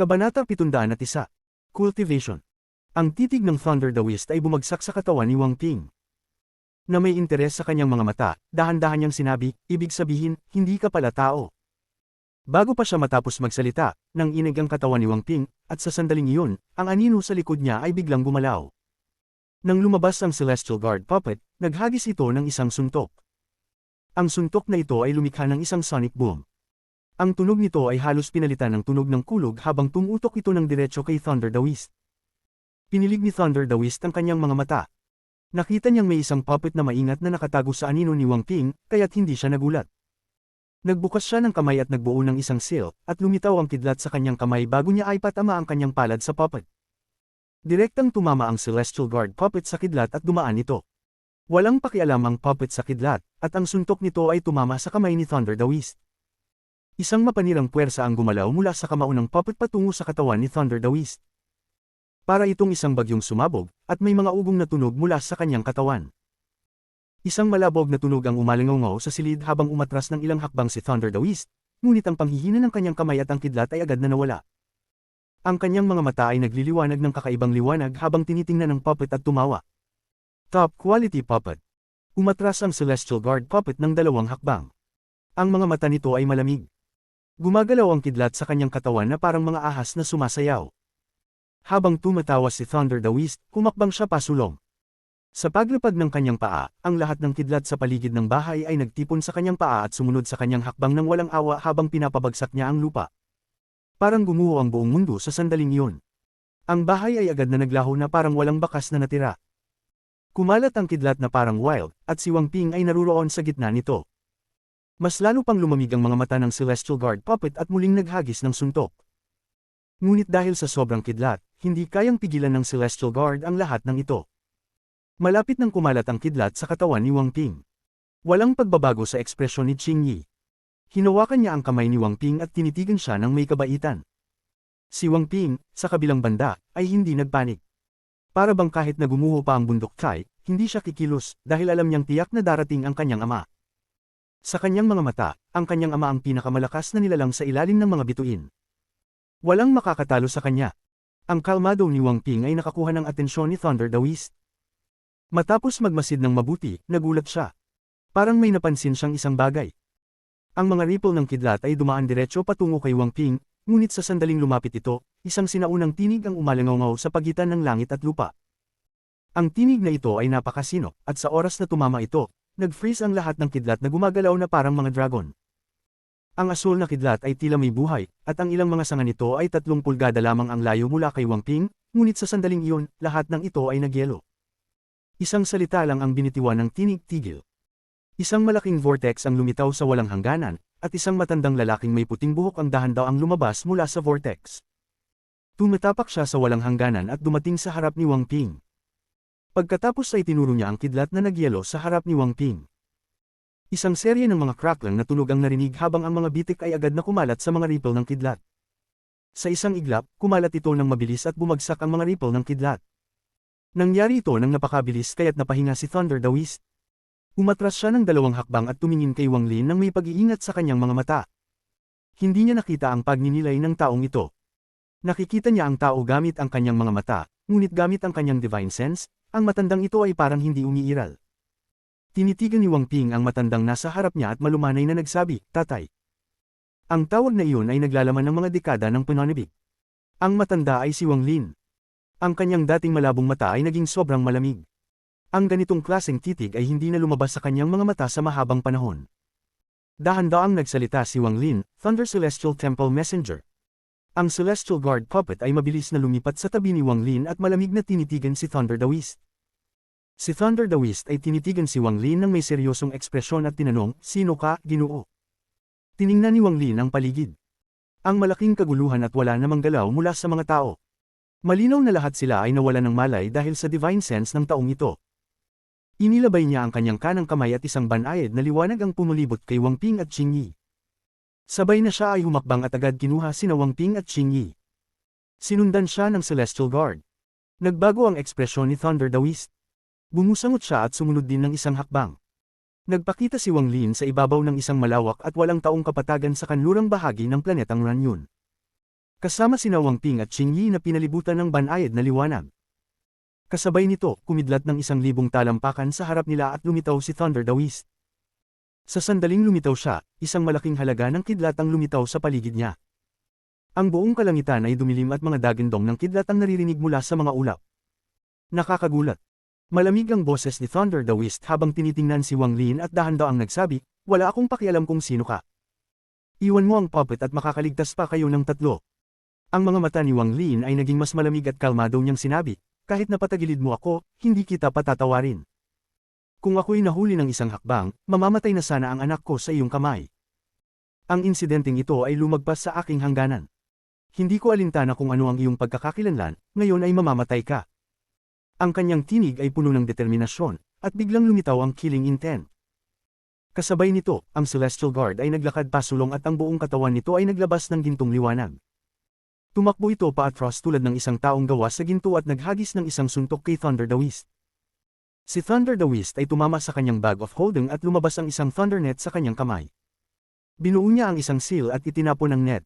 Kabanata 701. Cultivation. Ang titig ng Thunder the West ay bumagsak sa katawan ni Wang Ping. Na may interes sa kanyang mga mata, dahan-dahan niyang sinabi, ibig sabihin, hindi ka pala tao. Bago pa siya matapos magsalita, nang inig ang katawan ni Wang Ping, at sa sandaling iyon, ang anino sa likod niya ay biglang gumalaw. Nang lumabas ang Celestial Guard puppet, naghagis ito ng isang suntok. Ang suntok na ito ay lumikha ng isang sonic boom. Ang tunog nito ay halos pinalitan ng tunog ng kulog habang tumutok ito ng diretso kay Thunder the West. Pinilig ni Thunder the West ang kanyang mga mata. Nakita niyang may isang puppet na maingat na nakatago sa anino ni Wang Ping, kaya't hindi siya nagulat. Nagbukas siya ng kamay at nagbuo ng isang seal, at lumitaw ang kidlat sa kanyang kamay bago niya ay patama ang kanyang palad sa puppet. Direktang tumama ang Celestial Guard puppet sa kidlat at dumaan ito. Walang pakialam ang puppet sa kidlat, at ang suntok nito ay tumama sa kamay ni Thunder the West. Isang mapanirang puwersa ang gumalaw mula sa kamao ng puppet patungo sa katawan ni Thunder the West. Para itong isang bagyong sumabog, at may mga ugong na tunog mula sa kanyang katawan. Isang malabog na tunog ang umalingaw sa silid habang umatras ng ilang hakbang si Thunder the West, ngunit ang panghihina ng kanyang kamay at ang kidlat ay agad na nawala. Ang kanyang mga mata ay nagliliwanag ng kakaibang liwanag habang tinitingnan ng puppet at tumawa. Top quality puppet. Umatras ang Celestial Guard puppet ng 2 hakbang. Ang mga mata nito ay malamig. Gumagalaw ang kidlat sa kanyang katawan na parang mga ahas na sumasayaw. Habang tumatawa si Thunder the West, humakbang siya pasulong. Sa paglapag ng kanyang paa, ang lahat ng kidlat sa paligid ng bahay ay nagtipon sa kanyang paa at sumunod sa kanyang hakbang ng walang awa habang pinapabagsak niya ang lupa. Parang gumuho ang buong mundo sa sandaling iyon. Ang bahay ay agad na naglaho na parang walang bakas na natira. Kumalat ang kidlat na parang wild, at si Wang Ping ay naruroon sa gitna nito. Mas lalo pang lumamig ang mga mata ng Celestial Guard puppet at muling naghagis ng suntok. Ngunit dahil sa sobrang kidlat, hindi kayang pigilan ng Celestial Guard ang lahat ng ito. Malapit nang kumalat ang kidlat sa katawan ni Wang Ping. Walang pagbabago sa ekspresyon ni Qing Yi. Hinawakan niya ang kamay ni Wang Ping at tinitigan siya ng may kabaitan. Si Wang Ping, sa kabilang banda, ay hindi nagpanik. Para bang kahit na gumuho pa ang bundok Kai, hindi siya kikilos dahil alam niyang tiyak na darating ang kanyang ama. Sa kanyang mga mata, ang kanyang ama ang pinakamalakas na nilalang sa ilalim ng mga bituin. Walang makakatalo sa kanya. Ang kalmado ni Wang Ping ay nakakuha ng atensyon ni Thunder the West. Matapos magmasid ng mabuti, nagulat siya. Parang may napansin siyang isang bagay. Ang mga ripple ng kidlat ay dumaan diretso patungo kay Wang Ping, ngunit sa sandaling lumapit ito, isang sinaunang tinig ang umalingaw sa pagitan ng langit at lupa. Ang tinig na ito ay napakasino, at sa oras na tumama ito, nag-freeze ang lahat ng kidlat na gumagalaw na parang mga dragon. Ang asul na kidlat ay tila may buhay, at ang ilang mga sanga nito ay 3 pulgada lamang ang layo mula kay Wang Ping, ngunit sa sandaling iyon, lahat ng ito ay nagyelo. Isang salita lang ang binitiwan ng tinig tigil. Isang malaking vortex ang lumitaw sa walang hangganan, at isang matandang lalaking may puting buhok ang dahan-daw ang lumabas mula sa vortex. Tumatapak siya sa walang hangganan at dumating sa harap ni Wang Ping. Pagkatapos ay tinuro niya ang kidlat na nagyelo sa harap ni Wang Ping. Isang serye ng mga crackling na tunog ang narinig habang ang mga bitik ay agad na kumalat sa mga ripple ng kidlat. Sa isang iglap, kumalat ito ng mabilis at bumagsak ang mga ripple ng kidlat. Nangyari ito nang napakabilis kaya't napahinga si Thunder the West. Umatras siya ng 2 hakbang at tumingin kay Wang Lin nang may pag-iingat sa kanyang mga mata. Hindi niya nakita ang pagninilay ng taong ito. Nakikita niya ang tao gamit ang kanyang mga mata, ngunit gamit ang kanyang divine sense, ang matandang ito ay parang hindi umiiral. Tinitigan ni Wang Ping ang matandang nasa harap niya at malumanay na nagsabi, "Tatay." Ang tawag na iyon ay naglalaman ng mga dekada ng pananibik. Ang matanda ay si Wang Lin. Ang kanyang dating malabong mata ay naging sobrang malamig. Ang ganitong klaseng titig ay hindi na lumabas sa kanyang mga mata sa mahabang panahon. Dahan-daang nagsalita si Wang Lin, Thunder Celestial Temple Messenger. Ang Celestial Guard puppet ay mabilis na lumipat sa tabi ni Wang Lin at malamig na tinitigan si Thunder the West. Si Thunder the West ay tinitigan si Wang Lin ng may seryosong ekspresyon at tinanong, "Sino ka, Ginoo?" Tiningnan ni Wang Lin ang paligid. Ang malaking kaguluhan at wala namang galaw mula sa mga tao. Malinaw na lahat sila ay nawalan ng malay dahil sa divine sense ng taong ito. Inilabay niya ang kanyang kanang kamay at isang banayad na liwanag ang pumulibot kay Wang Ping at Qing Yi. Sabay na siya ay humakbang at agad kinuha sina Wang Ping at Qing Yi. Sinundan siya ng Celestial Guard. Nagbago ang ekspresyon ni Thunder the West. Bumusangot siya at sumunod din ng isang hakbang. Nagpakita si Wang Lin sa ibabaw ng isang malawak at walang taong kapatagan sa kanlurang bahagi ng planetang Ranyun. Kasama sina Wang Ping at Qing Yi na pinalibutan ng banayad na liwanag. Kasabay nito, kumidlat ng 1,000 talampakan sa harap nila at lumitaw si Thunder the Whist. Sa sandaling lumitaw siya, isang malaking halaga ng kidlat ang lumitaw sa paligid niya. Ang buong kalangitan ay dumilim at mga dagindong ng kidlat ang naririnig mula sa mga ulap. Nakakagulat. Malamig ang boses ni Thunder the Whist habang tinitingnan si Wang Lin at dahan-daang nagsabi, "Wala akong pakialam kung sino ka. Iwan mo ang puppet at makakaligtas pa kayo ng tatlo." Ang mga mata ni Wang Lin ay naging mas malamig at kalmado niyang sinabi, "Kahit napatagilid mo ako, hindi kita patatawarin. Kung ako'y nahuli ng isang hakbang, mamamatay na sana ang anak ko sa iyong kamay. Ang insidenteng ito ay lumagpas sa aking hangganan. Hindi ko alintana kung ano ang iyong pagkakakilanlan, ngayon ay mamamatay ka." Ang kanyang tinig ay puno ng determinasyon, at biglang lumitaw ang killing intent. Kasabay nito, ang Celestial Guard ay naglakad pasulong at ang buong katawan nito ay naglabas ng gintong liwanag. Tumakbo ito paatras tulad ng isang taong gawa sa ginto at naghagis ng isang suntok kay Thunder the Whist. Si Thunder the Whist ay tumama sa kanyang bag of holding at lumabas ang isang thunder net sa kanyang kamay. Binuo niya ang isang seal at itinapon ang net.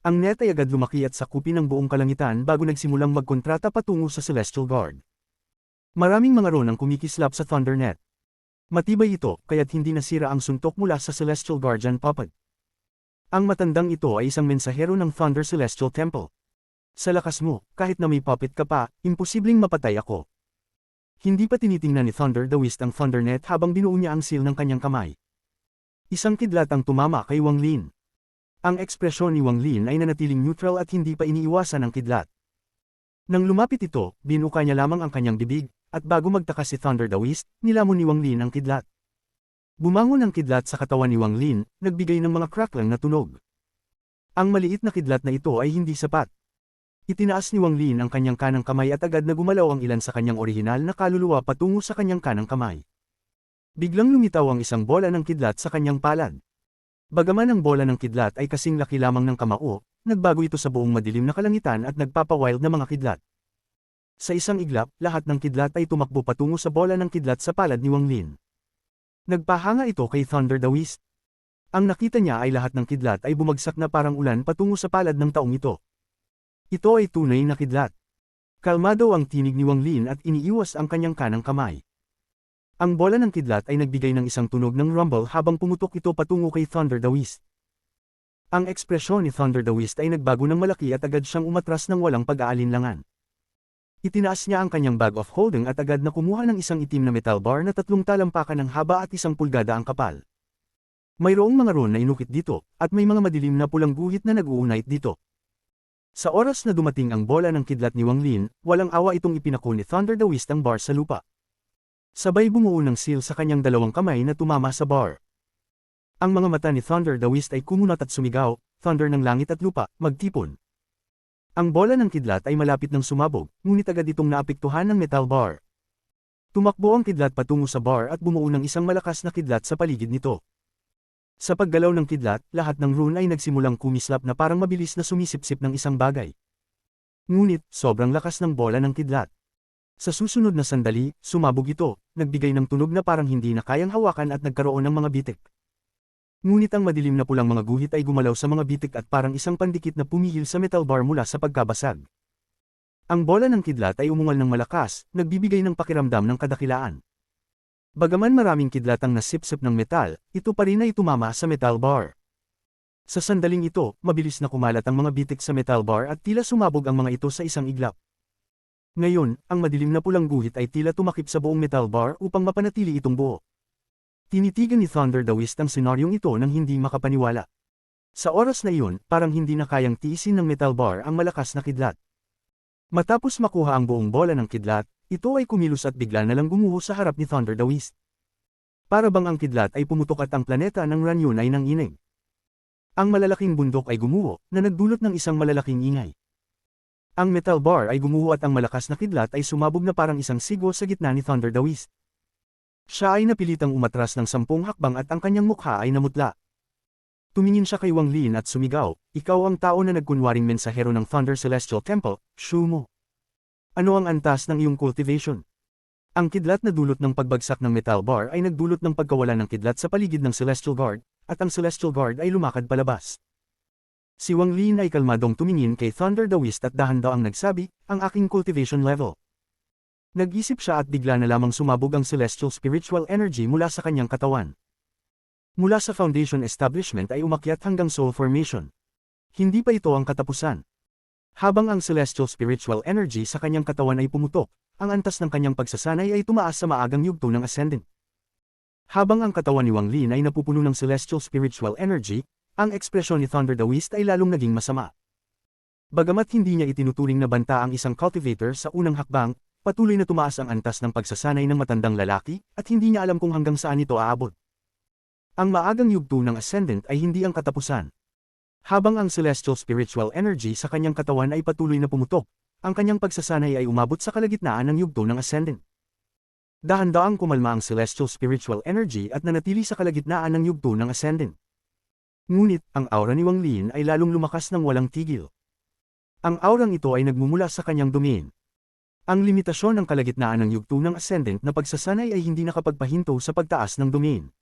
Ang net ay agad lumaki at sakupin ang buong kalangitan bago nagsimulang magkontrata patungo sa Celestial Guard. Maraming mga ron ang kumikislap sa thunder net. Matibay ito, kaya't hindi nasira ang suntok mula sa Celestial Guardian puppet. Ang matandang ito ay isang mensahero ng Thunder Celestial Temple. "Sa lakas mo, kahit na may puppet ka pa, imposibleng mapatay ako." Hindi pa tinitingnan ni Thunder the Whist ang thunder net habang binuo niya ang seal ng kanyang kamay. Isang kidlat ang tumama kay Wang Lin. Ang ekspresyon ni Wang Lin ay nanatiling neutral at hindi pa iniiwasan ang kidlat. Nang lumapit ito, binuka niya lamang ang kanyang bibig, at bago magtaka si Thunder the Whist, nilamon ni Wang Lin ang kidlat. Bumangon ang kidlat sa katawan ni Wang Lin, nagbigay ng mga crackling na tunog. Ang maliit na kidlat na ito ay hindi sapat. Itinaas ni Wang Lin ang kanyang kanang kamay at agad na gumalaw ang ilan sa kanyang orihinal na kaluluwa patungo sa kanyang kanang kamay. Biglang lumitaw ang isang bola ng kidlat sa kanyang palad. Bagaman ang bola ng kidlat ay kasing laki lamang ng kamao, nagbago ito sa buong madilim na kalangitan at nagpapawild na mga kidlat. Sa isang iglap, lahat ng kidlat ay tumakbo patungo sa bola ng kidlat sa palad ni Wang Lin. Nagpahanga ito kay Thunder the Whist. Ang nakita niya ay lahat ng kidlat ay bumagsak na parang ulan patungo sa palad ng taong ito. Ito ay tunay na kidlat. Kalmado ang tinig ni Wang Lin at iniiwas ang kanyang kanang kamay. Ang bola ng kidlat ay nagbigay ng isang tunog ng rumble habang pumutok ito patungo kay Thunder the Whist. Ang ekspresyon ni Thunder the Whist ay nagbago ng malaki at agad siyang umatras ng walang pag-aalinlangan. Itinaas niya ang kanyang bag of holding at agad na kumuha ng isang itim na metal bar na 3 talampakan ng haba at 1 pulgada ang kapal. Mayroong mga ron na inukit dito, at may mga madilim na pulang guhit na nag-uunite dito. Sa oras na dumating ang bola ng kidlat ni Wang Lin, walang awa itong ipinako ni Thunder the Whist ang bar sa lupa. Sabay bumuo ng seal sa kanyang 2 kamay na tumama sa bar. Ang mga mata ni Thunder the Whist ay kumunat at sumigaw, "Thunder ng langit at lupa, magtipon." Ang bola ng kidlat ay malapit ng sumabog, ngunit agad itong naapektuhan ng metal bar. Tumakbo ang kidlat patungo sa bar at bumuo ng isang malakas na kidlat sa paligid nito. Sa paggalaw ng kidlat, lahat ng rune ay nagsimulang kumislap na parang mabilis na sumisipsip ng isang bagay. Ngunit, sobrang lakas ng bola ng kidlat. Sa susunod na sandali, sumabog ito, nagbigay ng tunog na parang hindi na kayang hawakan at nagkaroon ng mga bitik. Ngunit ang madilim na pulang mga guhit ay gumalaw sa mga bitik at parang isang pandikit na pumihil sa metal bar mula sa pagkabasag. Ang bola ng kidlat ay umungal ng malakas, nagbibigay ng pakiramdam ng kadakilaan. Bagaman maraming kidlat ang nasipsip ng metal, ito pa rin ay tumama sa metal bar. Sa sandaling ito, mabilis na kumalat ang mga bitik sa metal bar at tila sumabog ang mga ito sa isang iglap. Ngayon, ang madilim na pulang guhit ay tila tumakip sa buong metal bar upang mapanatili itong buo. Tinitigan ni Thunder the Whist ang senaryong ito nang hindi makapaniwala. Sa oras na iyon, parang hindi na kayang tiisin ng metal bar ang malakas na kidlat. Matapos makuha ang buong bola ng kidlat, ito ay kumilos at bigla na lang gumuho sa harap ni Thunder the Whist. Para bang ang kidlat ay pumutok at ang planeta ng Ranyon ay nanginig. Ang malalaking bundok ay gumuho, na nagdulot ng isang malalaking ingay. Ang metal bar ay gumuho at ang malakas na kidlat ay sumabog na parang isang sigo sa gitna ni Thunder the Whist. Siya ay napilitang umatras ng 10 hakbang at ang kanyang mukha ay namutla. Tumingin siya kay Wang Lin at sumigaw, "Ikaw ang tao na nagkunwaring mensahero ng Thunder Celestial Temple, Shu Mo. Ano ang antas ng iyong cultivation?" Ang kidlat na dulot ng pagbagsak ng metal bar ay nagdulot ng pagkawala ng kidlat sa paligid ng Celestial Guard, at ang Celestial Guard ay lumakad palabas. Si Wang Lin ay kalmadong tumingin kay Thunder Daoist at dahan-daang nagsabi, ang aking cultivation level. Nag-isip siya at bigla na lamang sumabog ang celestial spiritual energy mula sa kanyang katawan. Mula sa foundation establishment ay umakyat hanggang soul formation. Hindi pa ito ang katapusan. Habang ang celestial spiritual energy sa kanyang katawan ay pumutok, ang antas ng kanyang pagsasanay ay tumaas sa maagang yugto ng ascendant. Habang ang katawan ni Wang Lin ay napupuno ng celestial spiritual energy, ang ekspresyon ni Thunder Daoist ay lalong naging masama. Bagamat hindi niya itinuturing na banta ang isang cultivator sa unang hakbang, patuloy na tumaas ang antas ng pagsasanay ng matandang lalaki, at hindi niya alam kung hanggang saan ito aabot. Ang maagang yugto ng ascendant ay hindi ang katapusan. Habang ang celestial spiritual energy sa kanyang katawan ay patuloy na pumutok, ang kanyang pagsasanay ay umabot sa kalagitnaan ng yugto ng ascendant. Dahan-daang kumalma ang celestial spiritual energy at nanatili sa kalagitnaan ng yugto ng ascendant. Ngunit, ang aura ni Wang Lin ay lalong lumakas ng walang tigil. Ang aurang ito ay nagmumula sa kanyang domain. Ang limitasyon ng kalagitnaan ng yugto ng ascendant na pagsasanay ay hindi nakapagpahinto sa pagtaas ng domain.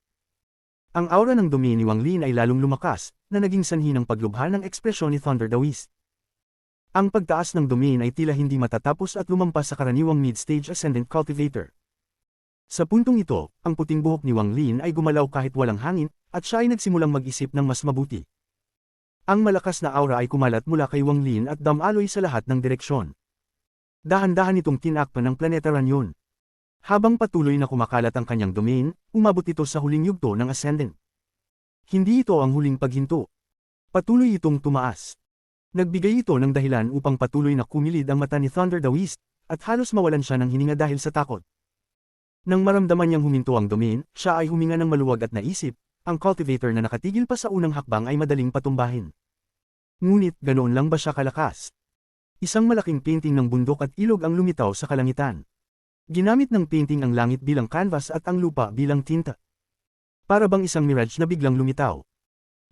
Ang aura ng domain ni Wang Lin ay lalong lumakas, na naging sanhi ng paglubha ng ekspresyon ni Thunder Daoist. Ang pagtaas ng domain ay tila hindi matatapos at lumampas sa karaniwang mid-stage ascendant cultivator. Sa puntong ito, ang puting buhok ni Wang Lin ay gumalaw kahit walang hangin, at siya ay nagsimulang mag-isip ng mas mabuti. Ang malakas na aura ay kumalat mula kay Wang Lin at damaloy sa lahat ng direksyon. Dahan-dahan itong tinakpan ng planeta Ranyon. Habang patuloy na kumakalat ang kanyang domain, umabot ito sa huling yugto ng ascendant. Hindi ito ang huling paghinto. Patuloy itong tumaas. Nagbigay ito ng dahilan upang patuloy na kumilid ang mata ni Thunder Daoist, at halos mawalan siya ng hininga dahil sa takot. Nang maramdaman niyang huminto ang domain, siya ay huminga ng maluwag at naisip, ang cultivator na nakatigil pa sa unang hakbang ay madaling patumbahin. Ngunit ganoon lang ba siya kalakas? Isang malaking painting ng bundok at ilog ang lumitaw sa kalangitan. Ginamit ng painting ang langit bilang canvas at ang lupa bilang tinta. Para bang isang mirage na biglang lumitaw.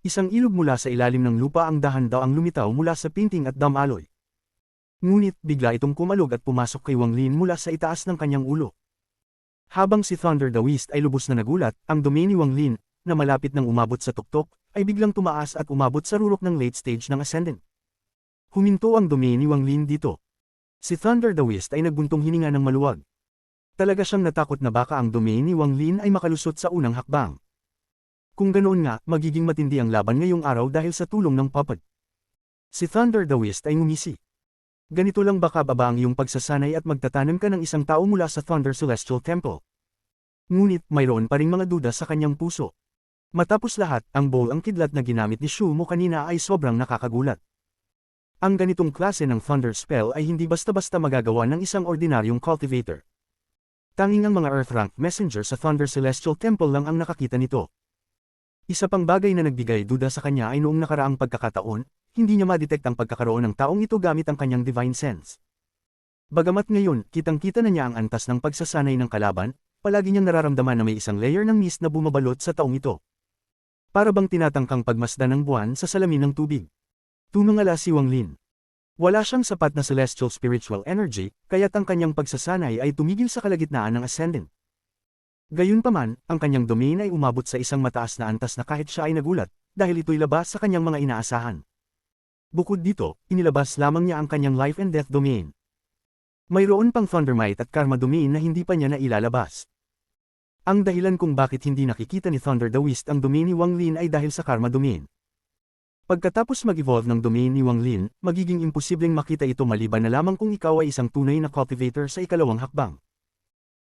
Isang ilog mula sa ilalim ng lupa ang dahan-daang lumitaw mula sa painting at damaloy. Ngunit bigla itong kumalog at pumasok kay Wang Lin mula sa itaas ng kanyang ulo. Habang si Thunder Daoist ay lubos na nagulat, ang domain ni Wang Lin, na malapit nang umabot sa tuktok, ay biglang tumaas at umabot sa rurok ng late stage ng ascendant. Huminto ang domain ni Wang Lin dito. Si Thunder Daoist ay nagbuntong hininga ng maluwag. Talaga siyang natakot na baka ang domain ni Wang Lin ay makalusot sa unang hakbang. Kung ganoon nga, magiging matindi ang laban ngayong araw dahil sa tulong ng puppet. Si Thunder Daoist ay ngumisi. Ganito lang baka baba ang iyong pagsasanay at magtatanim ka ng isang tao mula sa Thunder Celestial Temple. Ngunit mayroon pa ring mga duda sa kanyang puso. Matapos lahat, ang bowl ang kidlat na ginamit ni Shu mo kanina ay sobrang nakakagulat. Ang ganitong klase ng Thunder Spell ay hindi basta-basta magagawa ng isang ordinaryong cultivator. Tanging ang mga Earth Rank Messenger sa Thunder Celestial Temple lang ang nakakita nito. Isa pang bagay na nagbigay duda sa kanya ay noong nakaraang pagkakataon, hindi niya ma-detect ang pagkakaroon ng taong ito gamit ang kanyang Divine Sense. Bagamat ngayon, kitang-kita na niya ang antas ng pagsasanay ng kalaban, palagi niyang nararamdaman na may isang layer ng mist na bumabalot sa taong ito. Para bang tinatangkang pagmasdan ng buwan sa salamin ng tubig. Tumangala si Wang Lin. Wala siyang sapat na celestial spiritual energy, kaya't ang kanyang pagsasanay ay tumigil sa kalagitnaan ng ascendant. Gayunpaman, ang kanyang domain ay umabot sa isang mataas na antas na kahit siya ay nagulat, dahil ito'y labas sa kanyang mga inaasahan. Bukod dito, inilabas lamang niya ang kanyang life and death domain. Mayroon pang Thundermite at Karma domain na hindi pa niya nailalabas. Ang dahilan kung bakit hindi nakikita ni Thunder Daoist ang domain ni Wang Lin ay dahil sa Karma domain. Pagkatapos mag-evolve ng domain ni Wang Lin, magiging imposibleng makita ito maliban na lamang kung ikaw ay isang tunay na cultivator sa ikalawang hakbang.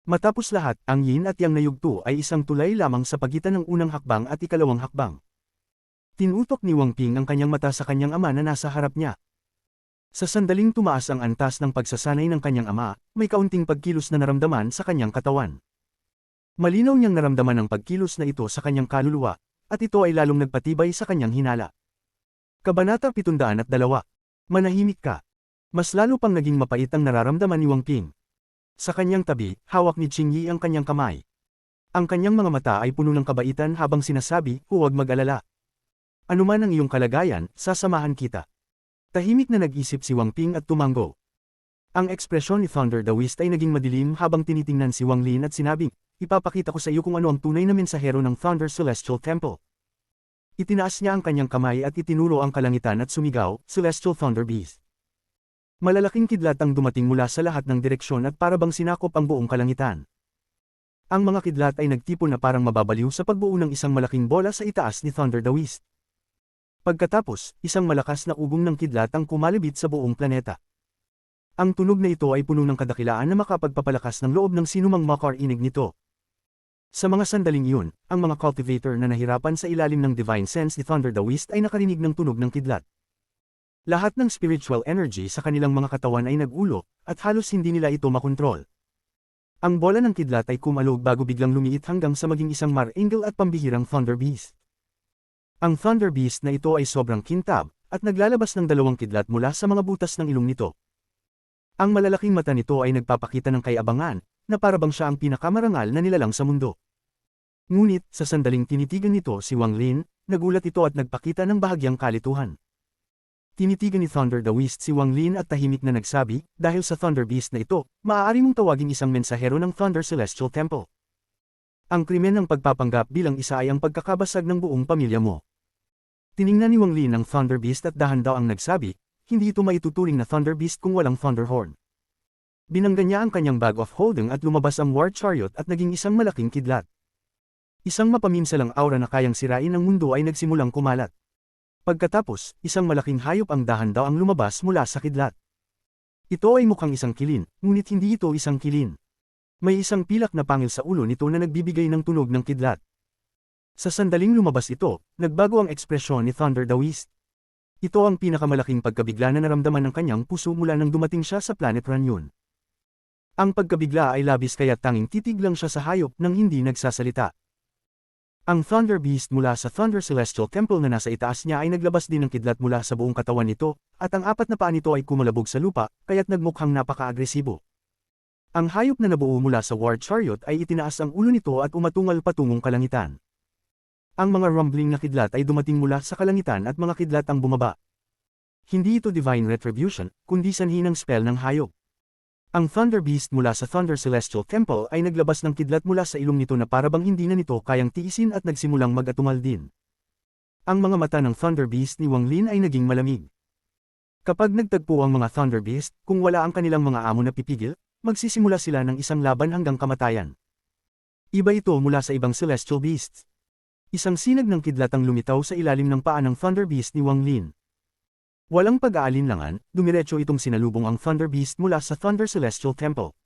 Matapos lahat, ang yin at yang na yugto ay isang tulay lamang sa pagitan ng unang hakbang at ikalawang hakbang. Tinutok ni Wang Ping ang kanyang mata sa kanyang ama na nasa harap niya. Sa sandaling tumaas ang antas ng pagsasanay ng kanyang ama, may kaunting pagkilos na naramdaman sa kanyang katawan. Malinaw niyang naramdaman ang pagkilos na ito sa kanyang kaluluwa, at ito ay lalong nagpatibay sa kanyang hinala. Kabanata 702. Manahimik ka. Mas lalo pang naging mapait ang nararamdaman ni Wang Ping. Sa kanyang tabi, hawak ni Qingyi ang kanyang kamay. Ang kanyang mga mata ay puno ng kabaitan habang sinasabi, huwag mag-alala. Anuman ang iyong kalagayan, sasamahan kita. Tahimik na nag-isip si Wang Ping at tumango. Ang ekspresyon ni Thunder Daoist ay naging madilim habang tinitingnan si Wang Lin at sinabing, ipapakita ko sa iyo kung ano ang tunay na mensahero ng Thunder Celestial Temple. Itinaas niya ang kanyang kamay at itinuro ang kalangitan at sumigaw, Celestial Thunder Beast. Malalaking kidlat ang dumating mula sa lahat ng direksyon at parabang sinakop ang buong kalangitan. Ang mga kidlat ay nagtipon na parang mababaliw sa pagbuo ng isang malaking bola sa itaas ni Thunder the Beast. Pagkatapos, isang malakas na ugong ng kidlat ang kumalibit sa buong planeta. Ang tunog na ito ay puno ng kadakilaan na makapagpapalakas ng loob ng sinumang makarinig nito. Sa mga sandaling iyon, ang mga cultivator na nahirapan sa ilalim ng divine sense ni Thunder the Beast ay nakarinig ng tunog ng kidlat. Lahat ng spiritual energy sa kanilang mga katawan ay nag-ulo, at halos hindi nila ito makontrol. Ang bola ng kidlat ay kumalog bago biglang lumiit hanggang sa maging isang marangel at pambihirang Thunder Beast. Ang Thunder Beast na ito ay sobrang kintab, at naglalabas ng dalawang kidlat mula sa mga butas ng ilong nito. Ang malalaking mata nito ay nagpapakita ng kayabangan, na parabang siya ang pinakamarangal na nilalang sa mundo. Ngunit, sa sandaling tinitigan nito si Wang Lin, nagulat ito at nagpakita ng bahagyang kalituhan. Tinitigan ni Thunder the Beast si Wang Lin at tahimik na nagsabi, dahil sa Thunder Beast na ito, maaari mong tawagin isang mensahero ng Thunder Celestial Temple. Ang krimen ng pagpapanggap bilang isa ay ang pagkakabasag ng buong pamilya mo. Tiningnan ni Wang Lin ang Thunder Beast at dahan daw ang nagsabi, hindi ito maituturing na Thunder Beast kung walang Thunder Horn. Binangga niya ang kanyang bag of holding at lumabas ang War Chariot at naging isang malaking kidlat. Isang mapaminsalang aura na kayang sirain ang mundo ay nagsimulang kumalat. Pagkatapos, isang malaking hayop ang dahan daw ang lumabas mula sa kidlat. Ito ay mukhang isang kilin, ngunit hindi ito isang kilin. May isang pilak na pangil sa ulo nito na nagbibigay ng tunog ng kidlat. Sa sandaling lumabas ito, nagbago ang ekspresyon ni Thunder the Beast. Ito ang pinakamalaking pagkabigla na naramdaman ng kanyang puso mula nang dumating siya sa Planet Ranyon. Ang pagkabigla ay labis kaya't tanging titig lang siya sa hayop nang hindi nagsasalita. Ang Thunder Beast mula sa Thunder Celestial Temple na nasa itaas niya ay naglabas din ng kidlat mula sa buong katawan nito, at ang apat na paa nito ay kumalabog sa lupa, kaya't nagmukhang napaka-agresibo. Ang hayop na nabuo mula sa War Chariot ay itinaas ang ulo nito at umatungal patungong kalangitan. Ang mga rumbling na kidlat ay dumating mula sa kalangitan at mga kidlat ang bumaba. Hindi ito divine retribution, kundi sanhi ng spell ng hayop. Ang Thunder Beast mula sa Thunder Celestial Temple ay naglabas ng kidlat mula sa ilong nito na parabang hindi na nito kayang tiisin at nagsimulang mag-atungal din. Ang mga mata ng Thunder Beast ni Wang Lin ay naging malamig. Kapag nagtagpo ang mga Thunder Beast, kung wala ang kanilang mga amo na pipigil, magsisimula sila ng isang laban hanggang kamatayan. Iba ito mula sa ibang Celestial Beasts. Isang sinag ng kidlat ang lumitaw sa ilalim ng paa ng Thunder Beast ni Wang Lin. Walang pag-aalinlangan, dumiretso itong sinalubong ang Thunder Beast mula sa Thunder Celestial Temple.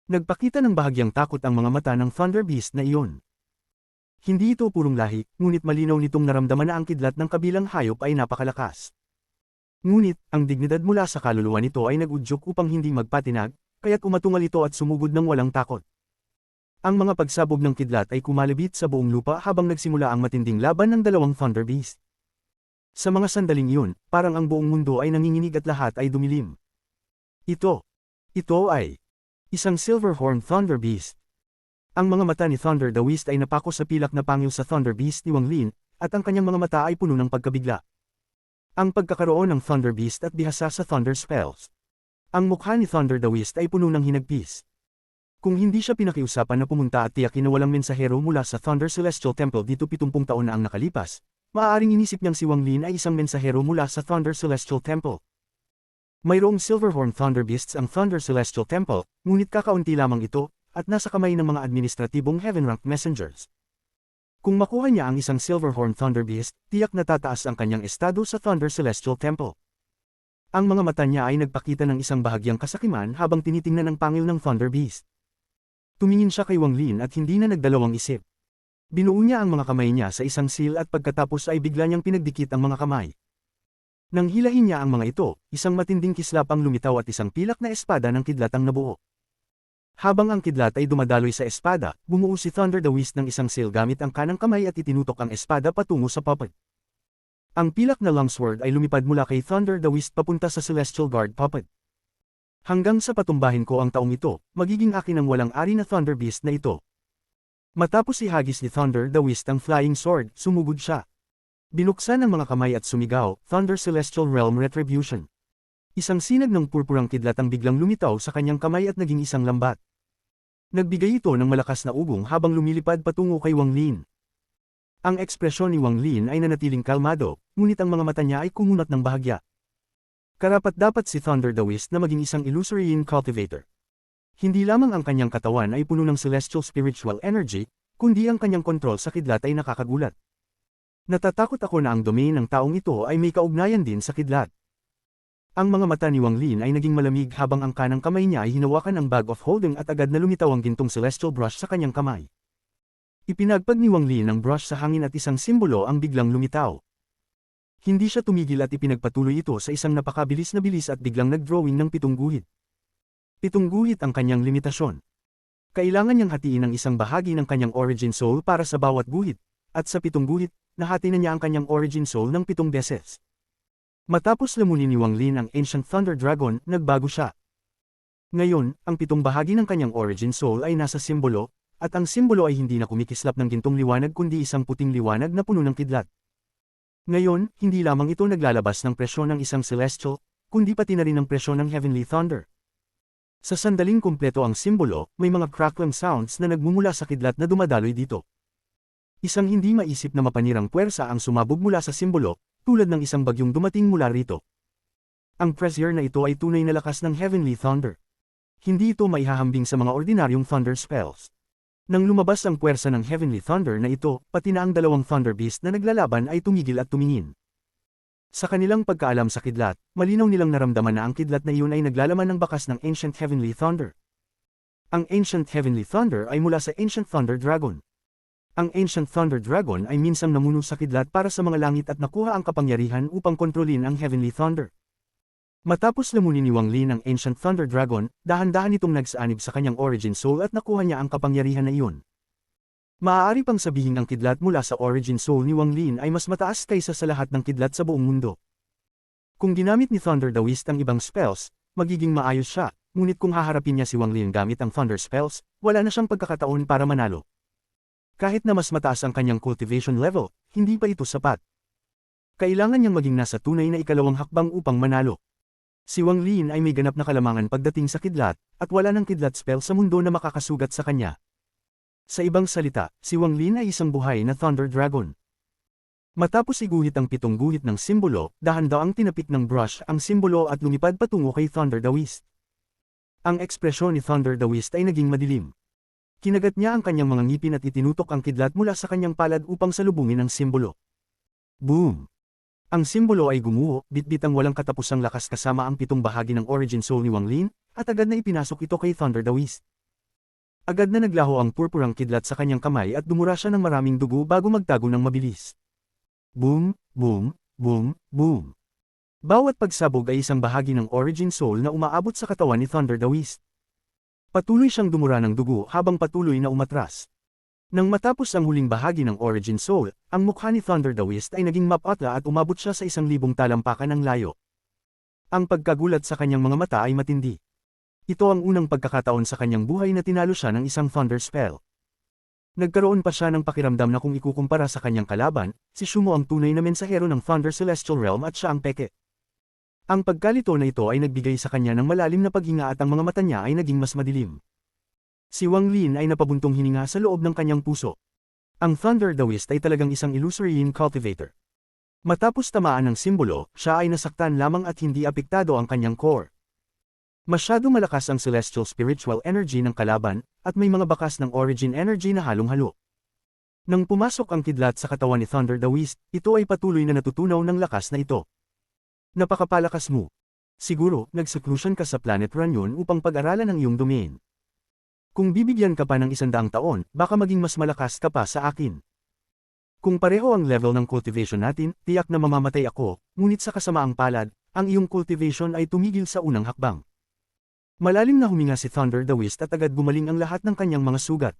Nagpakita ng bahagyang takot ang mga mata ng Thunder Beast na iyon. Hindi ito purong lahi, ngunit malinaw nitong naramdaman na ang kidlat ng kabilang hayop ay napakalakas. Ngunit, ang dignidad mula sa kaluluwa nito ay nag-udyok upang hindi magpatinag, kaya't umatungal ito at sumugod ng walang takot. Ang mga pagsabog ng kidlat ay kumalibit sa buong lupa habang nagsimula ang matinding laban ng dalawang Thunder Beast. Sa mga sandaling iyon, parang ang buong mundo ay nanginginig at lahat ay dumilim. Ito ay isang Silverhorn Thunder Beast. Ang mga mata ni Thunder the Beast ay napako sa pilak na pangil sa Thunder Beast ni Wang Lin, at ang kanyang mga mata ay puno ng pagkabigla. Ang pagkakaroon ng Thunder Beast at bihasa sa Thunder Spells. Ang mukha ni Thunder the Beast ay puno ng hinagpis. Kung hindi siya pinakiusapan na pumunta at tiyakin na walang mensahero mula sa Thunder Celestial Temple dito 70 taon na ang nakalipas, maaaring inisip niyang si Wang Lin ay isang mensahero mula sa Thunder Celestial Temple. Mayroong Silverhorn Thunder Beasts ang Thunder Celestial Temple, ngunit kakaunti lamang ito, at nasa kamay ng mga administratibong Heaven-ranked messengers. Kung makuha niya ang isang Silverhorn Thunder Beast, tiyak na tataas ang kanyang estado sa Thunder Celestial Temple. Ang mga mata niya ay nagpakita ng isang bahagyang kasakiman habang tinitingnan ang pangil ng Thunder Beast. Tumingin siya kay Wang Lin at hindi na nagdalawang isip. Binuo niya ang mga kamay niya sa isang seal at pagkatapos ay bigla niyang pinagdikit ang mga kamay. Nang hilahin niya ang mga ito, isang matinding kislap ang lumitaw at isang pilak na espada ng kidlat ang nabuo. Habang ang kidlat ay dumadaloy sa espada, bumuo si Thunder the Beast ng isang seal gamit ang kanang kamay at itinutok ang espada patungo sa puppet. Ang pilak na longsword ay lumipad mula kay Thunder the Beast papunta sa Celestial Guard puppet. Hanggang sa patumbahin ko ang taong ito, magiging akin ang walang ari na Thunder Beast na ito. Matapos ihagis ni Thunder the Beast ang flying sword, sumugod siya. Binuksan ang mga kamay at sumigaw, Thunder Celestial Realm Retribution. Isang sinag ng purpurang kidlat ang biglang lumitaw sa kanyang kamay at naging isang lambat. Nagbigay ito ng malakas na ugong habang lumilipad patungo kay Wang Lin. Ang ekspresyon ni Wang Lin ay nanatiling kalmado, ngunit ang mga mata niya ay kumunat ng bahagya. Karapat-dapat si Thunder Daoist na maging isang illusory yin cultivator. Hindi lamang ang kanyang katawan ay puno ng celestial spiritual energy, kundi ang kanyang kontrol sa kidlat ay nakakagulat. Natatakot ako na ang domain ng taong ito ay may kaugnayan din sa kidlat. Ang mga mata ni Wang Lin ay naging malamig habang ang kanang kamay niya ay hinawakan ang bag of holding at agad na lumitaw ang gintong celestial brush sa kanyang kamay. Ipinagpag ni Wang Lin ang brush sa hangin at isang simbolo ang biglang lumitaw. Hindi siya tumigil at ipinagpatuloy ito sa isang napakabilis na bilis at biglang nag-drawing ng 7 guhit. 7 guhit ang kanyang limitasyon. Kailangan niyang hatiin ang isang bahagi ng kanyang origin soul para sa bawat guhit, at sa 7 guhit, nahati na niya ang kanyang origin soul ng 7 beses. Matapos lamunin ni Wang Lin ang Ancient Thunder Dragon, nagbago siya. Ngayon, ang 7 bahagi ng kanyang origin soul ay nasa simbolo, at ang simbolo ay hindi na kumikislap ng gintong liwanag kundi isang puting liwanag na puno ng kidlat. Ngayon, hindi lamang ito naglalabas ng presyon ng isang celestial, kundi pati na rin ng presyon ng heavenly thunder. Sa sandaling kumpleto ang simbolo, may mga crackling sounds na nagmumula sa kidlat na dumadaloy dito. Isang hindi maisip na mapanirang puwersa ang sumabog mula sa simbolo, tulad ng isang bagyong dumating mula rito. Ang pressure na ito ay tunay na lakas ng heavenly thunder. Hindi ito maihahambing sa mga ordinaryong thunder spells. Nang lumabas ang puwersa ng heavenly thunder na ito, pati na ang 2 thunder beast na naglalaban ay tumigil at tumingin. Sa kanilang pagkaalam sa kidlat, malinaw nilang naramdaman na ang kidlat na iyon ay naglalaman ng bakas ng Ancient Heavenly Thunder. Ang Ancient Heavenly Thunder ay mula sa Ancient Thunder Dragon. Ang Ancient Thunder Dragon ay minsang namuno sa kidlat para sa mga langit at nakuha ang kapangyarihan upang kontrolin ang Heavenly Thunder. Matapos lamunin ni Wang Lin ang Ancient Thunder Dragon, dahan-dahan itong nagsaanib sa kanyang origin soul at nakuha niya ang kapangyarihan na iyon. Maaari pang sabihin ang kidlat mula sa origin soul ni Wang Lin ay mas mataas kaysa sa lahat ng kidlat sa buong mundo. Kung ginamit ni Thunder Daoist ang ibang spells, magiging maayos siya, ngunit kung haharapin niya si Wang Lin gamit ang Thunder spells, wala na siyang pagkakataon para manalo. Kahit na mas mataas ang kanyang cultivation level, hindi pa ito sapat. Kailangan niyang maging nasa tunay na ikalawang hakbang upang manalo. Si Wang Lin ay may ganap na kalamangan pagdating sa kidlat, at wala ng kidlat spell sa mundo na makakasugat sa kanya. Sa ibang salita, si Wang Lin ay isang buhay na Thunder Dragon. Matapos iguhit ang 7 guhit ng simbolo, dahan-daang tinapik ng brush ang simbolo at lumipad patungo kay Thunder Daoist. Ang ekspresyon ni Thunder Daoist ay naging madilim. Kinagat niya ang kanyang mga ngipin at itinutok ang kidlat mula sa kanyang palad upang salubungin ang simbolo. Boom! Ang simbolo ay gumuho, bitbit ang walang katapusang lakas kasama ang 7 bahagi ng origin soul ni Wang Lin, at agad na ipinasok ito kay Thunder Daoist. Agad na naglaho ang purpurang kidlat sa kanyang kamay at dumura siya ng maraming dugo bago magtago ng mabilis. Boom, boom, boom, boom. Bawat pagsabog ay isang bahagi ng origin soul na umaabot sa katawan ni Thunder Daoist. Patuloy siyang dumura ng dugo habang patuloy na umatras. Nang matapos ang huling bahagi ng origin soul, ang mukha ni Thunder Daoist ay naging mapatla at umabot siya sa 1,000 talampakan ng layo. Ang pagkagulat sa kanyang mga mata ay matindi. Ito ang unang pagkakataon sa kanyang buhay na tinalo siya ng isang thunder spell. Nagkaroon pa siya ng pakiramdam na kung ikukumpara sa kanyang kalaban, si Shumo ang tunay na mensahero ng Thunder Celestial Realm at siya ang peke. Ang pagkalito na ito ay nagbigay sa kanya ng malalim na paghinga at ang mga mata niya ay naging mas madilim. Si Wang Lin ay napabuntong hininga sa loob ng kanyang puso. Ang Thunder Daoist ay talagang isang illusory yin cultivator. Matapos tamaan ng simbolo, siya ay nasaktan lamang at hindi apektado ang kanyang core. Masyado malakas ang celestial spiritual energy ng kalaban, at may mga bakas ng origin energy na halong-halo. Nang pumasok ang kidlat sa katawan ni Thunder Daoist, ito ay patuloy na natutunaw ng lakas na ito. Napakapalakas mo. Siguro, nag-seclusion ka sa Planet Runyon upang pag-aralan ang iyong domain. Kung bibigyan ka pa ng 100 taon, baka maging mas malakas ka pa sa akin. Kung pareho ang level ng cultivation natin, tiyak na mamamatay ako, ngunit sa kasamaang palad, ang iyong cultivation ay tumigil sa unang hakbang. Malalim na huminga si Thunder Daoist at agad gumaling ang lahat ng kanyang mga sugat.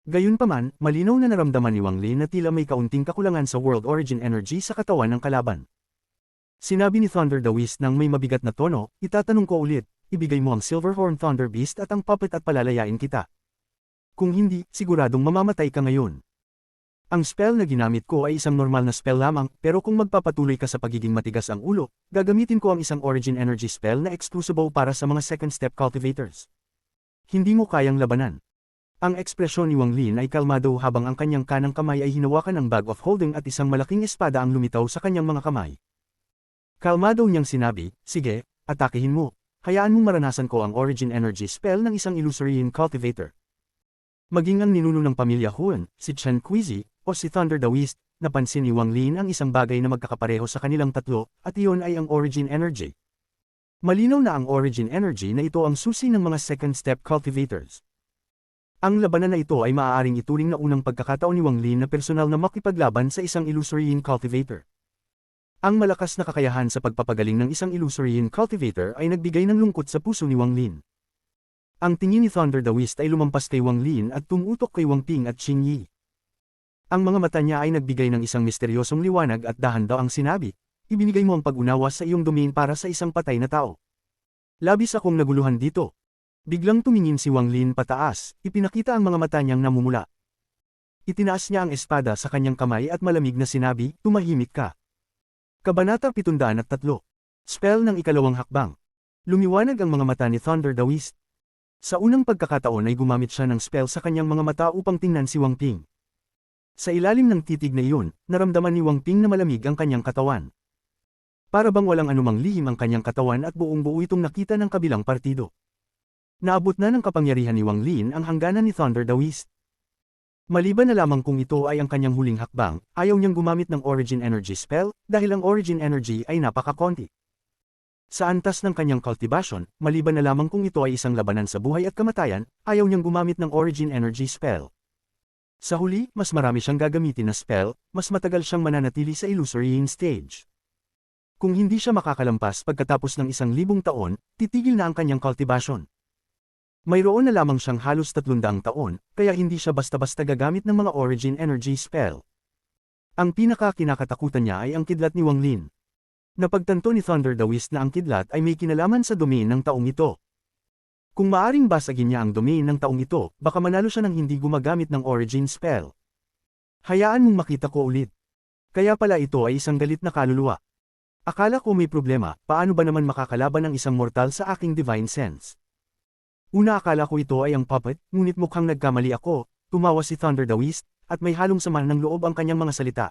Gayunpaman, malinaw na naramdaman ni Wang Lin na tila may kaunting kakulangan sa world origin energy sa katawan ng kalaban. Sinabi ni Thunder Daoist nang may mabigat na tono, itatanong ko ulit, ibigay mo ang Silverhorn Thunder Beast at ang puppet at palalayain kita. Kung hindi, siguradong mamamatay ka ngayon. Ang spell na ginamit ko ay isang normal na spell lamang, pero kung magpapatuloy ka sa pagiging matigas ang ulo, gagamitin ko ang isang origin energy spell na exclusive para sa mga second step cultivators. Hindi mo kayang labanan. Ang ekspresyon ni Wang Lin ay kalmado habang ang kanyang kanang kamay ay hinawakan ng bag of holding at isang malaking espada ang lumitaw sa kanyang mga kamay. Kalmado niyang sinabi, sige, atakihin mo. Hayaan mong maranasan ko ang origin energy spell ng isang illusory cultivator. Maging ang ninuno ng pamilya Huan, si Chen Qizi, o si Thunder Daoist, napansin ni Wang Lin ang isang bagay na magkakapareho sa kanilang tatlo, at iyon ay ang origin energy. Malinaw na ang origin energy na ito ang susi ng mga second step cultivators. Ang labanan na ito ay maaaring ituring na unang pagkakataon ni Wang Lin na personal na makipaglaban sa isang illusory cultivator. Ang malakas na kakayahan sa pagpapagaling ng isang illusory cultivator ay nagbigay ng lungkot sa puso ni Wang Lin. Ang tingin ni Thunder Daoist ay lumampas kay Wang Lin at tumutok kay Wang Ping at Qing Yi. Ang mga mata niya ay nagbigay ng isang misteryosong liwanag at dahan-daw ang sinabi, ibinigay mo ang pag-unawa sa iyong domain para sa isang patay na tao. Labis akong naguluhan dito. Biglang tumingin si Wang Lin pataas, ipinakita ang mga mata niyang namumula. Itinaas niya ang espada sa kanyang kamay at malamig na sinabi, tumahimik ka. Kabanata 703. Spell ng ikalawang hakbang. Lumiwanag ang mga mata ni Thunder Daoist. Sa unang pagkakataon ay gumamit siya ng spell sa kanyang mga mata upang tingnan si Wang Ping. Sa ilalim ng titig na iyon, naramdaman ni Wang Ping na malamig ang kanyang katawan. Para bang walang anumang lihim ang kanyang katawan at buong-buo itong nakita ng kabilang partido. Naabot na ng kapangyarihan ni Wang Lin ang hangganan ni Thunder Daoist. Maliban na lamang kung ito ay ang kanyang huling hakbang, ayaw niyang gumamit ng origin energy spell dahil ang origin energy ay napakakonti. Sa antas ng kanyang cultivation, maliban na lamang kung ito ay isang labanan sa buhay at kamatayan, ayaw niyang gumamit ng origin energy spell. Sa huli, mas marami siyang gagamitin na spell, mas matagal siyang mananatili sa illusory stage. Kung hindi siya makakalampas pagkatapos ng 1,000 taon, titigil na ang kanyang cultivation. Mayroon na lamang siyang halos 300 taon, kaya hindi siya basta-basta gagamit ng mga origin energy spell. Ang pinaka-kinakatakutan niya ay ang kidlat ni Wang Lin. Napagtanto ni Thunder Daoist na ang kidlat ay may kinalaman sa domain ng taong ito. Kung maaring basagin niya ang domain ng taong ito, baka manalo siya ng hindi gumagamit ng origin spell. Hayaan mong makita ko ulit. Kaya pala ito ay isang galit na kaluluwa. Akala ko may problema, paano ba naman makakalaban ng isang mortal sa aking divine sense? Una akala ko ito ay ang puppet, ngunit mukhang nagkamali ako, tumawa si Thunder Daoist, at may halong sama ng loob ang kanyang mga salita.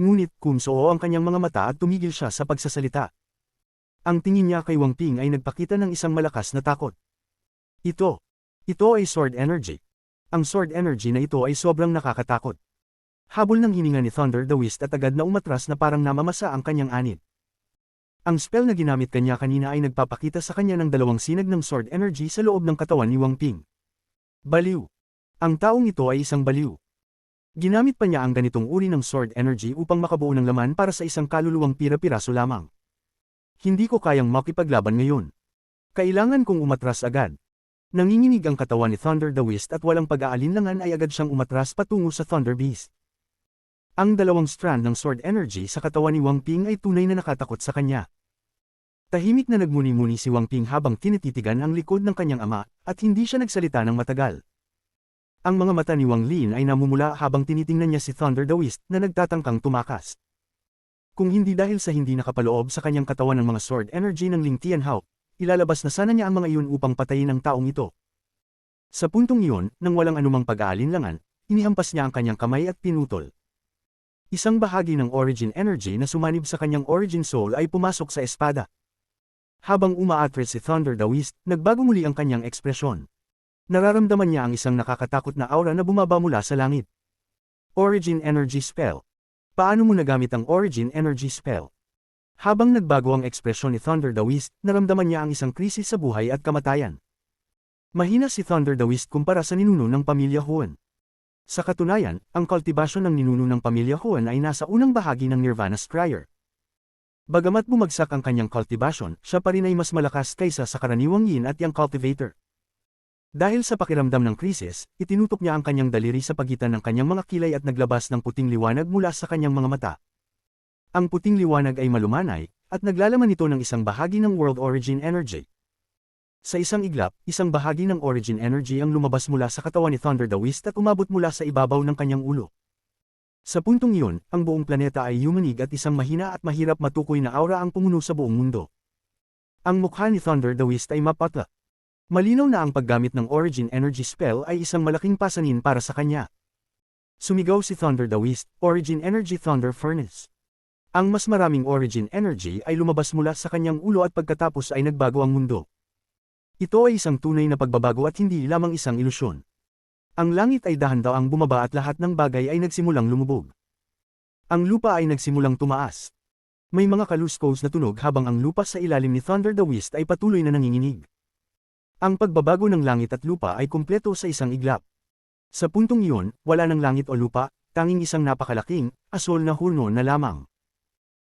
Ngunit kumsoo ang kanyang mga mata at tumigil siya sa pagsasalita. Ang tingin niya kay Wang Ping ay nagpakita ng isang malakas na takot. Ito ay sword energy. Ang sword energy na ito ay sobrang nakakatakot. Habol ng hininga ni Thunder Daoist at agad na umatras na parang namamasa ang kanyang anid. Ang spell na ginamit kanya kanina ay nagpapakita sa kanya ng dalawang sinag ng sword energy sa loob ng katawan ni Wang Ping. Baliw. Ang taong ito ay isang baliw. Ginamit pa niya ang ganitong uri ng sword energy upang makabuo ng laman para sa isang kaluluwang pira-piraso lamang. Hindi ko kayang makipaglaban ngayon. Kailangan kong umatras agad. Nanginginig ang katawan ni Thunder Daoist at walang pag-aalinlangan ay agad siyang umatras patungo sa Thunder Beast. Ang dalawang strand ng sword energy sa katawan ni Wang Ping ay tunay na nakatakot sa kanya. Tahimik na nagmuni-muni si Wang Ping habang tinititigan ang likod ng kanyang ama, at hindi siya nagsalita ng matagal. Ang mga mata ni Wang Lin ay namumula habang tinitingnan niya si Thunder Daoist na nagtatangkang tumakas. Kung hindi dahil sa hindi nakapaloob sa kanyang katawan ng mga sword energy ng Ling Tianhao, ilalabas na sana niya ang mga iyon upang patayin ang taong ito. Sa puntong iyon, nang walang anumang pag-aalinlangan, inihampas niya ang kanyang kamay at pinutol. Isang bahagi ng origin energy na sumanib sa kanyang origin soul ay pumasok sa espada. Habang umaatras si Thunder Daoist, nagbago muli ang kanyang ekspresyon. Nararamdaman niya ang isang nakakatakot na aura na bumaba mula sa langit. Origin energy spell. Paano mo nagamit ang origin energy spell? Habang nagbago ang ekspresyon ni Thunder Daoist, naramdaman niya ang isang krisis sa buhay at kamatayan. Mahina si Thunder Daoist kumpara sa ninuno ng pamilya Huan. Sa katunayan, ang kultibasyon ng ninuno ng pamilya Huan ay nasa unang bahagi ng Nirvana Scryer. Bagamat bumagsak ang kanyang kultibasyon, siya pa rin ay mas malakas kaysa sa karaniwang yin at yang cultivator. Dahil sa pakiramdam ng krisis, itinutok niya ang kanyang daliri sa pagitan ng kanyang mga kilay at naglabas ng puting liwanag mula sa kanyang mga mata. Ang puting liwanag ay malumanay, at naglalaman ito ng isang bahagi ng World Origin Energy. Sa isang iglap, isang bahagi ng origin energy ang lumabas mula sa katawan ni Thunder Daoist at umabot mula sa ibabaw ng kanyang ulo. Sa puntong iyon, ang buong planeta ay yumanig at isang mahina at mahirap matukoy na aura ang pumuno sa buong mundo. Ang mukha ni Thunder Daoist ay mapatla. Malinaw na ang paggamit ng Origin Energy Spell ay isang malaking pasanin para sa kanya. Sumigaw si Thunder the Beast, Origin Energy Thunder Furnace. Ang mas maraming Origin Energy ay lumabas mula sa kanyang ulo at pagkatapos ay nagbago ang mundo. Ito ay isang tunay na pagbabago at hindi lamang isang ilusyon. Ang langit ay dahan-daang bumaba at lahat ng bagay ay nagsimulang lumubog. Ang lupa ay nagsimulang tumaas. May mga kaluskos na tunog habang ang lupa sa ilalim ni Thunder the Beast ay patuloy na nanginginig. Ang pagbabago ng langit at lupa ay kumpleto sa isang iglap. Sa puntong iyon, wala ng langit o lupa, tanging isang napakalaking, asol na hurno na lamang.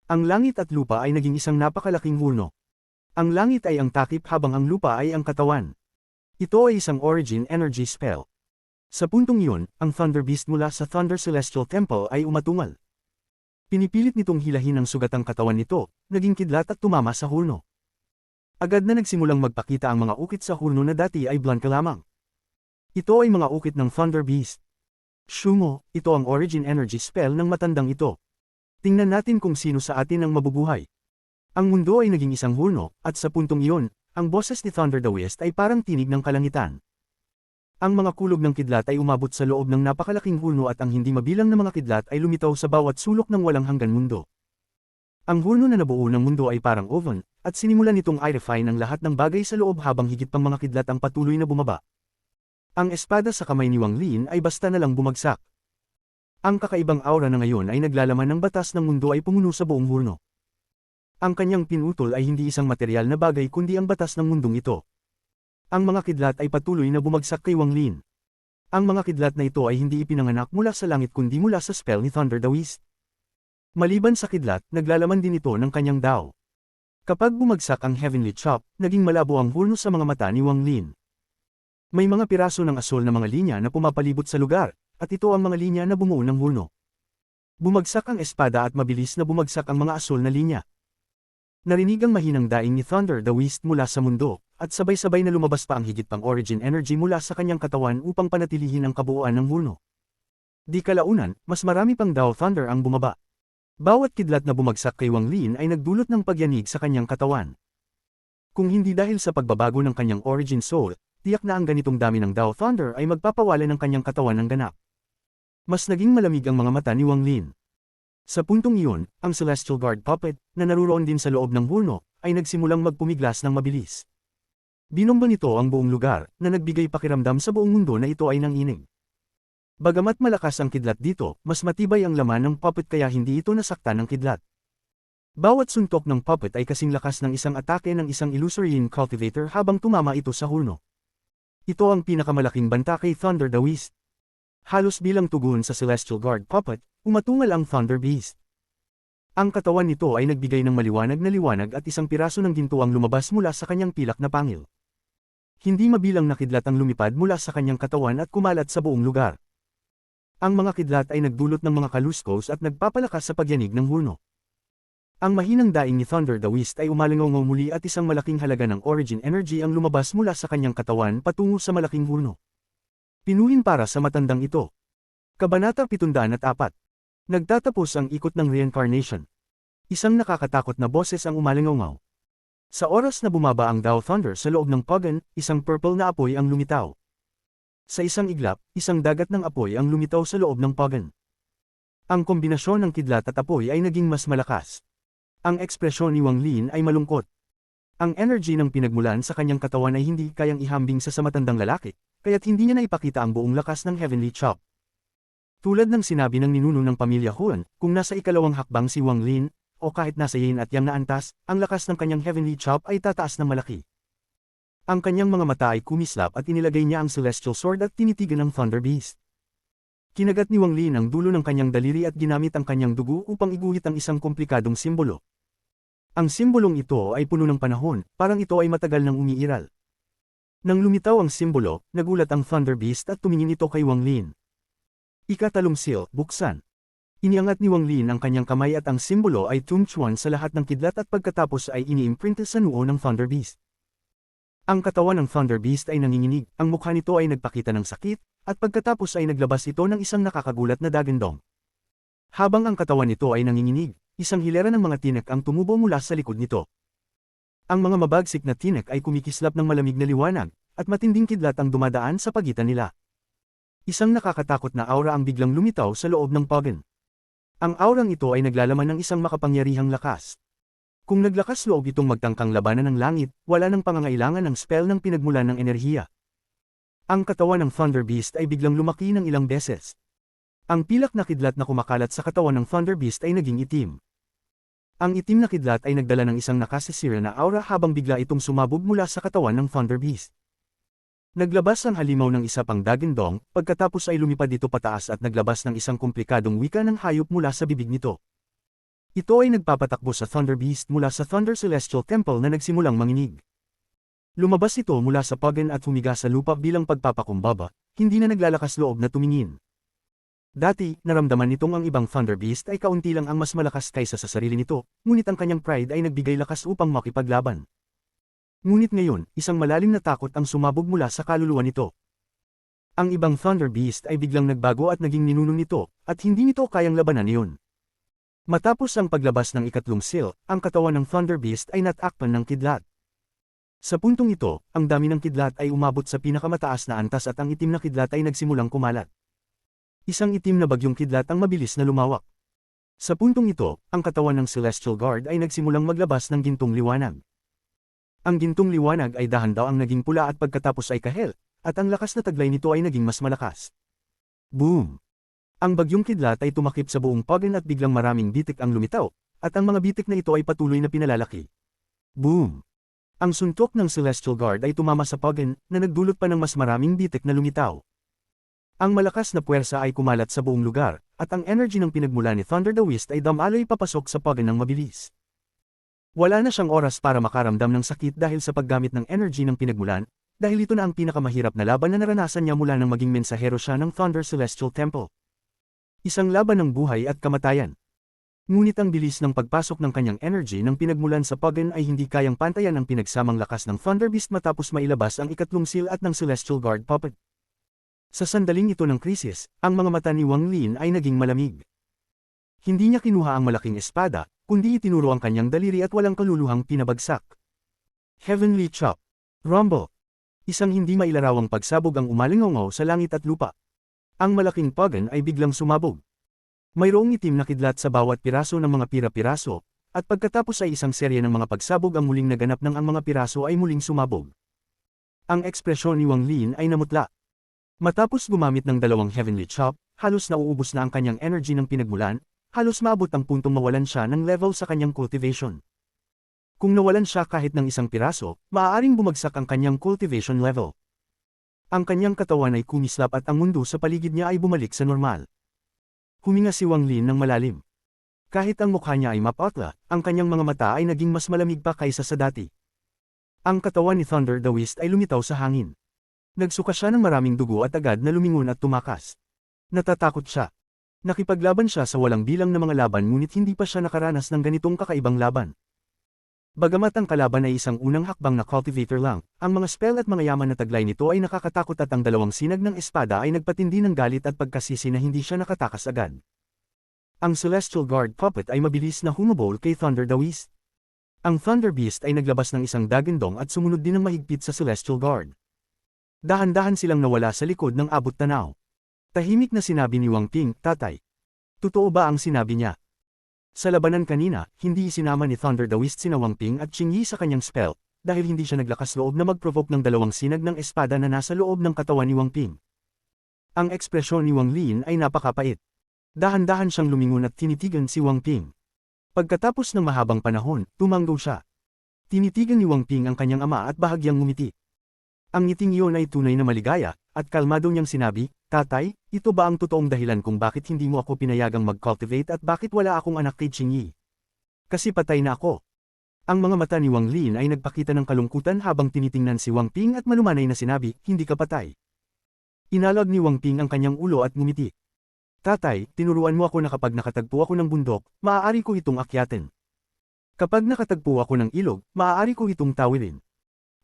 Ang langit at lupa ay naging isang napakalaking hurno. Ang langit ay ang takip habang ang lupa ay ang katawan. Ito ay isang Origin Energy Spell. Sa puntong iyon, ang Thunder Beast mula sa Thunder Celestial Temple ay umatungal. Pinipilit nitong hilahin ang sugatang katawan nito, naging kidlat at tumama sa hurno. Agad na nagsimulang magpakita ang mga ukit sa hurno na dati ay blanca lamang. Ito ay mga ukit ng Thunder Beast. Shumo, ito ang Origin Energy Spell ng matandang ito. Tingnan natin kung sino sa atin ang mabubuhay. Ang mundo ay naging isang hurno, at sa puntong iyon, ang boses ni Thunder the Beast ay parang tinig ng kalangitan. Ang mga kulog ng kidlat ay umabot sa loob ng napakalaking hurno at ang hindi mabilang na mga kidlat ay lumitaw sa bawat sulok ng walang hanggan mundo. Ang hurno na nabuo ng mundo ay parang oven, at sinimulan nitong i-refine ang lahat ng bagay sa loob habang higit pang mga kidlat ang patuloy na bumaba. Ang espada sa kamay ni Wang Lin ay basta na lang bumagsak. Ang kakaibang aura na ngayon ay naglalaman ng batas ng mundo ay pumuno sa buong hurno. Ang kanyang pinutol ay hindi isang material na bagay kundi ang batas ng mundong ito. Ang mga kidlat ay patuloy na bumagsak kay Wang Lin. Ang mga kidlat na ito ay hindi ipinanganak mula sa langit kundi mula sa spell ni Thunder the Beast. Maliban sa kidlat, naglalaman din ito ng kanyang Dao. Kapag bumagsak ang Heavenly Chop, naging malabo ang hurno sa mga mata ni Wang Lin. May mga piraso ng asol na mga linya na pumapalibot sa lugar, at ito ang mga linya na bumuo ng hurno. Bumagsak ang espada at mabilis na bumagsak ang mga asol na linya. Narinig ang mahinang daing ni Thunder the Beast mula sa mundo, at sabay-sabay na lumabas pa ang higit pang Origin Energy mula sa kanyang katawan upang panatilihin ang kabuuan ng hurno. Di kalaunan, mas marami pang Dao Thunder ang bumaba. Bawat kidlat na bumagsak kay Wang Lin ay nagdulot ng pagyanig sa kanyang katawan. Kung hindi dahil sa pagbabago ng kanyang Origin Soul, tiyak na ang ganitong dami ng Dao Thunder ay magpapawala ng kanyang katawan ng ganap. Mas naging malamig ang mga mata ni Wang Lin. Sa puntong iyon, ang Celestial Guard Puppet, na naruroon din sa loob ng hurno, ay nagsimulang magpumiglas ng mabilis. Binomba nito ang buong lugar, na nagbigay pakiramdam sa buong mundo na ito ay nanginig. Bagamat malakas ang kidlat dito, mas matibay ang laman ng puppet kaya hindi ito nasaktan ng kidlat. Bawat suntok ng puppet ay kasing lakas ng isang atake ng isang Illusory Cultivator habang tumama ito sa hurno. Ito ang pinakamalaking banta kay Thunder the Beast. Halos bilang tugon sa Celestial Guard Puppet, umatungal ang Thunder Beast. Ang katawan nito ay nagbigay ng maliwanag na liwanag at isang piraso ng ginto ang lumabas mula sa kanyang pilak na pangil. Hindi mabilang na kidlat ang lumipad mula sa kanyang katawan at kumalat sa buong lugar. Ang mga kidlat ay nagdulot ng mga kaluskos at nagpapalakas sa pagyanig ng hurno. Ang mahinang daing ni Thunder the Beast ay umalingaw muli at isang malaking halaga ng Origin Energy ang lumabas mula sa kanyang katawan patungo sa malaking hurno. Pinuhin para sa matandang ito. Kabanata 704. Nagtatapos ang ikot ng reincarnation. Isang nakakatakot na boses ang umalingaw. Sa oras na bumaba ang Dao Thunder sa loob ng Pagan, isang purple na apoy ang lumitaw. Sa isang iglap, isang dagat ng apoy ang lumitaw sa loob ng Pagan. Ang kombinasyon ng kidlat at apoy ay naging mas malakas. Ang ekspresyon ni Wang Lin ay malungkot. Ang energy ng pinagmulan sa kanyang katawan ay hindi kayang ihambing sa matandang lalaki, kaya't hindi niya naipakita ang buong lakas ng Heavenly Chop. Tulad ng sinabi ng ninuno ng pamilya Huan, kung nasa ikalawang hakbang si Wang Lin, o kahit nasa yin at yang na antas, ang lakas ng kanyang Heavenly Chop ay tataas ng malaki. Ang kanyang mga mata ay kumislap at inilagay niya ang Celestial Sword at tinitigan ng Thunder Beast. Kinagat ni Wang Lin ang dulo ng kanyang daliri at ginamit ang kanyang dugo upang iguhit ang isang komplikadong simbolo. Ang simbolong ito ay puno ng panahon, parang ito ay matagal nang umiiral. Nang lumitaw ang simbolo, nagulat ang Thunder Beast at tumingin ito kay Wang Lin. Ikatalong seal, buksan. Iniangat ni Wang Lin ang kanyang kamay at ang simbolo ay tumchuan sa lahat ng kidlat at pagkatapos ay ini-imprint sa noo ng Thunder Beast. Ang katawan ng Thunder Beast ay nanginginig, ang mukha nito ay nagpakita ng sakit, at pagkatapos ay naglabas ito ng isang nakakagulat na dagandong. Habang ang katawan nito ay nanginginig, isang hilera ng mga tinek ang tumubo mula sa likod nito. Ang mga mabagsik na tinek ay kumikislap ng malamig na liwanag, at matinding kidlat ang dumadaan sa pagitan nila. Isang nakakatakot na aura ang biglang lumitaw sa loob ng Pogon. Ang aurang ito ay naglalaman ng isang makapangyarihang lakas. Kung naglakas loob itong magtangkang labanan ng langit, wala nang pangangailangan ng spell ng pinagmulan ng enerhiya. Ang katawan ng Thunder Beast ay biglang lumaki ng ilang beses. Ang pilak na kidlat na kumakalat sa katawan ng Thunder Beast ay naging itim. Ang itim na kidlat ay nagdala ng isang nakasisira na aura habang bigla itong sumabog mula sa katawan ng Thunder Beast. Naglabas ang halimaw ng isa pang dagindong, pagkatapos ay lumipad ito pataas at naglabas ng isang komplikadong wika ng hayop mula sa bibig nito. Ito ay nagpapatakbo sa Thunder Beast mula sa Thunder Celestial Temple na nagsimulang manginig. Lumabas ito mula sa Pogon at humiga sa lupa bilang pagpapakumbaba, hindi na naglalakas loob na tumingin. Dati, naramdaman nitong ang ibang Thunder Beast ay kaunti lang ang mas malakas kaysa sa sarili nito, ngunit ang kanyang pride ay nagbigay lakas upang makipaglaban. Ngunit ngayon, isang malalim na takot ang sumabog mula sa kaluluwa nito. Ang ibang Thunder Beast ay biglang nagbago at naging ninuno nito, at hindi nito kayang labanan iyon. Matapos ang paglabas ng ikatlong seal, ang katawan ng Thunder Beast ay natakpan ng kidlat. Sa puntong ito, ang dami ng kidlat ay umabot sa pinakamataas na antas at ang itim na kidlat ay nagsimulang kumalat. Isang itim na bagyong kidlat ang mabilis na lumawak. Sa puntong ito, ang katawan ng Celestial Guard ay nagsimulang maglabas ng gintong liwanag. Ang gintong liwanag ay dahan-daw ang naging pula at pagkatapos ay kahel, at ang lakas na taglay nito ay naging mas malakas. Boom! Ang bagyong kidlat ay tumakip sa buong Pogon at biglang maraming bitik ang lumitaw, at ang mga bitik na ito ay patuloy na pinalalaki. Boom! Ang suntok ng Celestial Guard ay tumama sa Pogon na nagdulot pa ng mas maraming bitik na lumitaw. Ang malakas na puwersa ay kumalat sa buong lugar, at ang energy ng pinagmula ni Thunder the Beast ay damaloy papasok sa Pogon ng mabilis. Wala na siyang oras para makaramdam ng sakit dahil sa paggamit ng energy ng pinagmulan, dahil ito na ang pinakamahirap na laban na naranasan niya mula nang maging mensahero siya ng Thunder Celestial Temple. Isang laban ng buhay at kamatayan. Ngunit ang bilis ng pagpasok ng kanyang energy ng pinagmulan sa Pogon ay hindi kayang pantayan ang pinagsamang lakas ng Thunder Beast matapos mailabas ang ikatlong seal at ng Celestial Guard puppet. Sa sandaling ito ng krisis, ang mga mata ni Wang Lin ay naging malamig. Hindi niya kinuha ang malaking espada, kundi itinuro ang kanyang daliri at walang kaluluhang pinabagsak. Heavenly Chop. Rumble. Isang hindi mailarawang pagsabog ang umalingaw sa langit at lupa. Ang malaking Pogon ay biglang sumabog. Mayroong itim na kidlat sa bawat piraso ng mga pira-piraso, at pagkatapos ay isang serye ng mga pagsabog ang muling naganap ng ang mga piraso ay muling sumabog. Ang ekspresyon ni Wang Lin ay namutla. Matapos gumamit ng dalawang Heavenly Chop, halos nauubos na ang kanyang energy ng pinagmulan, halos maabot ang puntong mawalan siya ng level sa kanyang cultivation. Kung nawalan siya kahit ng isang piraso, maaaring bumagsak ang kanyang cultivation level. Ang kanyang katawan ay kumislap at ang mundo sa paligid niya ay bumalik sa normal. Huminga si Wang Lin ng malalim. Kahit ang mukha niya ay mapotla, ang kanyang mga mata ay naging mas malamig pa kaysa sa dati. Ang katawan ni Thunder the Beast ay lumitaw sa hangin. Nagsuka siya ng maraming dugo at agad na lumingon at tumakas. Natatakot siya. Nakipaglaban siya sa walang bilang na mga laban ngunit hindi pa siya nakaranas ng ganitong kakaibang laban. Bagamat ang kalaban ay isang unang hakbang na cultivator lang, ang mga spell at mga yaman na taglay nito ay nakakatakot at ang dalawang sinag ng espada ay nagpatindi ng galit at pagkasisi na hindi siya nakatakas agad. Ang Celestial Guard puppet ay mabilis na humabol kay Thunder the Beast. Ang Thunder Beast ay naglabas ng isang dagindong at sumunod din ng mahigpit sa Celestial Guard. Dahan-dahan silang nawala sa likod ng abot tanaw. Tahimik na sinabi ni Wang Ping, "Tatay. Totoo ba ang sinabi niya?" Sa labanan kanina, hindi isinama ni Thunder the Beast sina Wang Ping at Qing Yi sa kanyang spell, dahil hindi siya naglakas loob na mag-provoke ng dalawang sinag ng espada na nasa loob ng katawan ni Wang Ping. Ang ekspresyon ni Wang Lin ay napakapait. Dahan-dahan siyang lumingon at tinitigan si Wang Ping. Pagkatapos ng mahabang panahon, tumanggo siya. Tinitigan ni Wang Ping ang kanyang ama at bahagyang ngumiti. Ang ngiting iyon ay tunay na maligaya, at kalmado niyang sinabi, "Tatay, ito ba ang totoong dahilan kung bakit hindi mo ako pinayagang mag-cultivate at bakit wala akong anak kay Qing Yi? Kasi patay na ako." Ang mga mata ni Wang Lin ay nagpakita ng kalungkutan habang tinitingnan si Wang Ping at malumanay na sinabi, "Hindi ka patay." Inalog ni Wang Ping ang kanyang ulo at ngumiti. "Tatay, tinuruan mo ako na kapag nakatagpo ako ng bundok, maaari ko itong akyatin. Kapag nakatagpo ako ng ilog, maaari ko itong tawilin.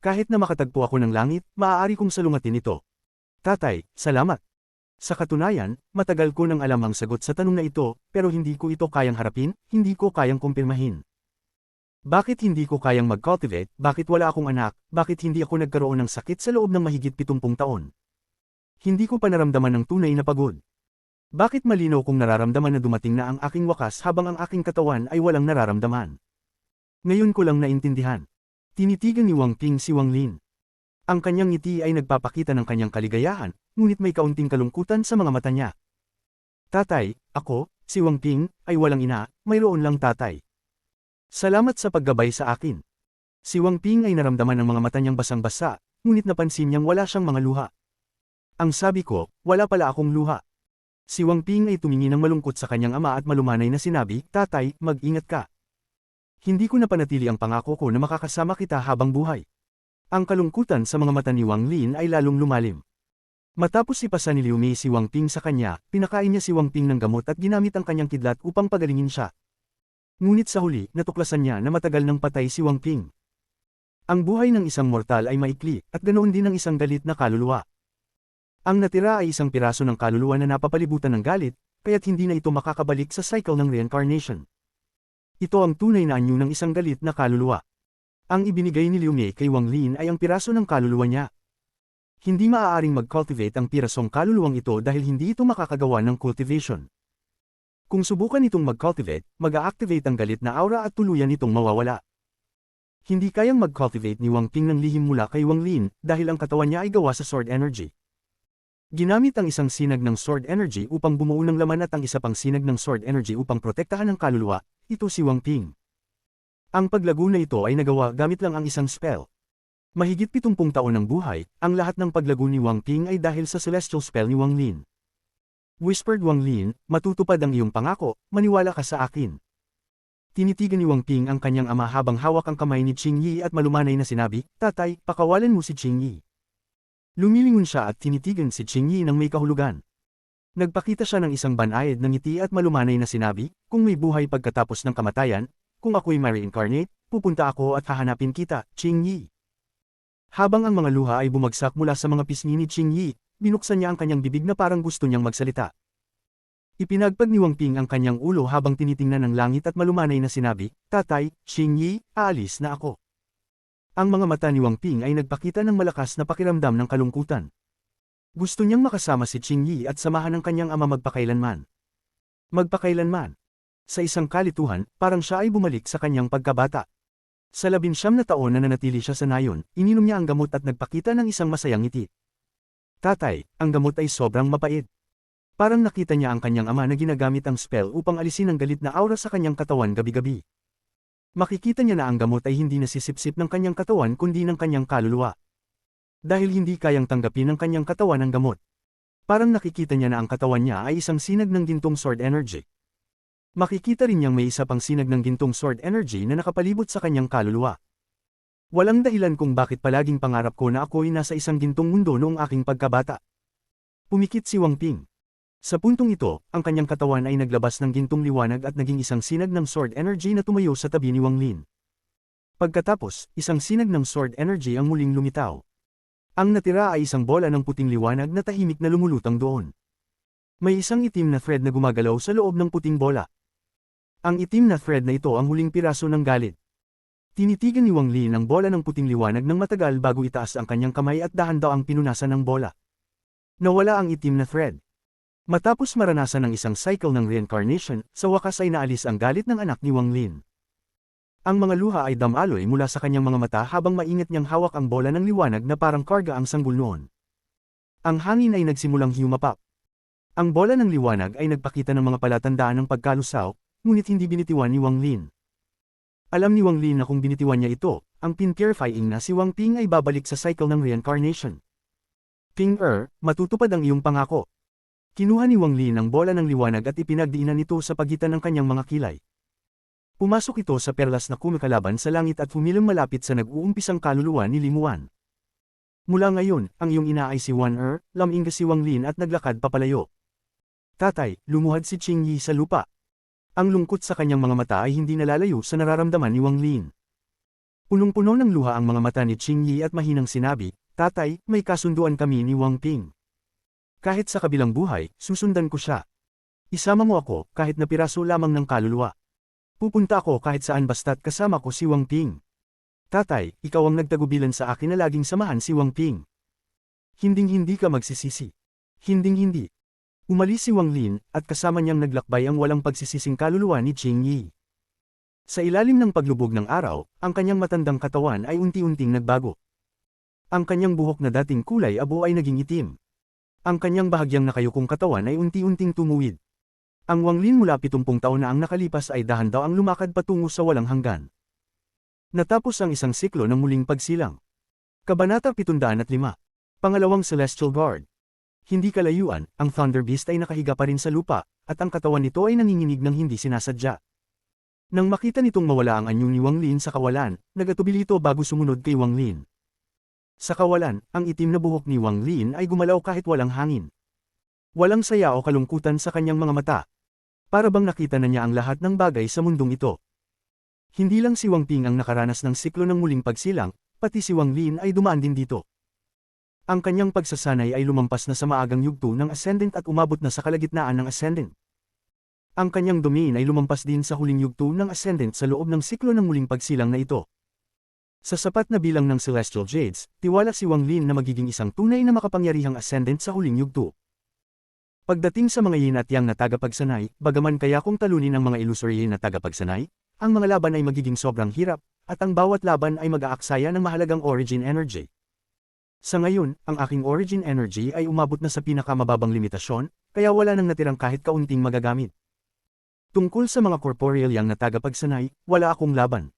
Kahit na makatagpo ako ng langit, maaari kong salungatin ito. Tatay, salamat." Sa katunayan, matagal ko nang alam ang sagot sa tanong na ito, pero hindi ko ito kayang harapin, hindi ko kayang kumpirmahin. Bakit hindi ko kayang mag-cultivate, bakit wala akong anak, bakit hindi ako nagkaroon ng sakit sa loob ng mahigit 70 taon? Hindi ko pa naramdaman ng tunay na pagod. Bakit malinaw kong nararamdaman na dumating na ang aking wakas habang ang aking katawan ay walang nararamdaman? Ngayon ko lang naintindihan. Tinitigan ni Wang Ping si Wang Lin. Ang kanyang ngiti ay nagpapakita ng kanyang kaligayahan, ngunit may kaunting kalungkutan sa mga mata niya. Tatay, ako, si Wang Ping, ay walang ina, mayroon lang tatay. Salamat sa paggabay sa akin. Si Wang Ping ay naramdaman ng mga mata niyang basang-basa, ngunit napansin niyang wala siyang mga luha. Ang sabi ko, wala pala akong luha. Si Wang Ping ay tumingin ng malungkot sa kanyang ama at malumanay na sinabi, Tatay, mag-ingat ka. Hindi ko napanatili ang pangako ko na makakasama kita habang buhay. Ang kalungkutan sa mga mata ni Wang Lin ay lalong lumalim. Matapos ipasa ni Liu Mei si Wang Ping sa kanya, pinakain niya si Wang Ping ng gamot at ginamit ang kanyang kidlat upang pagalingin siya. Ngunit sa huli, natuklasan niya na matagal nang patay si Wang Ping. Ang buhay ng isang mortal ay maikli, at ganoon din ang isang galit na kaluluwa. Ang natira ay isang piraso ng kaluluwa na napapalibutan ng galit, kaya't hindi na ito makakabalik sa cycle ng reincarnation. Ito ang tunay na anyo ng isang galit na kaluluwa. Ang ibinigay ni Liu Mei kay Wang Lin ay ang piraso ng kaluluwa niya. Hindi maaaring mag-cultivate ang pirasong kaluluwang ito dahil hindi ito makakagawa ng cultivation. Kung subukan itong mag-cultivate, mag-a-activate ang galit na aura at tuluyan itong mawawala. Hindi kayang mag-cultivate ni Wang Ping ng lihim mula kay Wang Lin dahil ang katawan niya ay gawa sa sword energy. Ginamit ang isang sinag ng sword energy upang bumuo ng laman at ang isa pang sinag ng sword energy upang protektahan ang kaluluwa, ito si Wang Ping. Ang paglago na ito ay nagawa gamit lang ang isang spell. Mahigit 70 taon ng buhay, ang lahat ng paglago ni Wang Ping ay dahil sa celestial spell ni Wang Lin. Whispered Wang Lin, matutupad ang iyong pangako, maniwala ka sa akin. Tinitigan ni Wang Ping ang kanyang ama habang hawak ang kamay ni Qing Yi at malumanay na sinabi, Tatay, pakawalan mo si Qing Yi. Lumilingon siya at tinitigan si Qing Yi ng may kahulugan. Nagpakita siya ng isang banayad na ngiti at malumanay na sinabi, kung may buhay pagkatapos ng kamatayan, kung ako'y ma-reincarnate, pupunta ako at hahanapin kita, Qing Yi. Habang ang mga luha ay bumagsak mula sa mga pisngi ni Qing Yi, binuksan niya ang kanyang bibig na parang gusto niyang magsalita. Ipinagpag ni Wang Ping ang kanyang ulo habang tinitingnan ng langit at malumanay na sinabi, Tatay, Qing Yi, aalis na ako. Ang mga mata ni Wang Ping ay nagpakita ng malakas na pakiramdam ng kalungkutan. Gusto niyang makasama si Qing Yi at samahan ang kanyang ama magpakailanman. Magpakailanman. Sa isang kalituhan, parang siya ay bumalik sa kanyang pagkabata. Sa 19 na taon na nanatili siya sa nayon, ininom niya ang gamot at nagpakita ng isang masayang ngiti. Tatay, ang gamot ay sobrang mapait. Parang nakita niya ang kanyang ama na ginagamit ang spell upang alisin ang galit na aura sa kanyang katawan gabi-gabi. Makikita niya na ang gamot ay hindi nasisipsip ng kanyang katawan kundi ng kanyang kaluluwa. Dahil hindi kayang tanggapin ng kanyang katawan ang gamot. Parang nakikita niya na ang katawan niya ay isang sinag ng gintong sword energy. Makikita rin niyang may isa pang sinag ng gintong sword energy na nakapalibot sa kanyang kaluluwa. Walang dahilan kung bakit palaging pangarap ko na ako'y nasa isang gintong mundo noong aking pagkabata. Pumikit si Wang Ping. Sa puntong ito, ang kanyang katawan ay naglabas ng gintong liwanag at naging isang sinag ng sword energy na tumayo sa tabi ni Wang Lin. Pagkatapos, isang sinag ng sword energy ang muling lumitaw. Ang natira ay isang bola ng puting liwanag na tahimik na lumulutang doon. May isang itim na thread na gumagalaw sa loob ng puting bola. Ang itim na thread na ito ang huling piraso ng galit. Tinitigan ni Wang Lin ang bola ng puting liwanag ng matagal bago itaas ang kanyang kamay at dahan-daang pinunasan ng bola. Nawala ang itim na thread. Matapos maranasan ng isang cycle ng reincarnation, sa wakas ay naalis ang galit ng anak ni Wang Lin. Ang mga luha ay damaloy mula sa kanyang mga mata habang maingat niyang hawak ang bola ng liwanag na parang karga ang sanggol noon. Ang hangin ay nagsimulang humapap. Ang bola ng liwanag ay nagpakita ng mga palatandaan ng pagkalusaw, ngunit hindi binitiwan ni Wang Lin. Alam ni Wang Lin na kung binitiwan niya ito, ang pin-purifying na si Wang Ping ay babalik sa cycle ng reincarnation. Ping-er, matutupad ang iyong pangako. Kinuha ni Wang Lin ang bola ng liwanag at ipinagdiinan ito sa pagitan ng kanyang mga kilay. Pumasok ito sa perlas na kumikalaban sa langit at humilang malapit sa nag-uumpisang kaluluwa ni Limuan. Mula ngayon, ang iyong ina ay si Wan-er, lamingga si Wang Lin at naglakad papalayo. Tatay, lumuhad si Qing Yi sa lupa. Ang lungkot sa kanyang mga mata ay hindi nalalayo sa nararamdaman ni Wang Lin. Punong-puno ng luha ang mga mata ni Qing Yi at mahinang sinabi, Tatay, may kasunduan kami ni Wang Ping. Kahit sa kabilang buhay, susundan ko siya. Isama mo ako, kahit na piraso lamang ng kaluluwa. Pupunta ako kahit saan basta't kasama ko si Wang Ping. Tatay, ikaw ang nagtagubilan sa akin na laging samahan si Wang Ping. Hinding-hindi ka magsisisi. Hinding-hindi. Umalis si Wang Lin, at kasama niyang naglakbay ang walang pagsisising kaluluwa ni Qing Yi. Sa ilalim ng paglubog ng araw, ang kanyang matandang katawan ay unti-unting nagbago. Ang kanyang buhok na dating kulay abo ay naging itim. Ang kanyang bahagyang nakayukong katawan ay unti-unting tumuwid. Ang Wang Lin mula 70 taon na ang nakalipas ay dahan-daang lumakad patungo sa walang hanggan. Natapos ang isang siklo ng muling pagsilang. Kabanata 705. Pangalawang Celestial Guard. Hindi kalayuan, ang Thunder Beast ay nakahiga pa rin sa lupa, at ang katawan nito ay nanginginig ng hindi sinasadya. Nang makita nitong mawala ang anyo ni Wang Lin sa kawalan, nagatubili ito bago sumunod kay Wang Lin. Sa kawalan, ang itim na buhok ni Wang Lin ay gumalaw kahit walang hangin. Walang saya o kalungkutan sa kanyang mga mata. Para bang nakita na niya ang lahat ng bagay sa mundong ito. Hindi lang si Wang Ping ang nakaranas ng siklo ng muling pagsilang, pati si Wang Lin ay dumaan din dito. Ang kanyang pagsasanay ay lumampas na sa maagang yugto ng Ascendant at umabot na sa kalagitnaan ng Ascendant. Ang kanyang domain ay lumampas din sa huling yugto ng Ascendant sa loob ng siklo ng muling pagsilang na ito. Sa sapat na bilang ng Celestial Jades, tiwala si Wang Lin na magiging isang tunay na makapangyarihang Ascendant sa huling yugto. Pagdating sa mga yin at yang na tagapagsanay, bagaman kaya kung talunin ang mga illusory yin na tagapagsanay, ang mga laban ay magiging sobrang hirap, at ang bawat laban ay mag-aaksaya ng mahalagang origin energy. Sa ngayon, ang aking origin energy ay umabot na sa pinakamababang limitasyon, kaya wala nang natirang kahit kaunting magagamit. Tungkol sa mga corporeal yang na tagapagsanay, wala akong laban.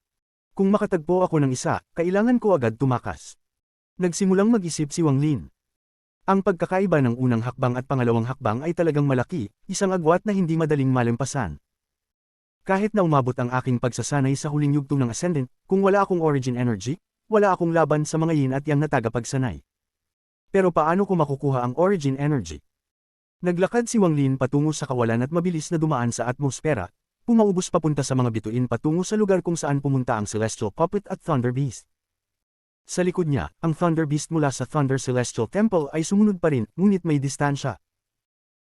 Kung makatagpo ako ng isa, kailangan ko agad tumakas. Nagsimulang mag-isip si Wang Lin. Ang pagkakaiba ng unang hakbang at pangalawang hakbang ay talagang malaki, isang agwat na hindi madaling malampasan. Kahit na umabot ang aking pagsasanay sa huling yugto ng Ascendant, kung wala akong origin energy, wala akong laban sa mga yin at yang na tagapagsanay. Pero paano ko makukuha ang origin energy? Naglakad si Wang Lin patungo sa kawalan at mabilis na dumaan sa atmosfera, pumaubos papunta sa mga bituin patungo sa lugar kung saan pumunta ang Celestial Puppet at Thunder Beast. Sa likod niya, ang Thunder Beast mula sa Thunder Celestial Temple ay sumunod pa rin, ngunit may distansya.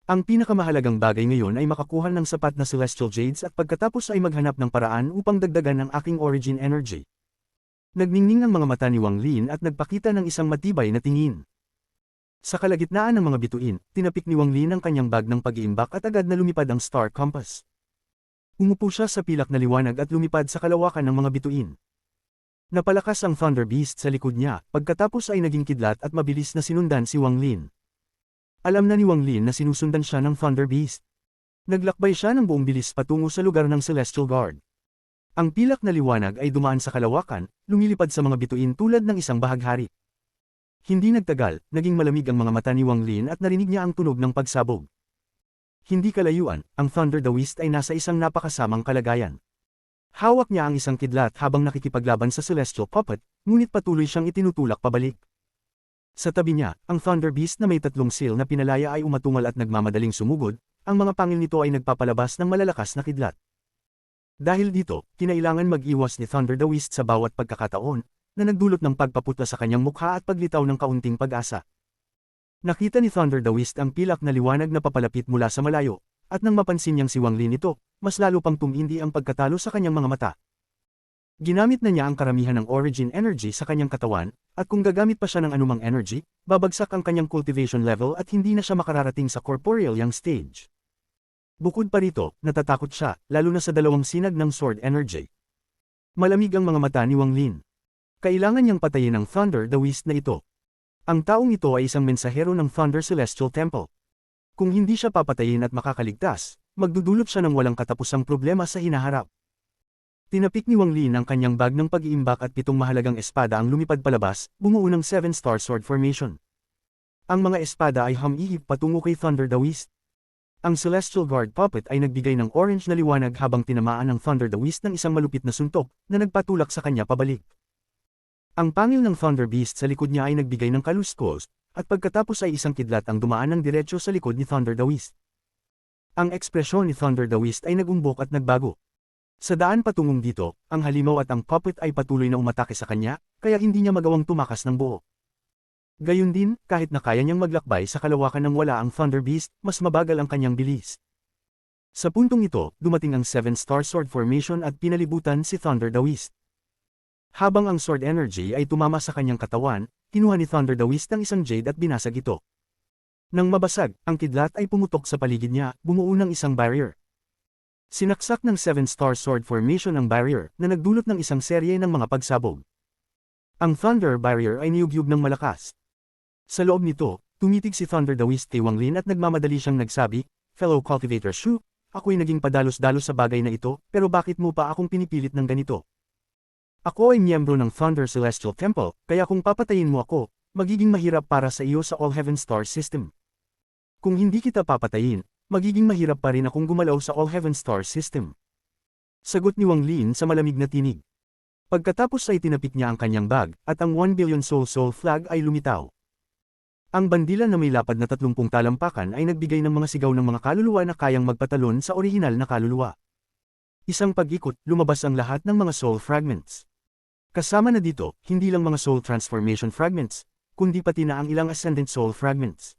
Ang pinakamahalagang bagay ngayon ay makakuha ng sapat na Celestial Jades at pagkatapos ay maghanap ng paraan upang dagdagan ang aking origin energy. Nagningning ang mga mata ni Wang Lin at nagpakita ng isang matibay na tingin. Sa kalagitnaan ng mga bituin, tinapik ni Wang Lin ang kanyang bag ng pag-iimbak at agad na lumipad ang Star Compass. Umupo siya sa pilak na liwanag at lumipad sa kalawakan ng mga bituin. Napalakas ang Thunder Beast sa likod niya, pagkatapos ay naging kidlat at mabilis na sinundan si Wang Lin. Alam na ni Wang Lin na sinusundan siya ng Thunder Beast. Naglakbay siya ng buong bilis patungo sa lugar ng Celestial Guard. Ang pilak na liwanag ay dumaan sa kalawakan, lumilipad sa mga bituin tulad ng isang bahaghari. Hindi nagtagal, naging malamig ang mga mata ni Wang Lin at narinig niya ang tunog ng pagsabog. Hindi kalayuan, ang Thunder Daoist ay nasa isang napakasamang kalagayan. Hawak niya ang isang kidlat habang nakikipaglaban sa Celestial Puppet, ngunit patuloy siyang itinutulak pabalik. Sa tabi niya, ang Thunder Beast na may 3 seal na pinalaya ay umatungal at nagmamadaling sumugod, ang mga pangil nito ay nagpapalabas ng malalakas na kidlat. Dahil dito, kinailangan mag-iwas ni Thunder Daoist sa bawat pagkakataon, na nagdulot ng pagpaputla sa kanyang mukha at paglitaw ng kaunting pag-asa. Nakita ni Thunder Daoist ang pilak na liwanag na papalapit mula sa malayo, at nang mapansin niyang si Wang Lin ito, mas lalo pang tumindi ang pagkatalo sa kanyang mga mata. Ginamit na niya ang karamihan ng origin energy sa kanyang katawan, at kung gagamit pa siya ng anumang energy, babagsak ang kanyang cultivation level at hindi na siya makararating sa corporeal yang stage. Bukod pa rito, natatakot siya, lalo na sa 2 sinag ng sword energy. Malamig ang mga mata ni Wang Lin. Kailangan niyang patayin ang Thunder Daoist na ito. Ang taong ito ay isang mensahero ng Thunder Celestial Temple. Kung hindi siya papatayin at makakaligtas, magdudulot siya ng walang katapusang problema sa hinaharap. Tinapik ni Wang Lin ang kanyang bag ng pag-iimbak at 7 mahalagang espada ang lumipad palabas, bumuo ng 7-star sword formation. Ang mga espada ay humihip patungo kay Thunder Daoist. Ang Celestial Guard Puppet ay nagbigay ng orange na liwanag habang tinamaan ng Thunder Daoist ng isang malupit na suntok, na nagpatulak sa kanya pabalik. Ang pangil ng Thunder Beast sa likod niya ay nagbigay ng kaluskos, at pagkatapos ay isang kidlat ang dumaan ng diretso sa likod ni Thunder Daoist. Ang ekspresyon ni Thunder Daoist ay nagumbok at nagbago. Sa daan patungong dito, ang halimaw at ang puppet ay patuloy na umatake sa kanya, kaya hindi niya magawang tumakas ng buo. Gayun din, kahit na kaya niyang maglakbay sa kalawakan ng wala ang Thunder Beast, mas mabagal ang kanyang bilis. Sa puntong ito, dumating ang 7-star sword formation at pinalibutan si Thunder the Beast. Habang ang sword energy ay tumama sa kanyang katawan, kinuha ni Thunder the Beast ang isang jade at binasag ito. Nang mabasag, ang kidlat ay pumutok sa paligid niya, bumuo ng isang barrier. Sinaksak ng 7-star sword formation ang barrier, na nagdulot ng isang serye ng mga pagsabog. Ang Thunder Barrier ay niyugyug ng malakas. Sa loob nito, tumitig si Thunder the Beast kay Wang Lin at nagmamadali siyang nagsabi, "Fellow Cultivator Shu, ako'y naging padalos-dalos sa bagay na ito, pero bakit mo pa akong pinipilit ng ganito? Ako ay miyembro ng Thunder Celestial Temple, kaya kung papatayin mo ako, magiging mahirap para sa iyo sa All Heaven Star System. Kung hindi kita papatayin, magiging mahirap pa rin akong gumalaw sa All Heaven Star System." Sagot ni Wang Lin sa malamig na tinig. Pagkatapos ay tinapik niya ang kanyang bag, at ang 1 billion soul flag ay lumitaw. Ang bandila na may lapad na 30 talampakan ay nagbigay ng mga sigaw ng mga kaluluwa na kayang magpatalon sa orihinal na kaluluwa. Isang pag-ikot, lumabas ang lahat ng mga soul fragments. Kasama na dito, hindi lang mga soul transformation fragments, kundi pati na ang ilang ascendant soul fragments.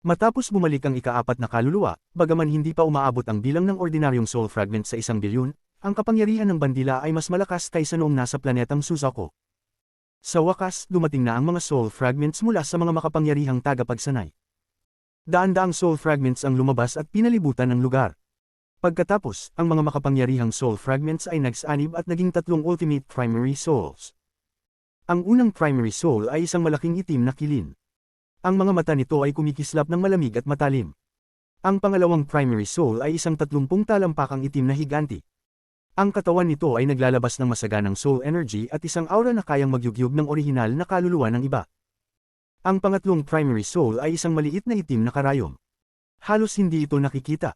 Matapos bumalik ang ika-4 na kaluluwa, bagaman hindi pa umaabot ang bilang ng ordinaryong soul fragments sa 1 bilyon, ang kapangyarihan ng bandila ay mas malakas kaysa noong nasa planetang Suzaku. Sa wakas, dumating na ang mga soul fragments mula sa mga makapangyarihang tagapagsanay. Daan-daang soul fragments ang lumabas at pinalibutan ang lugar. Pagkatapos, ang mga makapangyarihang soul fragments ay nagsanib at naging 3 ultimate primary souls. Ang unang primary soul ay isang malaking itim na kilin. Ang mga mata nito ay kumikislap ng malamig at matalim. Ang pangalawang primary soul ay isang 30 talampakang itim na higanti. Ang katawan nito ay naglalabas ng masaganang soul energy at isang aura na kayang magyugyug ng orihinal na kaluluwa ng iba. Ang pangatlong primary soul ay isang maliit na itim na karayom. Halos hindi ito nakikita.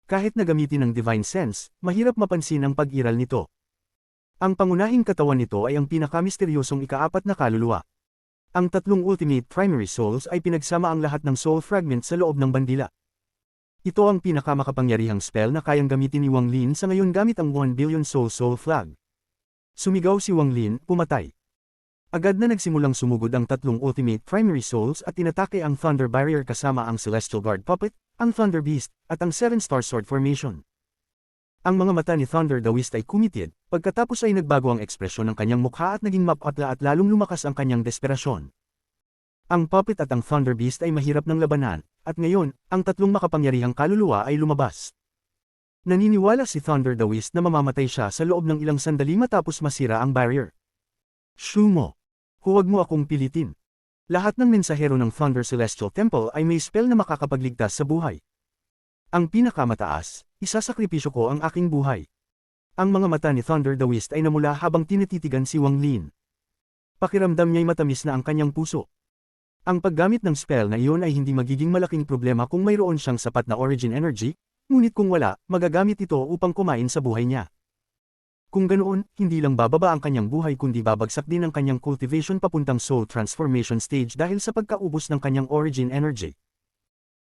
Kahit na gamitin ng divine sense, mahirap mapansin ang pag-iral nito. Ang pangunahing katawan nito ay ang pinakamisteryosong ika-4 na kaluluwa. Ang 3 ultimate primary souls ay pinagsama ang lahat ng soul fragments sa loob ng bandila. Ito ang pinakamakapangyarihang spell na kayang gamitin ni Wang Lin sa ngayon gamit ang 1 billion soul flag. Sumigaw si Wang Lin, pumatay. Agad na nagsimulang sumugod ang 3 ultimate primary souls at inatake ang Thunder Barrier kasama ang Celestial Guard Puppet, ang Thunder Beast, at ang 7-star sword formation. Ang mga mata ni Thunder the Beast ay kumitid, pagkatapos ay nagbago ang ekspresyon ng kanyang mukha at naging mapatla at lalong lumakas ang kanyang desperasyon. Ang Puppet at ang Thunder Beast ay mahirap ng labanan, at ngayon, ang 3 makapangyarihang kaluluwa ay lumabas. Naniniwala si Thunder the Beast na mamamatay siya sa loob ng ilang sandali matapos masira ang barrier. "Shumo, huwag mo akong pilitin. Lahat ng mensahero ng Thunder Celestial Temple ay may spell na makakapagligtas sa buhay. Ang pinakamataas, isasakripisyo ko ang aking buhay." Ang mga mata ni Thunder the Beast ay namula habang tinititigan si Wang Lin. Pakiramdam niya'y matamis na ang kanyang puso. Ang paggamit ng spell na iyon ay hindi magiging malaking problema kung mayroon siyang sapat na origin energy, ngunit kung wala, magagamit ito upang kumain sa buhay niya. Kung ganoon, hindi lang bababa ang kanyang buhay kundi babagsak din ang kanyang cultivation papuntang soul transformation stage dahil sa pagkaubos ng kanyang origin energy.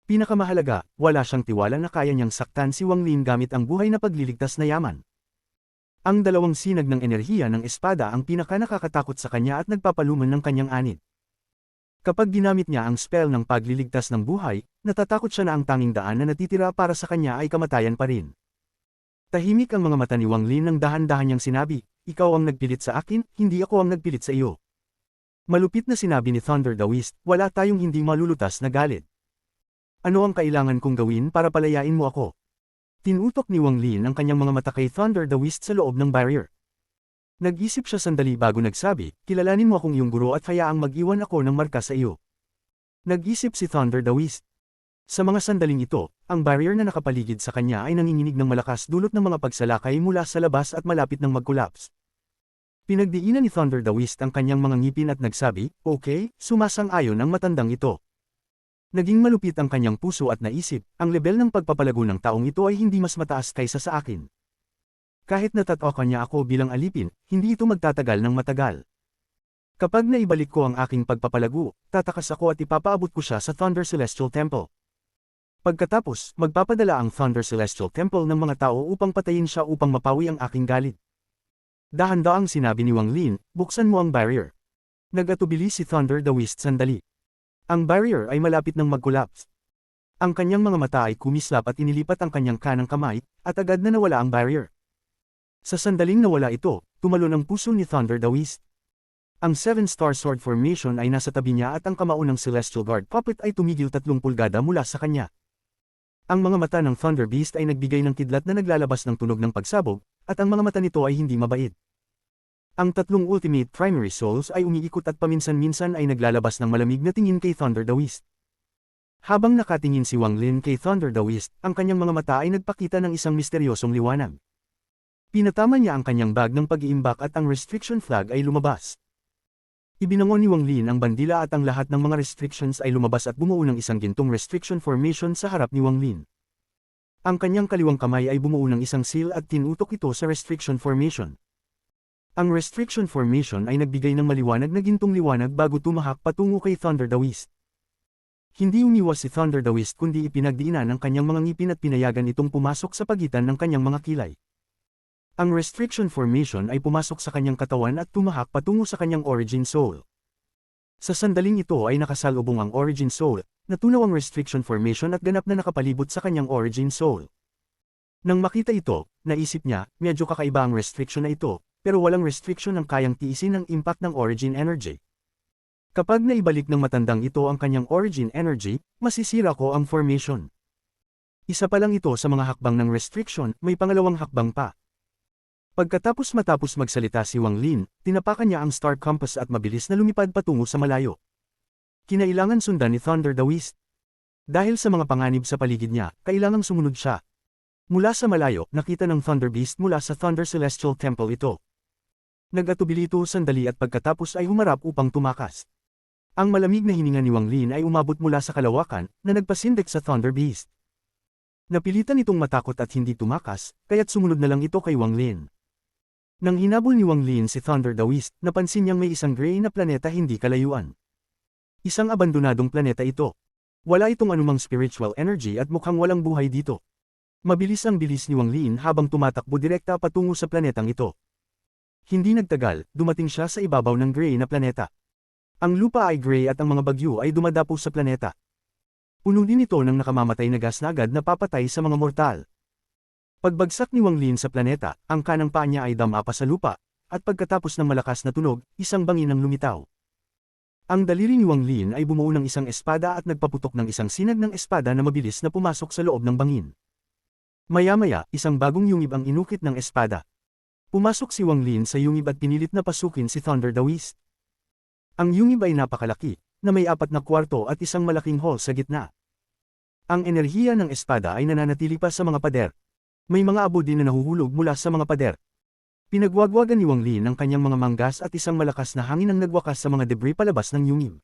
Pinakamahalaga, wala siyang tiwala na kaya niyang saktan si Wang Lin gamit ang buhay na pagliligtas na yaman. Ang dalawang sinag ng enerhiya ng espada ang pinakanakakatakot sa kanya at nagpapaluman ng kanyang anid. Kapag ginamit niya ang spell ng pagliligtas ng buhay, natatakot siya na ang tanging daan na natitira para sa kanya ay kamatayan pa rin. Tahimik ang mga mata ni Wang Lin nang dahan-dahan niyang sinabi, "Ikaw ang nagpilit sa akin, hindi ako ang nagpilit sa iyo." Malupit na sinabi ni Thunder the Beast, "Wala tayong hindi malulutas na galit. Ano ang kailangan kong gawin para palayain mo ako?" Tinutok ni Wang Lin ang kanyang mga mata kay Thunder the Beast sa loob ng barrier. Nag-isip siya sandali bago nagsabi, "Kilalanin mo akong iyong guro at hayaang mag-iwan ako ng marka sa iyo." Nag-isip si Thunder the Beast. Sa mga sandaling ito, ang barrier na nakapaligid sa kanya ay nanginginig ng malakas dulot ng mga pagsalakay mula sa labas at malapit ng mag-collapse. Pinagdiinan ni Thunder the Beast ang kanyang mga ngipin at nagsabi, "Okay, sumasang-ayon ang matandang ito." Naging malupit ang kanyang puso at naisip, ang lebel ng pagpapalago ng taong ito ay hindi mas mataas kaysa sa akin. Kahit natatokan niya ako bilang alipin, hindi ito magtatagal ng matagal. Kapag naibalik ko ang aking pagpapalago, tatakas ako at ipapaabot ko siya sa Thunder Celestial Temple. Pagkatapos, magpapadala ang Thunder Celestial Temple ng mga tao upang patayin siya upang mapawi ang aking galit. Dahan-daang sinabi ni Wang Lin, "Buksan mo ang barrier." Nag-atubili si Thunder the Beast sandali. Ang barrier ay malapit ng mag-collapse. Ang kanyang mga mata ay kumislap at inilipat ang kanyang kanang kamay, at agad na nawala ang barrier. Sa sandaling nawala ito, tumalon ang puso ni Thunder the Beast. Ang 7-star sword formation ay nasa tabi niya at ang kamao ng Celestial Guard puppet ay tumigil 3 pulgada mula sa kanya. Ang mga mata ng Thunder Beast ay nagbigay ng kidlat na naglalabas ng tunog ng pagsabog, at ang mga mata nito ay hindi mabait. Ang 3 Ultimate Primary Souls ay umiikot at paminsan-minsan ay naglalabas ng malamig na tingin kay Thunder the Beast. Habang nakatingin si Wang Lin kay Thunder the Beast, ang kanyang mga mata ay nagpakita ng isang misteryosong liwanag. Pinatama niya ang kanyang bag ng pag-iimbak at ang restriction flag ay lumabas. Ibinangon ni Wang Lin ang bandila at ang lahat ng mga restrictions ay lumabas at bumuo ng isang gintong restriction formation sa harap ni Wang Lin. Ang kanyang kaliwang kamay ay bumuo ng isang seal at tinutok ito sa restriction formation. Ang restriction formation ay nagbigay ng maliwanag na gintong liwanag bago tumahak patungo kay Thunder the Beast. Hindi umiwas si Thunder the Beast kundi ipinagdiinan ng kanyang mga ngipin at pinayagan itong pumasok sa pagitan ng kanyang mga kilay. Ang restriction formation ay pumasok sa kanyang katawan at tumahak patungo sa kanyang origin soul. Sa sandaling ito ay nakasalubong ang origin soul, natunaw ang restriction formation at ganap na nakapalibot sa kanyang origin soul. Nang makita ito, naisip niya, medyo kakaiba ang restriction na ito, pero walang restriction ang kayang tiisin ng impact ng origin energy. Kapag naibalik ng matandang ito ang kanyang origin energy, masisira ko ang formation. Isa pa lang ito sa mga hakbang ng restriction, may pangalawang hakbang pa. Matapos magsalita si Wang Lin, tinapakan niya ang Star Compass at mabilis na lumipad patungo sa malayo. Kinailangan sundan ni Thunder the Beast. Dahil sa mga panganib sa paligid niya, kailangang sumunod siya. Mula sa malayo, nakita ng Thunder Beast mula sa Thunder Celestial Temple ito. Nag-atubili ito sandali at pagkatapos ay humarap upang tumakas. Ang malamig na hininga ni Wang Lin ay umabot mula sa kalawakan, na nagpasindik sa Thunder Beast. Napilitan itong matakot at hindi tumakas, kaya't sumunod na lang ito kay Wang Lin. Nang hinabol ni Wang Lin si Thunder the Beast, napansin niyang may isang gray na planeta hindi kalayuan. Isang abandonadong planeta ito. Wala itong anumang spiritual energy at mukhang walang buhay dito. Mabilis ang bilis ni Wang Lin habang tumatakbo direkta patungo sa planetang ito. Hindi nagtagal, dumating siya sa ibabaw ng gray na planeta. Ang lupa ay gray at ang mga bagyo ay dumadapo sa planeta. Puno din ito ng nakamamatay na gas na agad na papatay sa mga mortal. Pagbagsak ni Wang Lin sa planeta, ang kanang paa niya ay dama pa sa lupa, at pagkatapos ng malakas na tunog, isang bangin ang lumitaw. Ang daliri ni Wang Lin ay bumuo ng isang espada at nagpaputok ng isang sinag ng espada na mabilis na pumasok sa loob ng bangin. Maya-maya, isang bagong yungib ang inukit ng espada. Pumasok si Wang Lin sa yungib at pinilit na pasukin si Thunder the Beast. Ang yungib ay napakalaki, na may 4 na kwarto at isang malaking hall sa gitna. Ang enerhiya ng espada ay nananatili pa sa mga pader. May mga abo din na nahuhulog mula sa mga pader. Pinagwagwagan ni Wang Lin ang kanyang mga manggas at isang malakas na hangin ang nagwakas sa mga debris palabas ng yungib.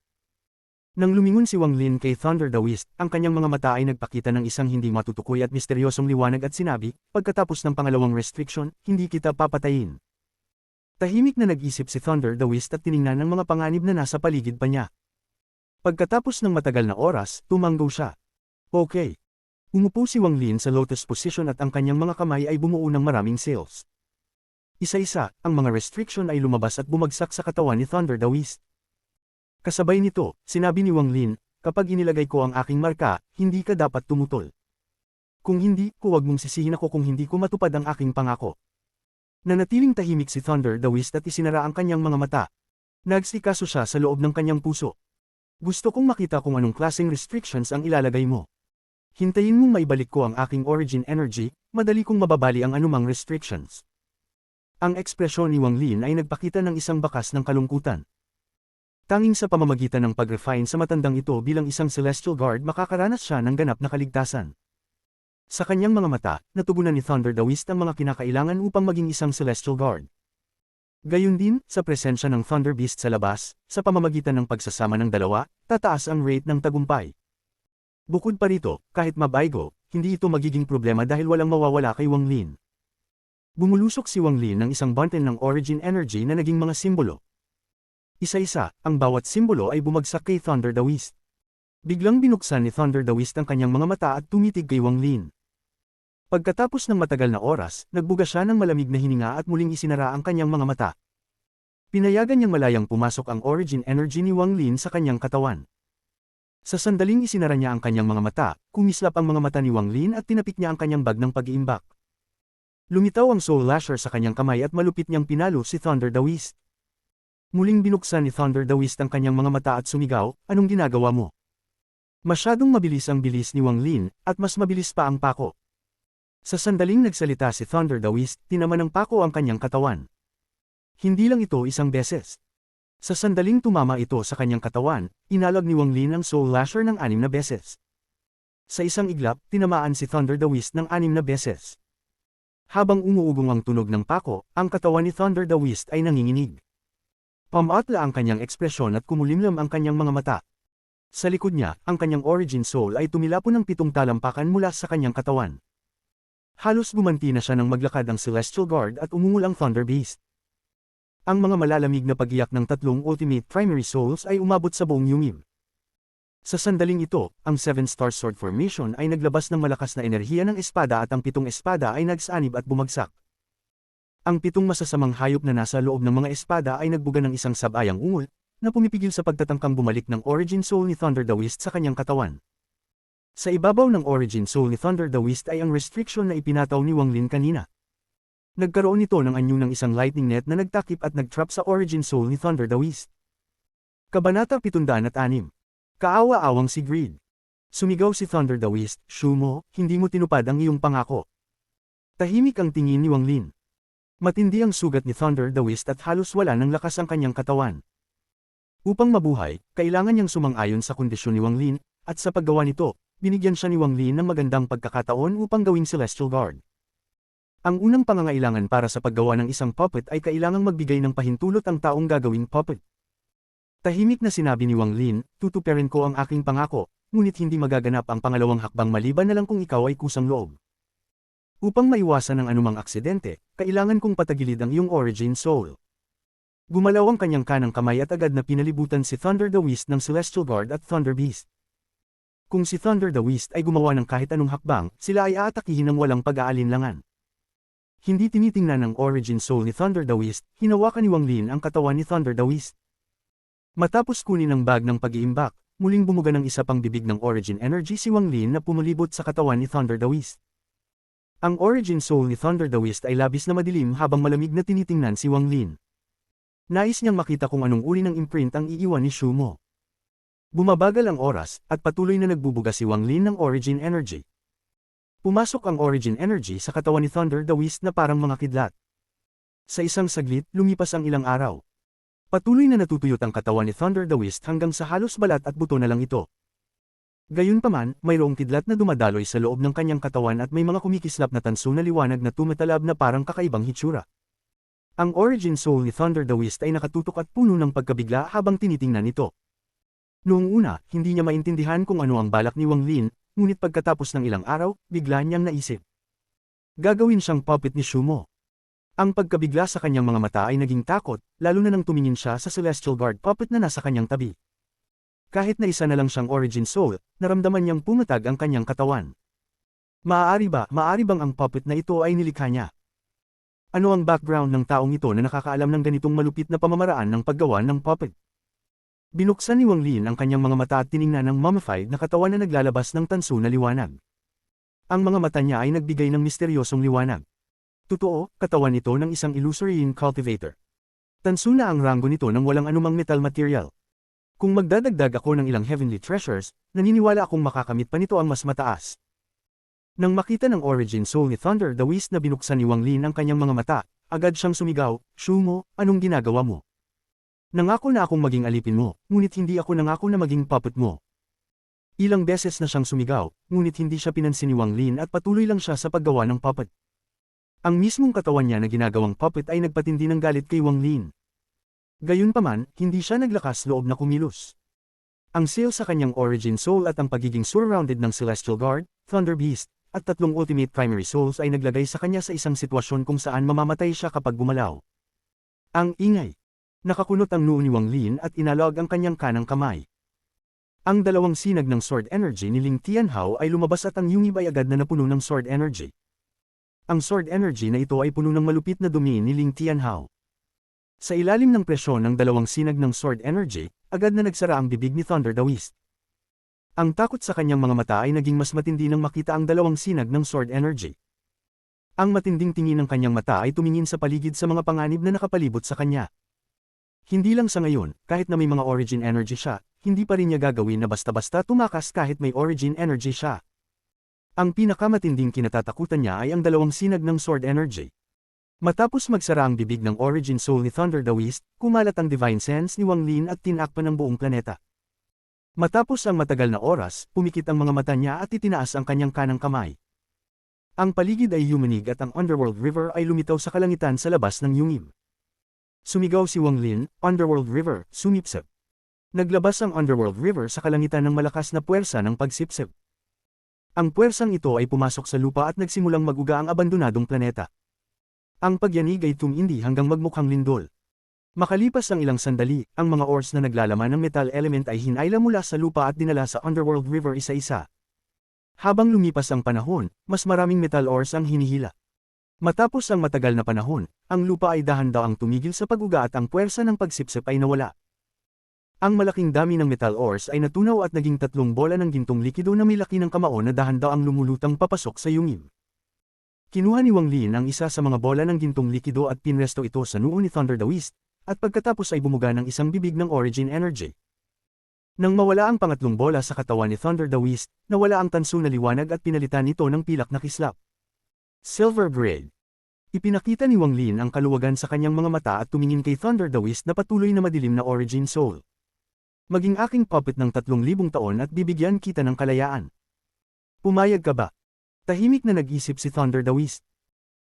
Nang lumingon si Wang Lin kay Thunder the Beast, ang kanyang mga mata ay nagpakita ng isang hindi matutukoy at misteryosong liwanag at sinabi, pagkatapos ng pangalawang restriction, hindi kita papatayin. Tahimik na nag-isip si Thunder the Beast at tiningnan ang mga panganib na nasa paligid pa niya. Pagkatapos ng matagal na oras, tumanggo siya. Okay. Umupo si Wang Lin sa lotus position at ang kanyang mga kamay ay bumuo ng maraming sails. Isa-isa, ang mga restriction ay lumabas at bumagsak sa katawan ni Thunder the Beast. Kasabay nito, sinabi ni Wang Lin, kapag inilagay ko ang aking marka, hindi ka dapat tumutol. Kung hindi, huwag mong sisihin ako kung hindi ko matupad ang aking pangako. Nanatiling tahimik si Thunder the Beast at isinara ang kanyang mga mata. Nagsikaso siya sa loob ng kanyang puso. Gusto kong makita kung anong klaseng restrictions ang ilalagay mo. Hintayin mong maibalik ko ang aking origin energy, madali kong mababali ang anumang restrictions. Ang ekspresyon ni Wang Lin ay nagpakita ng isang bakas ng kalungkutan. Tanging sa pamamagitan ng pag-refine sa matandang ito bilang isang Celestial Guard makakaranas siya ng ganap na kaligtasan. Sa kanyang mga mata, natugunan ni Thunder the Beast ang mga kinakailangan upang maging isang Celestial Guard. Gayun din, sa presensya ng Thunder Beast sa labas, sa pamamagitan ng pagsasama ng dalawa, tataas ang rate ng tagumpay. Bukod pa rito, kahit mabaygo, hindi ito magiging problema dahil walang mawawala kay Wang Lin. Bumulusok si Wang Lin ng isang bundle ng origin energy na naging mga simbolo. Isa-isa, ang bawat simbolo ay bumagsak kay Thunder the Beast. Biglang binuksan ni Thunder the Beast ang kanyang mga mata at tumitig kay Wang Lin. Pagkatapos ng matagal na oras, nagbuga siya ng malamig na hininga at muling isinara ang kanyang mga mata. Pinayagan niyang malayang pumasok ang origin energy ni Wang Lin sa kanyang katawan. Sa sandaling isinara niya ang kanyang mga mata, kumislap ang mga mata ni Wang Lin at tinapik niya ang kanyang bag ng pag-iimbak. Lumitaw ang Soul Lasher sa kanyang kamay at malupit niyang pinalo si Thunder the Whist. Muling binuksan ni Thunder the Whist ang kanyang mga mata at sumigaw, "Anong ginagawa mo?" Masyadong mabilis ang bilis ni Wang Lin, at mas mabilis pa ang pako. Sa sandaling nagsalita si Thunder the Whist, tinaman ng pako ang kanyang katawan. Hindi lang ito isang beses. Sa sandaling tumama ito sa kanyang katawan, inalag ni Wang Lin ang Soul Lasher ng 6 na beses. Sa isang iglap, tinamaan si Thunder the Whist ng 6 na beses. Habang umuugong ang tunog ng pako, ang katawan ni Thunder the Whist ay nanginginig. Pamatla ang kanyang ekspresyon at kumulimlim ang kanyang mga mata. Sa likod niya, ang kanyang Origin Soul ay tumilapon ng 7 talampakan mula sa kanyang katawan. Halos gumanti na siya nang maglakad ang Celestial Guard at umungol ang Thunder Beast. Ang mga malalamig na pag-iyak ng 3 Ultimate Primary Souls ay umabot sa buong yungib. Sa sandaling ito, ang 7-Star Sword Formation ay naglabas ng malakas na enerhiya ng espada at ang 7 espada ay nagsanib at bumagsak. Ang 7 masasamang hayop na nasa loob ng mga espada ay nagbuga ng isang sabayang ungol, na pumipigil sa pagtatangkang bumalik ng Origin Soul ni Thunder the Whist sa kanyang katawan. Sa ibabaw ng Origin Soul ni Thunder the Whist ay ang restriction na ipinataw ni Wang Lin kanina. Nagkaroon ito ng anyo ng isang lightning net na nagtakip at nagtrap sa Origin Soul ni Thunder the Whist. Kabanata 706. Kaawa-awang si Greed. Sumigaw si Thunder the Whist, "Shumo, hindi mo tinupad ang iyong pangako." Tahimik ang tingin ni Wang Lin. Matindi ang sugat ni Thunder the Whist at halos wala ng lakas ang kanyang katawan. Upang mabuhay, kailangan niyang sumang-ayon sa kondisyon ni Wang Lin, at sa paggawa nito, binigyan siya ni Wang Lin ng magandang pagkakataon upang gawing Celestial Guard. Ang unang pangangailangan para sa paggawa ng isang puppet ay kailangang magbigay ng pahintulot ang taong gagawing puppet. Tahimik na sinabi ni Wang Lin, "Tutuparin ko ang aking pangako, ngunit hindi magaganap ang pangalawang hakbang maliban na lang kung ikaw ay kusang loob. Upang maiwasan ang anumang aksidente, kailangan kong patagilid ang iyong Origin Soul." Gumalaw ang kanyang kanang kamay at agad na pinalibutan si Thunder the Whist ng Celestial Guard at Thunder Beast. Kung si Thunder the Whist ay gumawa ng kahit anong hakbang, sila ay aatakihin ng walang pag-aalinlangan. Hindi tinitingnan ng Origin Soul ni Thunder the Whist, hinawakan ni Wang Lin ang katawan ni Thunder the Whist. Matapos kunin ang bag ng pag-iimbak, muling bumuga ng isa pang bibig ng Origin Energy si Wang Lin na pumulibot sa katawan ni Thunder the Whist. Ang Origin Soul ni Thunder the Whist ay labis na madilim habang malamig na tinitingnan si Wang Lin. Nais niyang makita kung anong uri ng imprint ang iiwan ni Shumo. Bumabagal ang oras, at patuloy na nagbubuga si Wang Lin ng Origin Energy. Pumasok ang Origin Energy sa katawan ni Thunder the Whist na parang mga kidlat. Sa isang saglit, lumipas ang ilang araw. Patuloy na natutuyot ang katawan ni Thunder the Whist hanggang sa halos balat at buto na lang ito. Gayunpaman, mayroong kidlat na dumadaloy sa loob ng kanyang katawan at may mga kumikislap na tanso na liwanag na tumatalab na parang kakaibang hitsura. Ang Origin Soul ni Thunder the Whist ay nakatutok at puno ng pagkabigla habang tinitingnan ito. Noong una, hindi niya maintindihan kung ano ang balak ni Wang Lin, ngunit pagkatapos ng ilang araw, bigla niyang naisip. Gagawin siyang puppet ni Shumo. Ang pagkabigla sa kanyang mga mata ay naging takot, lalo na nang tumingin siya sa Celestial Guard puppet na nasa kanyang tabi. Kahit na isa na lang siyang Origin Soul, naramdaman niyang pumatag ang kanyang katawan. Maaari bang ang puppet na ito ay nilikha niya? Ano ang background ng taong ito na nakakaalam ng ganitong malupit na pamamaraan ng paggawa ng puppet? Binuksan ni Wang Lin ang kanyang mga mata at tiningnan ang mummified na katawan na naglalabas ng tanso na liwanag. Ang mga mata niya ay nagbigay ng misteryosong liwanag. Totoo, katawan ito ng isang Illusory Cultivator. Tanso na ang ranggo nito ng walang anumang metal material. Kung magdadagdag ako ng ilang heavenly treasures, naniniwala akong makakamit pa nito ang mas mataas. Nang makita ng Origin Soul ni Thunder the Whist na binuksan ni Wang Lin ang kanyang mga mata, agad siyang sumigaw, "Shumo, anong ginagawa mo? Nangako na akong maging alipin mo, ngunit hindi ako nangako na maging puppet mo." Ilang beses na siyang sumigaw, ngunit hindi siya pinansin ni Wang Lin at patuloy lang siya sa paggawa ng puppet. Ang mismong katawan niya na ginagawang puppet ay nagpatindi ng galit kay Wang Lin. Gayunpaman, hindi siya naglakas loob na kumilos. Ang seal sa kanyang Origin Soul at ang pagiging surrounded ng Celestial Guard, Thunder Beast, at 3 Ultimate Primary Souls ay naglagay sa kanya sa isang sitwasyon kung saan mamamatay siya kapag gumalaw. Ang ingay. Nakakunot ang noo ni Wang Lin at inalog ang kanyang kanang kamay. Ang dalawang sinag ng Sword Energy ni Ling Tianhao ay lumabas at ang yungib ay agad na napuno ng Sword Energy. Ang Sword Energy na ito ay puno ng malupit na dumi ni Ling Tianhao. Sa ilalim ng presyon ng dalawang sinag ng Sword Energy, agad na nagsara ang bibig ni Thunder the Whist. Ang takot sa kanyang mga mata ay naging mas matindi nang makita ang dalawang sinag ng sword energy. Ang matinding tingin ng kanyang mata ay tumingin sa paligid sa mga panganib na nakapalibot sa kanya. Hindi lang sa ngayon, kahit na may mga origin energy siya, hindi pa rin niya gagawin na basta-basta tumakas kahit may origin energy siya. Ang pinakamatinding kinatatakutan niya ay ang dalawang sinag ng sword energy. Matapos magsara ang bibig ng origin soul ni Thunder Daoist, kumalat ang divine sense ni Wang Lin at tinakpan ang buong planeta. Matapos ang matagal na oras, pumikit ang mga mata niya at itinaas ang kanyang kanang kamay. Ang paligid ay yumanig at ang Underworld River ay lumitaw sa kalangitan sa labas ng yungib. Sumigaw si Wang Lin, "Underworld River, sumipsip." Naglabas ang Underworld River sa kalangitan ng malakas na puwersa ng pagsipsip. Ang puwersang ito ay pumasok sa lupa at nagsimulang maguga ang abandonadong planeta. Ang pagyanig ay tumindi hanggang magmukhang lindol. Makalipas ang ilang sandali, ang mga ores na naglalaman ng metal element ay hinayla mula sa lupa at dinala sa Underworld River isa-isa. Habang lumipas ang panahon, mas maraming metal ores ang hinihila. Matapos ang matagal na panahon, ang lupa ay dahan-dahang tumigil sa pag-uga at ang puwersa ng pagsipsip ay nawala. Ang malaking dami ng metal ores ay natunaw at naging 3 bola ng gintong likido na may laki ng kamao na dahan-dahang lumulutang papasok sa yungib. Kinuha ni Wang Lin ang isa sa mga bola ng gintong likido at pinresto ito sa noo ni Thunder Daoist, at pagkatapos ay bumuga ng isang bibig ng origin energy. Nang mawala ang pangatlong bola sa katawan ni Thunder Daoist, nawala ang tanso na liwanag at pinalitan ito ng pilak na kislap. Silver Braid. Ipinakita ni Wang Lin ang kaluwagan sa kanyang mga mata at tumingin kay Thunder Daoist na patuloy na madilim na origin soul. Maging aking puppet ng 3,000 taon at bibigyan kita ng kalayaan. Pumayag ka ba? Tahimik na nag-isip si Thunder Daoist.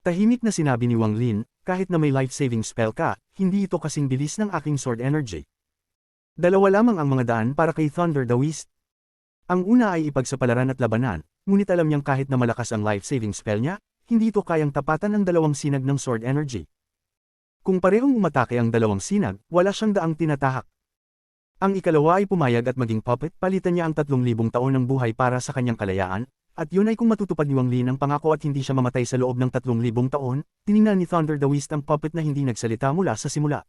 Tahimik na sinabi ni Wang Lin, kahit na may life-saving spell ka, hindi ito kasing bilis ng aking sword energy. Dalawa lamang ang mga daan para kay Thunder Daoist. Ang una ay ipagsapalaran at labanan, ngunit alam niyang kahit na malakas ang life-saving spell niya, hindi ito kayang tapatan ng dalawang sinag ng sword energy. Kung parehong umatake ang dalawang sinag, wala siyang daang tinatahak. Ang ikalawa ay pumayag at maging puppet, palitan niya ang 3,000 taon ng buhay para sa kanyang kalayaan, at yun ay kung matutupad ni Wang Lin ang pangako at hindi siya mamatay sa loob ng 3,000 taon, tiningnan ni Thunder Daoist ang puppet na hindi nagsalita mula sa simula.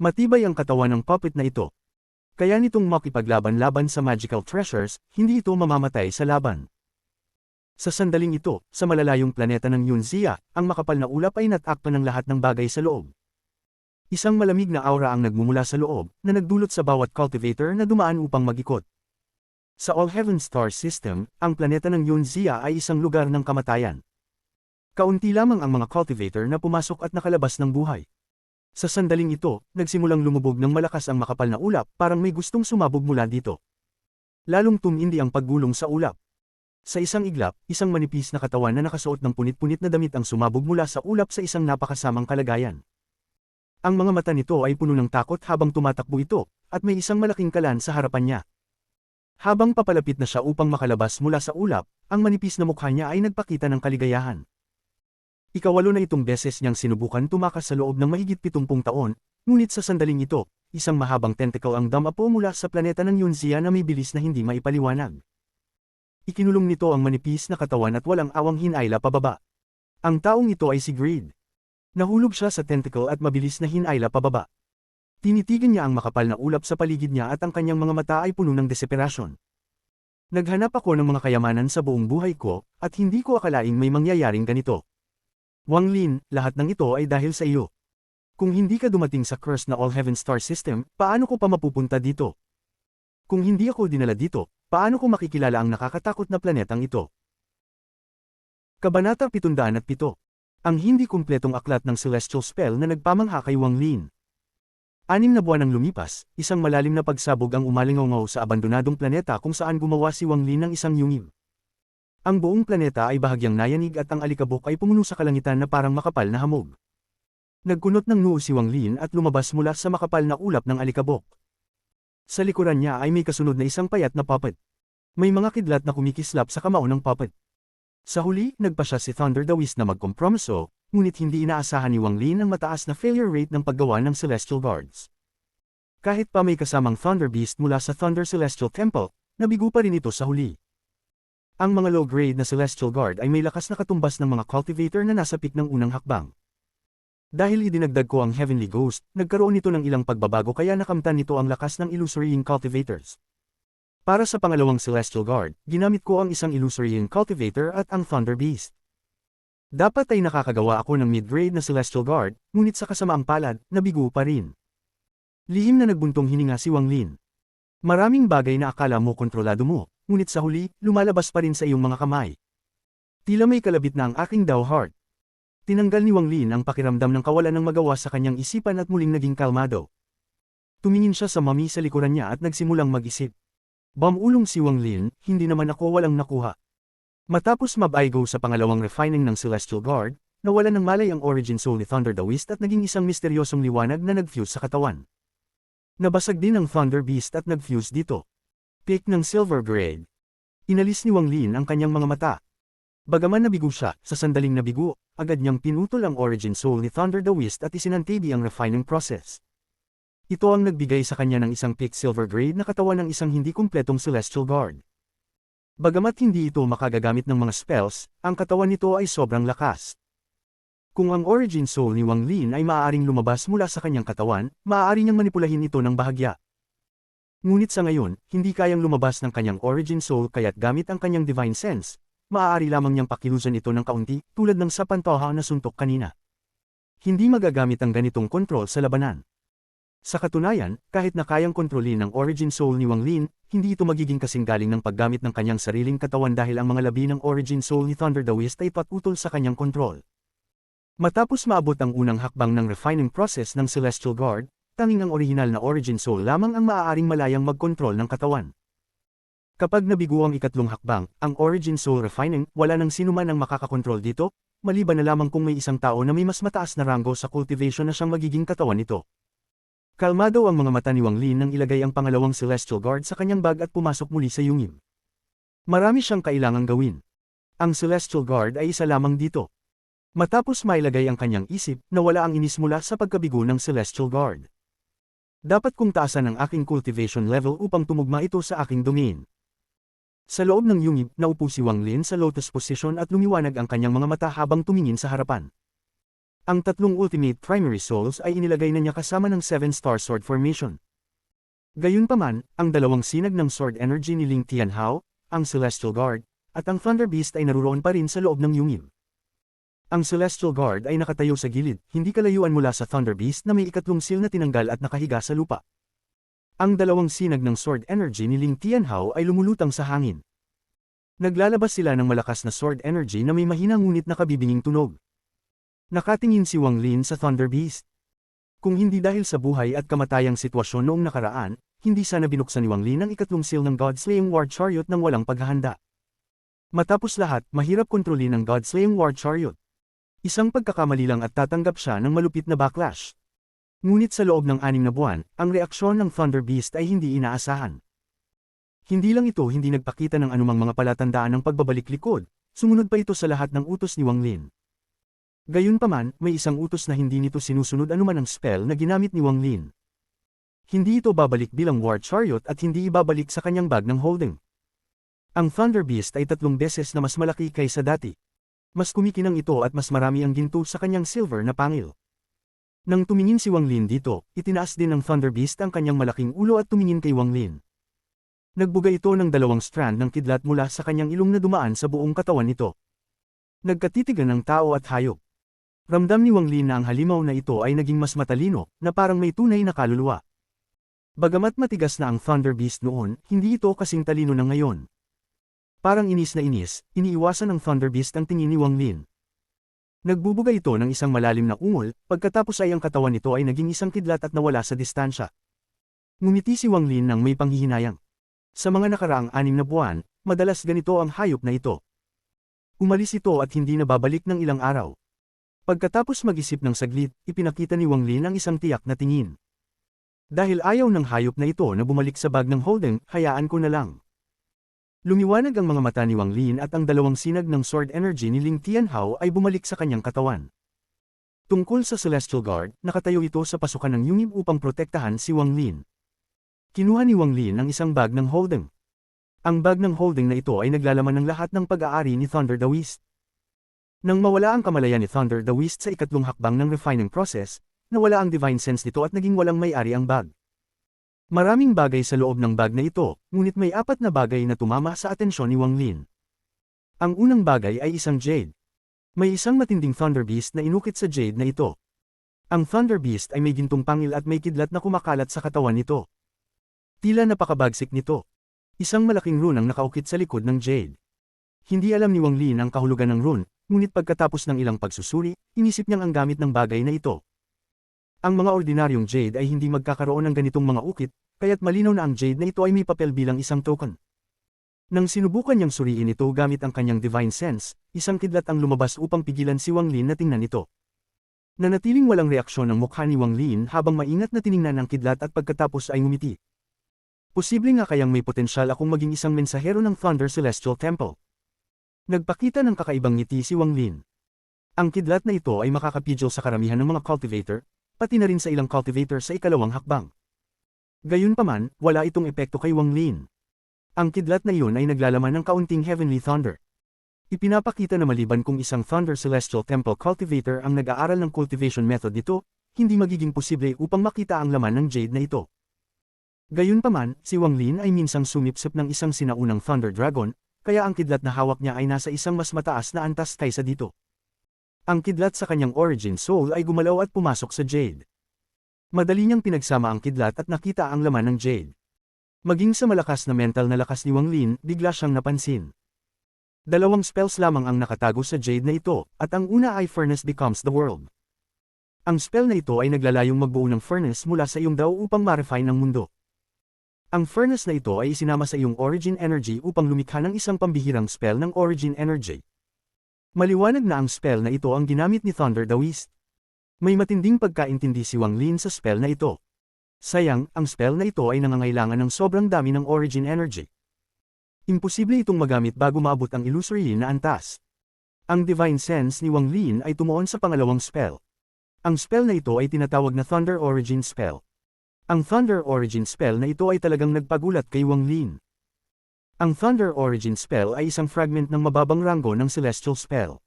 Matibay ang katawan ng puppet na ito. Kaya nitong makipaglaban-laban sa magical treasures, hindi ito mamamatay sa laban. Sa sandaling ito, sa malalayong planeta ng Yunzia, ang makapal na ulap ay natakpan ng lahat ng bagay sa loob. Isang malamig na aura ang nagmumula sa loob, na nagdulot sa bawat cultivator na dumaan upang mag-ikot. Sa All Heaven Star System, ang planeta ng Yunzia ay isang lugar ng kamatayan. Kaunti lamang ang mga cultivator na pumasok at nakalabas ng buhay. Sa sandaling ito, nagsimulang lumubog ng malakas ang makapal na ulap, parang may gustong sumabog mula dito. Lalong tumindi ang paggulong sa ulap. Sa isang iglap, isang manipis na katawan na nakasuot ng punit-punit na damit ang sumabog mula sa ulap sa isang napakasamang kalagayan. Ang mga mata nito ay puno ng takot habang tumatakbo ito, at may isang malaking kalan sa harapan niya. Habang papalapit na siya upang makalabas mula sa ulap, ang manipis na mukha niya ay nagpakita ng kaligayahan. Ikawalo na itong beses niyang sinubukan tumakas sa loob ng mahigit 70 taon, ngunit sa sandaling ito, isang mahabang tentacle ang damapo mula sa planeta ng Yunzia na may bilis na hindi maipaliwanag. Ikinulong nito ang manipis na katawan at walang awang hinayla pababa. Ang taong ito ay si Greed. Nahulog siya sa tentacle at mabilis na hinayla pababa. Tinitigan niya ang makapal na ulap sa paligid niya at ang kanyang mga mata ay puno ng desperasyon. Naghanap ako ng mga kayamanan sa buong buhay ko, at hindi ko akalaing may mangyayaring ganito. Wang Lin, lahat ng ito ay dahil sa iyo. Kung hindi ka dumating sa cursed na All Heaven Star System, paano ko pa mapupunta dito? Kung hindi ako dinala dito, paano ko makikilala ang nakakatakot na planetang ito? Kabanata 707. Ang hindi kumpletong aklat ng Celestial Spell na nagpamangha kay Wang Lin. 6 na buwan ang lumipas, isang malalim na pagsabog ang umalingaw sa abandonadong planeta kung saan gumawa si Wang Lin ng isang yungib. Ang buong planeta ay bahagyang nayanig at ang alikabok ay pumuno sa kalangitan na parang makapal na hamog. Nagkunot ng noo si Wang Lin at lumabas mula sa makapal na ulap ng alikabok. Sa likuran niya ay may kasunod na isang payat na puppet. May mga kidlat na kumikislap sa kamao ng puppet. Sa huli, nagpa siya si Thunder Daoist na magkompromiso, ngunit hindi inaasahan ni Wang Lin ang mataas na failure rate ng paggawa ng Celestial Guards. Kahit pa may kasamang Thunder Beast mula sa Thunder Celestial Temple, nabigo pa rin ito sa huli. Ang mga low-grade na Celestial Guard ay may lakas na katumbas ng mga cultivator na nasa peak ng unang hakbang. Dahil idinagdag ko ang Heavenly Ghost, nagkaroon nito ng ilang pagbabago kaya nakamtan nito ang lakas ng illusory cultivators. Para sa pangalawang Celestial Guard, ginamit ko ang isang Illusory Cultivator at ang Thunder Beast. Dapat ay nakakagawa ako ng mid-grade na Celestial Guard, ngunit sa kasamaang palad, nabigo pa rin. Lihim na nagbuntong hininga si Wang Lin. Maraming bagay na akala mo kontrolado mo, ngunit sa huli, lumalabas pa rin sa iyong mga kamay. Tila may kalabit na ang aking Dao Heart. Tinanggal ni Wang Lin ang pakiramdam ng kawalan ng magawa sa kanyang isipan at muling naging kalmado. Tumingin siya sa mami sa likuran niya at nagsimulang mag-isip. Bamulong si Wang Lin, hindi naman ako walang nakuha. Matapos mab-I-go sa pangalawang refining ng Celestial Guard, nawala ng malay ang origin soul ni Thunder Daoist at naging isang misteryosong liwanag na nag-fuse sa katawan. Nabasag din ang Thunder Beast at nag-fuse dito. Peak ng Silver Grade. Inalis ni Wang Lin ang kanyang mga mata. Bagaman nabigo siya, sa sandaling nabigo, agad niyang pinutol ang origin soul ni Thunder Daoist at isinantabi ang refining process. Ito ang nagbigay sa kanya ng isang peak Silver Grade na katawan ng isang hindi kumpletong Celestial Guard. Bagamat hindi ito makagagamit ng mga spells, ang katawan nito ay sobrang lakas. Kung ang origin soul ni Wang Lin ay maaaring lumabas mula sa kanyang katawan, maaari niyang manipulahin ito ng bahagya. Ngunit sa ngayon, hindi kayang lumabas ng kanyang origin soul kaya't gamit ang kanyang divine sense, maaari lamang niyang pakilusan ito ng kaunti, tulad ng sa pantoha na suntok kanina. Hindi magagamit ang ganitong kontrol sa labanan. Sa katunayan, kahit na kayang kontrolin ang origin soul ni Wang Lin, hindi ito magiging kasing galing ng paggamit ng kanyang sariling katawan dahil ang mga labi ng origin soul ni Thunder Daoist ay patutol sa kanyang kontrol. Matapos maabot ang unang hakbang ng refining process ng Celestial Guard, tanging ang orihinal na origin soul lamang ang maaaring malayang magkontrol ng katawan. Kapag nabigo ang ikatlong hakbang, ang origin soul refining, wala nang sinuman ang makakakontrol dito, maliban na lamang kung may isang tao na may mas mataas na ranggo sa cultivation na siyang magiging katawan nito. Kalmado ang mga mata ni Wang Lin nang ilagay ang pangalawang Celestial Guard sa kanyang bag at pumasok muli sa yungib. Marami siyang kailangang gawin. Ang Celestial Guard ay isa lamang dito. Matapos mailagay ang kanyang isip, nawala ang inis mula sa pagkabigo ng Celestial Guard. Dapat kong taasan ang aking cultivation level upang tumugma ito sa aking domain. Sa loob ng yungib, naupo si Wang Lin sa lotus position at lumiwanag ang kanyang mga mata habang tumingin sa harapan. Ang tatlong ultimate primary souls ay inilagay na niya kasama ng 7-star sword formation. Gayunpaman, ang dalawang sinag ng sword energy ni Ling Tianhao, ang Celestial Guard, at ang Thunder Beast ay naruroon pa rin sa loob ng yungib. Ang Celestial Guard ay nakatayo sa gilid, hindi kalayuan mula sa Thunder Beast na may ikatlong seal na tinanggal at nakahiga sa lupa. Ang dalawang sinag ng sword energy ni Ling Tianhao ay lumulutang sa hangin. Naglalabas sila ng malakas na sword energy na may mahina ngunit nakabibinging tunog. Nakatingin si Wang Lin sa Thunder Beast. Kung hindi dahil sa buhay at kamatayang sitwasyon noong nakaraan, hindi sana binuksan ni Wang Lin ang ikatlong seal ng God-Slaying War Chariot nang walang paghahanda. Matapos lahat, mahirap kontrolin ang God-Slaying War Chariot. Isang pagkakamali lang at tatanggap siya ng malupit na backlash. Ngunit sa loob ng 6 na buwan, ang reaksyon ng Thunder Beast ay hindi inaasahan. Hindi lang ito hindi nagpakita ng anumang mga palatandaan ng pagbabalik likod, sumunod pa ito sa lahat ng utos ni Wang Lin. Gayunpaman, may isang utos na hindi nito sinusunod anuman ang spell na ginamit ni Wang Lin. Hindi ito babalik bilang War Chariot at hindi ibabalik sa kanyang bag ng holding. Ang Thunder Beast ay 3 beses na mas malaki kaysa dati. Mas kumikinang ito at mas marami ang ginto sa kanyang silver na pangil. Nang tumingin si Wang Lin dito, itinaas din ng Thunder Beast ang kanyang malaking ulo at tumingin kay Wang Lin. Nagbuga ito ng 2 strand ng kidlat mula sa kanyang ilong na dumaan sa buong katawan nito. Nagkatitigan ng tao at hayop. Ramdam ni Wang Lin na ang halimaw na ito ay naging mas matalino, na parang may tunay na kaluluwa. Bagamat matigas na ang Thunder Beast noon, hindi ito kasing talino na ngayon. Parang inis na inis, iniiwasan ng Thunder Beast ang tingin ni Wang Lin. Nagbubuga ito ng isang malalim na ungol, pagkatapos ay ang katawan nito ay naging isang kidlat at nawala sa distansya. Ngumiti si Wang Lin nang may panghihinayang. Sa mga nakaraang 6 na buwan, madalas ganito ang hayop na ito. Umalis ito at hindi na babalik ng ilang araw. Pagkatapos mag-isip ng saglit, ipinakita ni Wang Lin ang isang tiyak na tingin. Dahil ayaw ng hayop na ito na bumalik sa bag ng holding, hayaan ko na lang. Lumiwanag ang mga mata ni Wang Lin at ang 2 sinag ng sword energy ni Ling Tianhao ay bumalik sa kanyang katawan. Tungkol sa Celestial Guard, nakatayo ito sa pasukan ng yungib upang protektahan si Wang Lin. Kinuha ni Wang Lin ang isang bag ng holding. Ang bag ng holding na ito ay naglalaman ng lahat ng pag-aari ni Thunder Daoist. Nang mawala ang kamalayan ni Thunder Daoist sa ikatlong hakbang ng refining process, nawala ang divine sense nito at naging walang may-ari ang bag. Maraming bagay sa loob ng bag na ito, ngunit may 4 na bagay na tumama sa atensyon ni Wang Lin. Ang unang bagay ay isang jade. May isang matinding Thunder Beast na inukit sa jade na ito. Ang Thunder Beast ay may gintong pangil at may kidlat na kumakalat sa katawan nito. Tila napakabagsik nito. Isang malaking rune ang nakaukit sa likod ng jade. Hindi alam ni Wang Lin ang kahulugan ng rune, ngunit pagkatapos ng ilang pagsusuri, inisip niyang ang gamit ng bagay na ito. Ang mga ordinaryong jade ay hindi magkakaroon ng ganitong mga ukit, kaya't malinaw na ang jade na ito ay may papel bilang isang token. Nang sinubukan niyang suriin ito gamit ang kanyang divine sense, isang kidlat ang lumabas upang pigilan si Wang Lin na tingnan ito. Nanatiling walang reaksyon ang mukha ni Wang Lin habang maingat na tiningnan ang kidlat at pagkatapos ay ngumiti. Posible nga kayang may potensyal akong maging isang mensahero ng Thunder Celestial Temple. Nagpakita ng kakaibang ngiti si Wang Lin. Ang kidlat na ito ay makakapigil sa karamihan ng mga cultivator, pati na rin sa ilang cultivator sa ikalawang hakbang. Gayunpaman, wala itong epekto kay Wang Lin. Ang kidlat na iyon ay naglalaman ng kaunting heavenly thunder. Ipinapakita na maliban kung isang Thunder Celestial Temple cultivator ang nag-aaral ng cultivation method nito, hindi magiging posible upang makita ang laman ng jade na ito. Gayunpaman, si Wang Lin ay minsang sumipsip ng isang sinaunang Thunder Dragon, kaya ang kidlat na hawak niya ay nasa isang mas mataas na antas kaysa dito. Ang kidlat sa kanyang origin soul ay gumalaw at pumasok sa jade. Madali niyang pinagsama ang kidlat at nakita ang laman ng jade. Maging sa malakas na mental na lakas ni Wang Lin, bigla siyang napansin. 2 spells lamang ang nakatago sa jade na ito, at ang una ay Furnace Becomes the World. Ang spell na ito ay naglalayong magbuo ng furnace mula sa iyong daw upang ma-refine ang mundo. Ang furnace na ito ay isinama sa iyong origin energy upang lumikha ng isang pambihirang spell ng origin energy. Maliwanag na ang spell na ito ang ginamit ni Thunder Daoist. May matinding pagkaintindi si Wang Lin sa spell na ito. Sayang, ang spell na ito ay nangangailangan ng sobrang dami ng origin energy. Imposible itong magamit bago maabot ang illusory na antas. Ang divine sense ni Wang Lin ay tumuon sa pangalawang spell. Ang spell na ito ay tinatawag na Thunder Origin Spell. Ang Thunder Origin Spell na ito ay talagang nagpagulat kay Wang Lin. Ang Thunder Origin Spell ay isang fragment ng mababang ranggo ng Celestial Spell.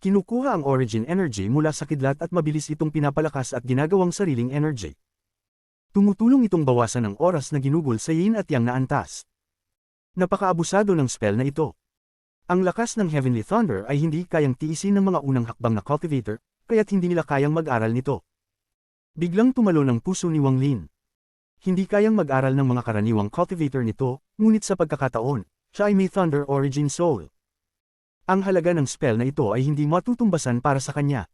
Kinukuha ang origin energy mula sa kidlat at mabilis itong pinapalakas at ginagawang sariling energy. Tumutulong itong bawasan ang oras na ginugol sa yin at yang na antas. Napakaabusado ng spell na ito. Ang lakas ng Heavenly Thunder ay hindi kayang tiisin ng mga unang hakbang na cultivator, kaya't hindi nila kayang mag-aral nito. Biglang tumalo ng puso ni Wang Lin. Hindi kayang mag-aral ng mga karaniwang cultivator nito, ngunit sa pagkakataon, siya ay may Thunder Origin Soul. Ang halaga ng spell na ito ay hindi matutumbasan para sa kanya.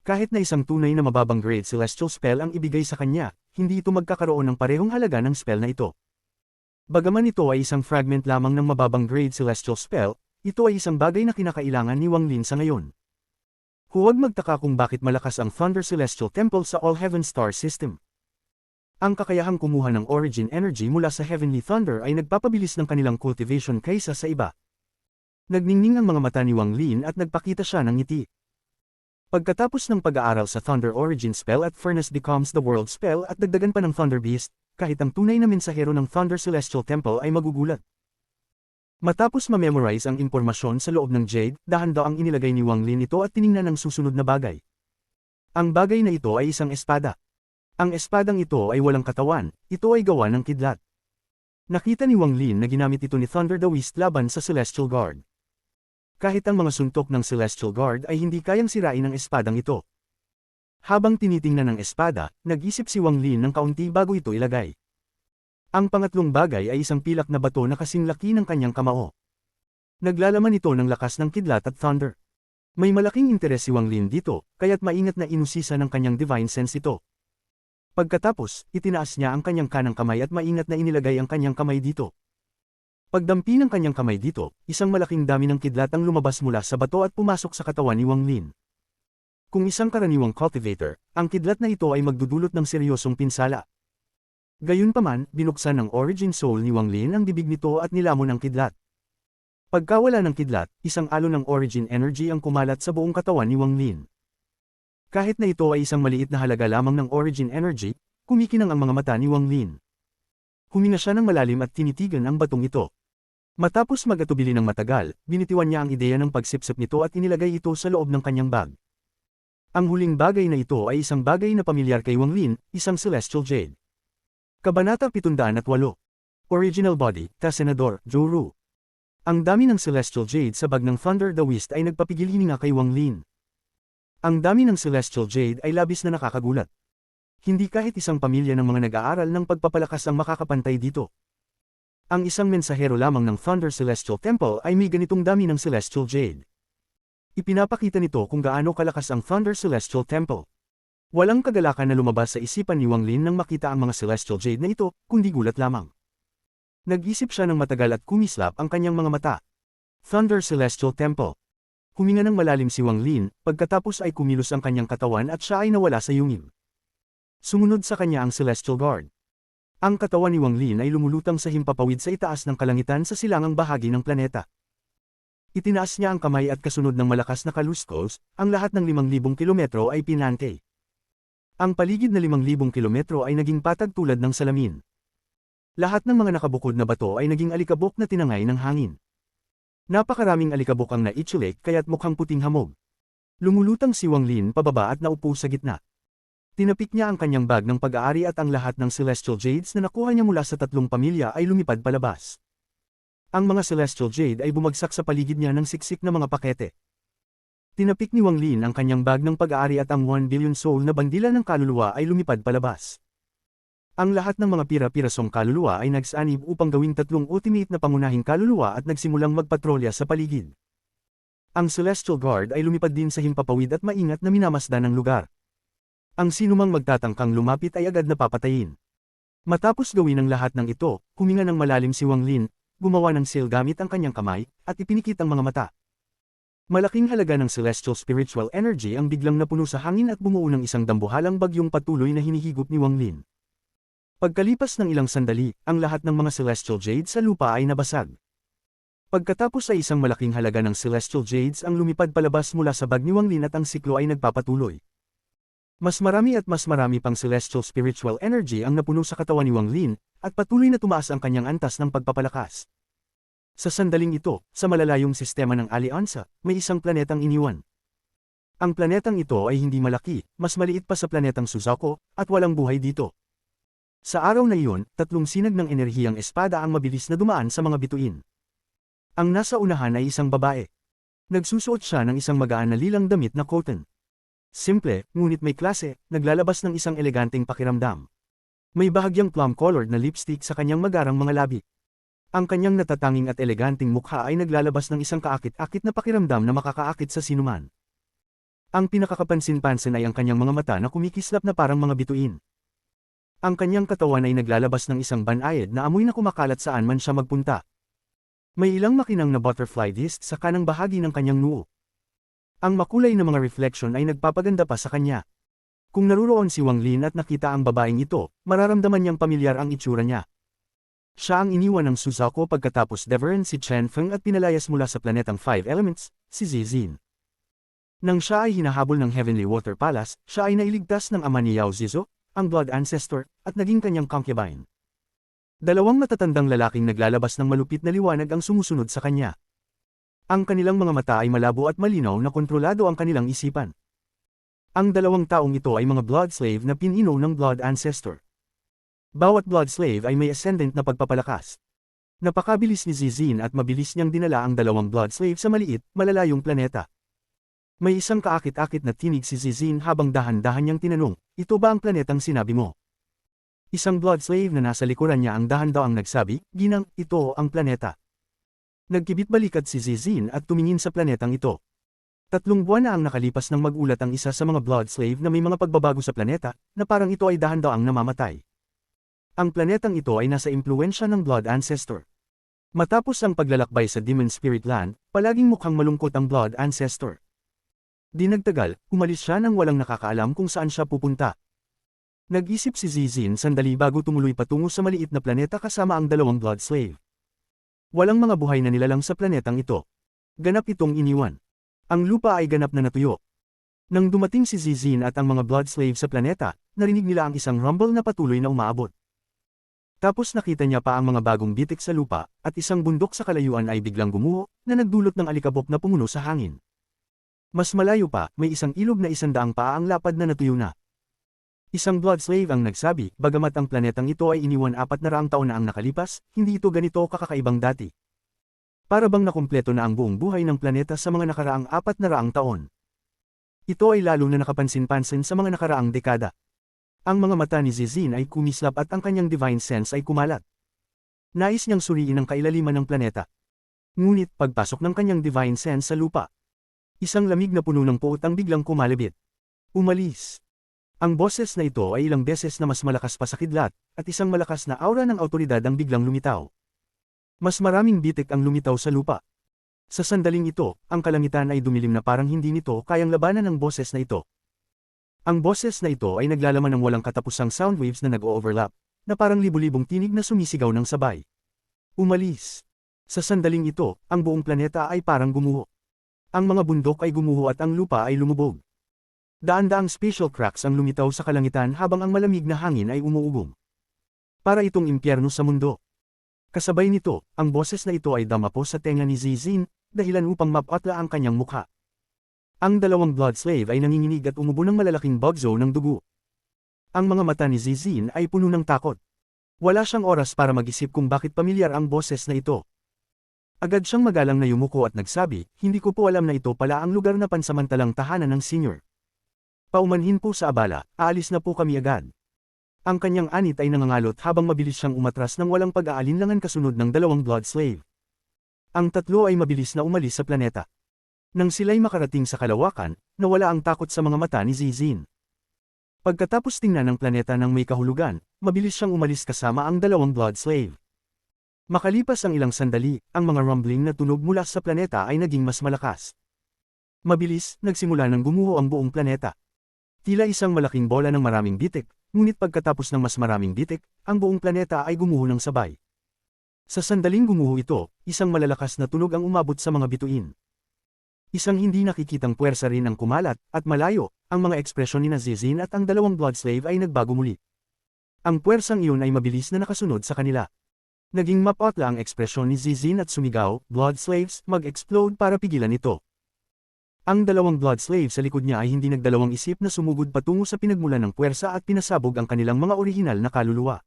Kahit na isang tunay na mababang grade celestial spell ang ibigay sa kanya, hindi ito magkakaroon ng parehong halaga ng spell na ito. Bagaman ito ay isang fragment lamang ng mababang grade celestial spell, ito ay isang bagay na kinakailangan ni Wang Lin sa ngayon. Huwag magtaka kung bakit malakas ang Thunder Celestial Temple sa All Heaven Star System. Ang kakayahang kumuha ng origin energy mula sa Heavenly Thunder ay nagpapabilis ng kanilang cultivation kaysa sa iba. Nagningning ang mga mata ni Wang Lin at nagpakita siya ng ngiti. Pagkatapos ng pag-aaral sa Thunder Origin Spell at Furnace Becomes the World Spell at dagdagan pa ng Thunder Beast, kahit ang tunay na mensahero ng Thunder Celestial Temple ay magugulat. Matapos ma-memorize ang impormasyon sa loob ng Jade, dahan-daang inilagay ni Wang Lin ito at tiningnan ang susunod na bagay. Ang bagay na ito ay isang espada. Ang espadang ito ay walang katawan, ito ay gawa ng kidlat. Nakita ni Wang Lin na ginamit ito ni Thunder Daoist laban sa Celestial Guard. Kahit ang mga suntok ng Celestial Guard ay hindi kayang sirain ang espadang ito. Habang tinitingnan ang espada, nag-isip si Wang Lin ng kaunti bago ito ilagay. Ang pangatlong bagay ay isang pilak na bato na kasing laki ng kanyang kamao. Naglalaman ito ng lakas ng kidlat at thunder. May malaking interes si Wang Lin dito, kaya't maingat na inusisa ng kanyang divine sense ito. Pagkatapos, itinaas niya ang kanyang kanang kamay at maingat na inilagay ang kanyang kamay dito. Pagdampi ng kanyang kamay dito, isang malaking dami ng kidlat ang lumabas mula sa bato at pumasok sa katawan ni Wang Lin. Kung isang karaniwang cultivator, ang kidlat na ito ay magdudulot ng seryosong pinsala. Gayunpaman, binuksan ng origin soul ni Wang Lin ang bibig nito at nilamon ang kidlat. Pagkawala ng kidlat, isang alon ng origin energy ang kumalat sa buong katawan ni Wang Lin. Kahit na ito ay isang maliit na halaga lamang ng origin energy, kumikinang ang mga mata ni Wang Lin. Huminga siya ng malalim at tinitigan ang batong ito. Matapos mag-atubili ng matagal, binitiwan niya ang ideya ng pagsipsip nito at inilagay ito sa loob ng kanyang bag. Ang huling bagay na ito ay isang bagay na pamilyar kay Wang Lin, isang Celestial Jade. Kabanata 708. Original Body, Senador, Joru. Ang dami ng Celestial Jade sa bag ng Thunder the Whist ay nagpapigil hininga kay Wang Lin. Ang dami ng Celestial Jade ay labis na nakakagulat. Hindi kahit isang pamilya ng mga nag-aaral ng pagpapalakas ang makakapantay dito. Ang isang mensahero lamang ng Thunder Celestial Temple ay may ganitong dami ng Celestial Jade. Ipinapakita nito kung gaano kalakas ang Thunder Celestial Temple. Walang kagalakan na lumabas sa isipan ni Wang Lin nang makita ang mga Celestial Jade na ito, kundi gulat lamang. Nag-isip siya ng matagal at kumislap ang kanyang mga mata. Thunder Celestial Temple. Huminga ng malalim si Wang Lin, pagkatapos ay kumilos ang kanyang katawan at siya ay nawala sa yungib. Sumunod sa kanya ang Celestial Guard. Ang katawan ni Wang Lin ay lumulutang sa himpapawid sa itaas ng kalangitan sa silangang bahagi ng planeta. Itinaas niya ang kamay at kasunod ng malakas na kaluskos, ang lahat ng 5,000 kilometro ay pinante. Ang paligid na 5,000 kilometro ay naging patag tulad ng salamin. Lahat ng mga nakabukod na bato ay naging alikabok na tinangay ng hangin. Napakaraming alikabok ang naitsulek kaya't mukhang puting hamog. Lumulutang si Wang Lin pababa at naupo sa gitna. Tinapik niya ang kanyang bag ng pag-aari at ang lahat ng Celestial Jades na nakuha niya mula sa 3 pamilya ay lumipad palabas. Ang mga Celestial Jade ay bumagsak sa paligid niya ng siksik na mga pakete. Tinapik ni Wang Lin ang kanyang bag ng pag-aari at ang 1 billion soul na bandila ng kaluluwa ay lumipad palabas. Ang lahat ng mga pira-pirasong kaluluwa ay nagsanib upang gawing 3 ultimate na pangunahing kaluluwa at nagsimulang magpatrolya sa paligid. Ang Celestial Guard ay lumipad din sa himpapawid at maingat na minamasdan ng lugar. Ang sinumang magtatangkang lumapit ay agad na papatayin. Matapos gawin ang lahat ng ito, huminga ng malalim si Wang Lin, gumawa ng seal gamit ang kanyang kamay, at ipinikit ang mga mata. Malaking halaga ng Celestial Spiritual Energy ang biglang napuno sa hangin at bumuo ng isang dambuhalang bagyong patuloy na hinihigop ni Wang Lin. Pagkalipas ng ilang sandali, ang lahat ng mga Celestial Jades sa lupa ay nabasag. Pagkatapos ay isang malaking halaga ng Celestial Jades ang lumipad palabas mula sa bag ni Wang Lin at ang siklo ay nagpapatuloy. Mas marami pang Celestial Spiritual Energy ang napuno sa katawan ni Wang Lin, at patuloy na tumaas ang kanyang antas ng pagpapalakas. Sa sandaling ito, sa malalayong sistema ng Allianza, may isang planetang iniwan. Ang planetang ito ay hindi malaki, mas maliit pa sa planetang Suzaku, at walang buhay dito. Sa araw na iyon, 3 sinag ng enerhiyang espada ang mabilis na dumaan sa mga bituin. Ang nasa unahan ay isang babae. Nagsusuot siya ng isang magaan na lilang damit na cotton. Simple, ngunit may klase, naglalabas ng isang eleganteng pakiramdam. May bahagyang plum-colored na lipstick sa kanyang magarang mga labi. Ang kanyang natatanging at eleganteng mukha ay naglalabas ng isang kaakit-akit na pakiramdam na makakaakit sa sinuman. Ang pinakakapansin-pansin ay ang kanyang mga mata na kumikislap na parang mga bituin. Ang kanyang katawan ay naglalabas ng isang banayad na amoy na kumakalat saan man siya magpunta. May ilang makinang na butterfly disc sa kanang bahagi ng kanyang noo. Ang makulay na mga reflection ay nagpapaganda pa sa kanya. Kung naruroon si Wang Lin at nakita ang babaeng ito, mararamdaman niyang pamilyar ang itsura niya. Siya ang iniwan ng Suzaku pagkatapos Deveren si Chen Feng at pinalayas mula sa planetang 5 Elements, si Zizin. Nang siya ay hinahabol ng Heavenly Water Palace, siya ay nailigtas ng ama ni Yao Zizo, ang Blood Ancestor, at naging kanyang concubine. 2 matatandang lalaking naglalabas ng malupit na liwanag ang sumusunod sa kanya. Ang kanilang mga mata ay malabo at malinaw na kontrolado ang kanilang isipan. Ang 2 taong ito ay mga blood slave na pinino ng Blood Ancestor. Bawat blood slave ay may ascendant na pagpapalakas. Napakabilis ni Zizin at mabilis niyang dinala ang 2 blood slave sa maliit, malalayong planeta. May isang kaakit-akit na tinig si Zizin habang dahan-dahan niyang tinanong, "Ito ba ang planetang sinabi mo?" Isang blood slave na nasa likuran niya ang dahan-dahang nagsabi, "Ginang, ito ang planeta." Nagkibit-balikat si Zizin at tumingin sa planetang ito. 3 buwan na ang nakalipas nang magulat ang isa sa mga blood slave na may mga pagbabago sa planeta, na parang ito ay dahan-daang namamatay. Ang planetang ito ay nasa impluwensya ng Blood Ancestor. Matapos ang paglalakbay sa Demon Spirit Land, palaging mukhang malungkot ang Blood Ancestor. Di nagtagal, umalis siya nang walang nakakaalam kung saan siya pupunta. Nag-isip si Zizin sandali bago tumuloy patungo sa maliit na planeta kasama ang 2 blood slave. Walang mga buhay na nilalang sa planetang ito. Ganap itong iniwan. Ang lupa ay ganap na natuyo. Nang dumating si Zizin at ang mga blood slave sa planeta, narinig nila ang isang rumble na patuloy na umaabot. Tapos nakita niya pa ang mga bagong bitik sa lupa, at isang bundok sa kalayuan ay biglang gumuho, na nagdulot ng alikabok na pumuno sa hangin. Mas malayo pa, may isang ilog na 100 paa ang lapad na natuyo na. Isang blood slave ang nagsabi, bagamat ang planetang ito ay iniwan 400 taon na ang nakalipas, hindi ito ganito kakakaibang dati. Para bang nakumpleto na ang buong buhay ng planeta sa mga nakaraang 400 taon. Ito ay lalo na nakapansin-pansin sa mga nakaraang dekada. Ang mga mata ni Zizin ay kumislap at ang kanyang divine sense ay kumalat. Nais niyang suriin ang kailaliman ng planeta. Ngunit pagpasok ng kanyang divine sense sa lupa, isang lamig na puno ng puot ang biglang kumalabit. Umalis. Ang boses na ito ay ilang beses na mas malakas pa sa kidlat, at isang malakas na aura ng awtoridad ang biglang lumitaw. Mas maraming bitik ang lumitaw sa lupa. Sa sandaling ito, ang kalangitan ay dumilim na parang hindi nito kayang labanan ng boses na ito. Ang boses na ito ay naglalaman ng walang katapusang sound waves na nag-o-overlap, na parang libu-libong tinig na sumisigaw ng sabay. Umalis. Sa sandaling ito, ang buong planeta ay parang gumuho. Ang mga bundok ay gumuho at ang lupa ay lumubog. Daan-daang spatial cracks ang lumitaw sa kalangitan habang ang malamig na hangin ay umuugong. Para itong impyerno sa mundo. Kasabay nito, ang boses na ito ay damapo sa tenga ni Zizin, dahilan upang mapatla ang kanyang mukha. Ang dalawang blood slave ay nanginginig at umubo ng malalaking bugzo ng dugo. Ang mga mata ni Zizin ay puno ng takot. Wala siyang oras para mag-isip kung bakit pamilyar ang boses na ito. Agad siyang magalang na yumuko at nagsabi, hindi ko po alam na ito pala ang lugar na pansamantalang tahanan ng senior. Paumanhin po sa abala, aalis na po kami agad. Ang kanyang anit ay nangangalot habang mabilis siyang umatras ng walang pag-aalinlangan kasunod ng dalawang blood slave. Ang tatlo ay mabilis na umalis sa planeta. Nang sila'y makarating sa kalawakan, nawala ang takot sa mga mata ni Zizin. Pagkatapos tingnan ng planeta ng may kahulugan, mabilis siyang umalis kasama ang dalawang blood slave. Makalipas ang ilang sandali, ang mga rumbling na tunog mula sa planeta ay naging mas malakas. Mabilis, nagsimula ng gumuho ang buong planeta. Tila isang malaking bola ng maraming bitik, ngunit pagkatapos ng mas maraming bitik, ang buong planeta ay gumuho ng sabay. Sa sandaling gumuho ito, isang malalakas na tunog ang umabot sa mga bituin. Isang hindi nakikitang puwersa rin ang kumalat, at malayo, ang mga ekspresyon ni Zizin at ang dalawang blood slave ay nagbago muli. Ang puwersang iyon ay mabilis na nakasunod sa kanila. Naging mapotla ang ekspresyon ni Zizin at sumigaw, blood slaves, mag-explode para pigilan ito. Ang dalawang blood slave sa likod niya ay hindi nagdalawang isip na sumugod patungo sa pinagmulan ng puwersa at pinasabog ang kanilang mga orihinal na kaluluwa.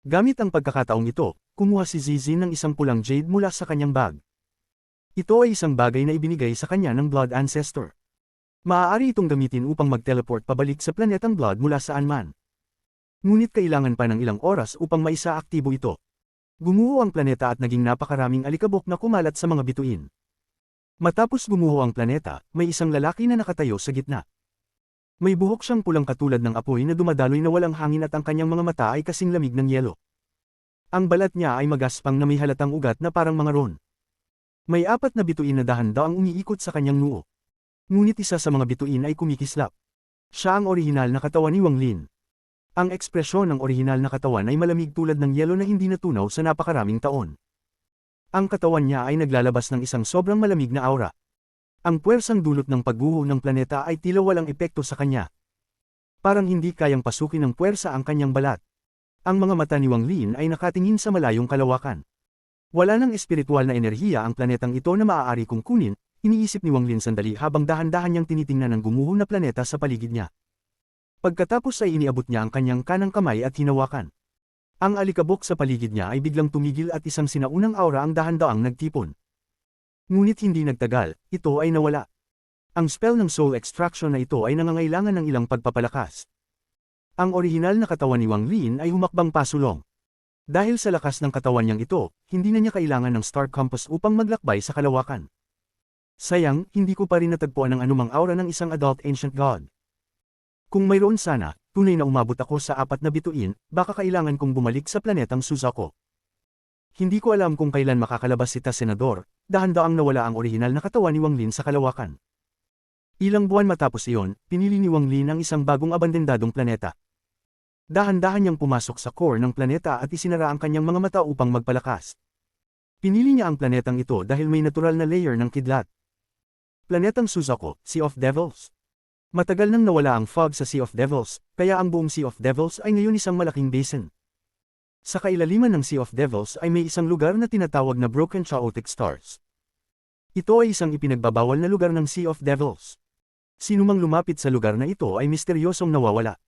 Gamit ang pagkakataong ito, kumuha si Zizin ng isang pulang jade mula sa kanyang bag. Ito ay isang bagay na ibinigay sa kanya ng blood ancestor. Maaari itong gamitin upang mag-teleport pabalik sa planetang blood mula saan man. Ngunit kailangan pa ng ilang oras upang maisaaktibo ito. Gumuho ang planeta at naging napakaraming alikabok na kumalat sa mga bituin. Matapos gumuho ang planeta, may isang lalaki na nakatayo sa gitna. May buhok siyang pulang katulad ng apoy na dumadaloy na walang hangin at ang kanyang mga mata ay kasing lamig ng yelo. Ang balat niya ay magaspang na may halatang ugat na parang mga ron. May 4 na bituin na dahan-daang umiikot sa kanyang noo. Ngunit isa sa mga bituin ay kumikislap. Siya ang orihinal na katawan ni Wang Lin. Ang ekspresyon ng orihinal na katawan ay malamig tulad ng yelo na hindi natunaw sa napakaraming taon. Ang katawan niya ay naglalabas ng isang sobrang malamig na aura. Ang puwersang dulot ng pagguho ng planeta ay tila walang epekto sa kanya. Parang hindi kayang pasukin ng puwersa ang kanyang balat. Ang mga mata ni Wang Lin ay nakatingin sa malayong kalawakan. Wala nang espiritual na enerhiya ang planetang ito na maaari kong kunin, iniisip ni Wang Lin sandali habang dahan-dahan niyang tinitingnan ang gumuho na planeta sa paligid niya. Pagkatapos ay iniabot niya ang kanyang kanang kamay at hinawakan. Ang alikabok sa paligid niya ay biglang tumigil at isang sinaunang aura ang dahan-daang nagtipon. Ngunit hindi nagtagal, ito ay nawala. Ang spell ng soul extraction na ito ay nangangailangan ng ilang pagpapalakas. Ang orihinal na katawan ni Wang Lin ay humakbang pasulong. Dahil sa lakas ng katawan niyang ito, hindi na niya kailangan ng star compass upang maglakbay sa kalawakan. Sayang, hindi ko pa rin natagpuan ang anumang aura ng isang adult ancient god. Kung mayroon sana, tunay na umabot ako sa 4 na bituin, baka kailangan kong bumalik sa planetang Suzaku. Hindi ko alam kung kailan makakalabas si Senador, dahan-daang nawala ang orihinal na katawan ni Wang Lin sa kalawakan. Ilang buwan matapos iyon, pinili ni Wang Lin ang isang bagong abandendadong planeta. Dahan-dahan niyang pumasok sa core ng planeta at isinara ang kanyang mga mata upang magpalakas. Pinili niya ang planetang ito dahil may natural na layer ng kidlat. Planetang Suzaku, Sea of Devils. Matagal nang nawala ang fog sa Sea of Devils, kaya ang buong Sea of Devils ay ngayon isang malaking basin. Sa kailaliman ng Sea of Devils ay may isang lugar na tinatawag na Broken Chaotic Stars. Ito ay isang ipinagbabawal na lugar ng Sea of Devils. Sinumang lumapit sa lugar na ito ay misteryosong nawawala.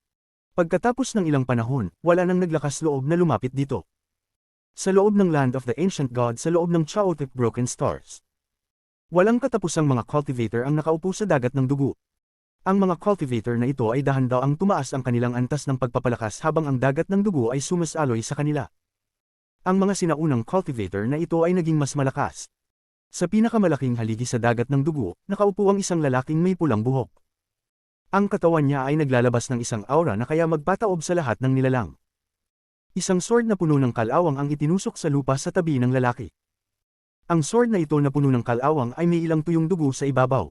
Pagkatapos ng ilang panahon, wala nang naglakas loob na lumapit dito. Sa loob ng Land of the Ancient God sa loob ng Chaotic Broken Stars. Walang katapusang mga cultivator ang nakaupo sa dagat ng dugo. Ang mga cultivator na ito ay dahan-dahang tumaas ang kanilang antas ng pagpapalakas habang ang dagat ng dugo ay sumasaloy sa kanila. Ang mga sinaunang cultivator na ito ay naging mas malakas. Sa pinakamalaking haligi sa dagat ng dugo, nakaupo ang isang lalaking may pulang buhok. Ang katawan niya ay naglalabas ng isang aura na kaya magpataob sa lahat ng nilalang. Isang sword na puno ng kalawang ang itinusok sa lupa sa tabi ng lalaki. Ang sword na ito na puno ng kalawang ay may ilang tuyong dugo sa ibabaw.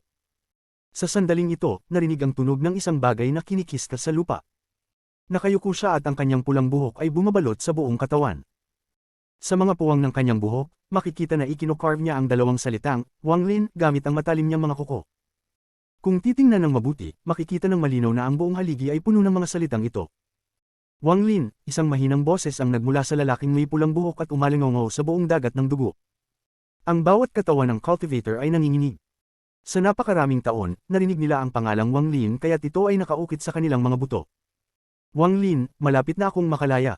Sa sandaling ito, narinig ang tunog ng isang bagay na kinikista sa lupa. Nakayuko siya at ang kanyang pulang buhok ay bumabalot sa buong katawan. Sa mga puwang ng kanyang buhok, makikita na ikinocarve niya ang dalawang salitang, Wang Lin, gamit ang matalim niyang mga kuko. Kung titingnan ng mabuti, makikita ng malinaw na ang buong haligi ay puno ng mga salitang ito. Wang Lin, isang mahinang boses ang nagmula sa lalaking may pulang buhok at umalingaw sa buong dagat ng dugo. Ang bawat katawan ng cultivator ay nanginginig. Sa napakaraming taon, narinig nila ang pangalang Wang Lin kaya't ito ay nakaukit sa kanilang mga buto. Wang Lin, malapit na akong makalaya.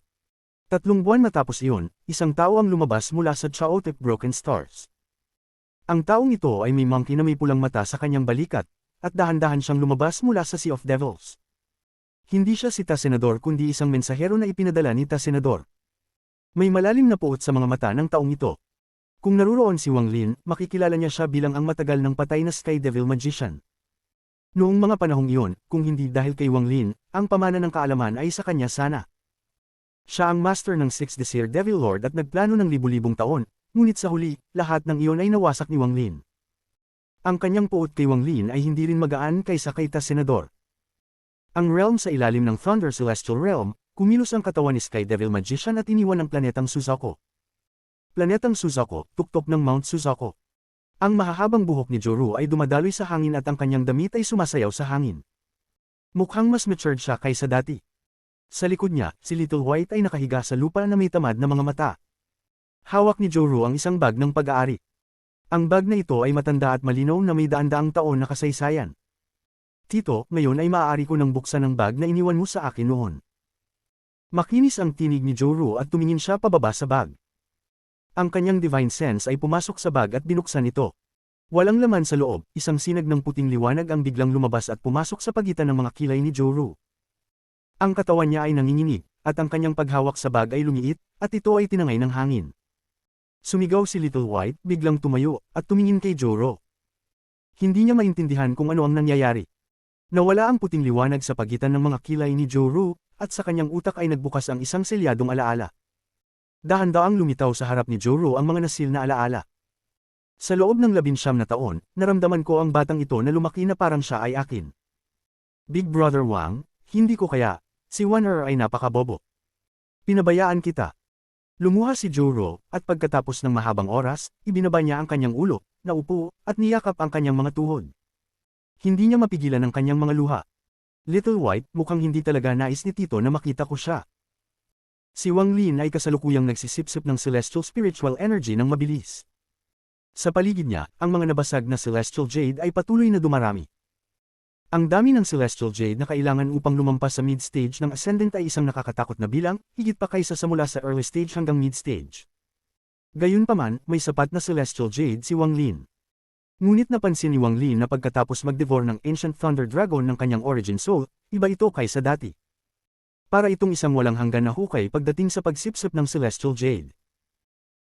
3 buwan matapos iyon, isang tao ang lumabas mula sa Chaotic Broken Stars. Ang taong ito ay may monkey na may pulang mata sa kanyang balikat, at dahan-dahan siyang lumabas mula sa Sea of Devils. Hindi siya si Senador kundi isang mensahero na ipinadala ni Senador. May malalim na puot sa mga mata ng taong ito. Kung naruroon si Wang Lin, makikilala niya siya bilang ang matagal ng patay na Sky Devil Magician. Noong mga panahong iyon, kung hindi dahil kay Wang Lin, ang pamana ng kaalaman ay sa kanya sana. Siya ang master ng Sixth Desire Devil Lord at nagplano ng libu-libong taon, ngunit sa huli, lahat ng iyon ay nawasak ni Wang Lin. Ang kanyang puot kay Wang Lin ay hindi rin magaan kaysa kay Senador. Ang realm sa ilalim ng Thunder Celestial Realm, kumilos ang katawan ni Sky Devil Magician at iniwan ang planetang Suzaku. Planetang Suzaku, tuktok ng Mount Suzaku. Ang mahahabang buhok ni Joru ay dumadaloy sa hangin at ang kanyang damit ay sumasayaw sa hangin. Mukhang mas matured siya kaysa dati. Sa likod niya, si Little White ay nakahiga sa lupa na may tamad na mga mata. Hawak ni Joru ang isang bag ng pag-aari. Ang bag na ito ay matanda at malinaw na may daan-daang taon na kasaysayan. Tito, ngayon ay maaari ko nang buksan ang bag na iniwan mo sa akin noon. Makinis ang tinig ni Joru at tumingin siya pababa sa bag. Ang kanyang divine sense ay pumasok sa bag at binuksan ito. Walang laman sa loob, isang sinag ng puting liwanag ang biglang lumabas at pumasok sa pagitan ng mga kilay ni Joru. Ang katawan niya ay nanginginig, at ang kanyang paghawak sa bag ay lumiit, at ito ay tinangay ng hangin. Sumigaw si Little White, biglang tumayo, at tumingin kay Joru. Hindi niya maintindihan kung ano ang nangyayari. Nawala ang puting liwanag sa pagitan ng mga kilay ni Joru, at sa kanyang utak ay nagbukas ang isang selyadong alaala. Dahan-daang lumitaw sa harap ni Joru ang mga nasil na alaala. Sa loob ng 19 na taon, naramdaman ko ang batang ito na lumaki na parang siya ay akin. Big Brother Wang, hindi ko kaya, si Wan-er ay napakabobo. Pinabayaan kita. Lumuha si Joru, at pagkatapos ng mahabang oras, ibinaba niya ang kanyang ulo, naupo, at niyakap ang kanyang mga tuhod. Hindi niya mapigilan ang kanyang mga luha. Little White, mukhang hindi talaga nais ni Tito na makita ko siya. Si Wang Lin ay kasalukuyang nagsisipsip ng celestial spiritual energy ng mabilis. Sa paligid niya, ang mga nabasag na celestial jade ay patuloy na dumarami. Ang dami ng celestial jade na kailangan upang lumampas sa mid-stage ng ascendant ay isang nakakatakot na bilang, higit pa kaysa sa mula sa early stage hanggang mid-stage. Gayunpaman, may sapat na celestial jade si Wang Lin. Ngunit napansin ni Wang Lin na pagkatapos mag-devour ng Ancient Thunder Dragon ng kanyang origin soul, iba ito kaysa dati. Para itong isang walang hanggan na hukay pagdating sa pagsipsip ng Celestial Jade.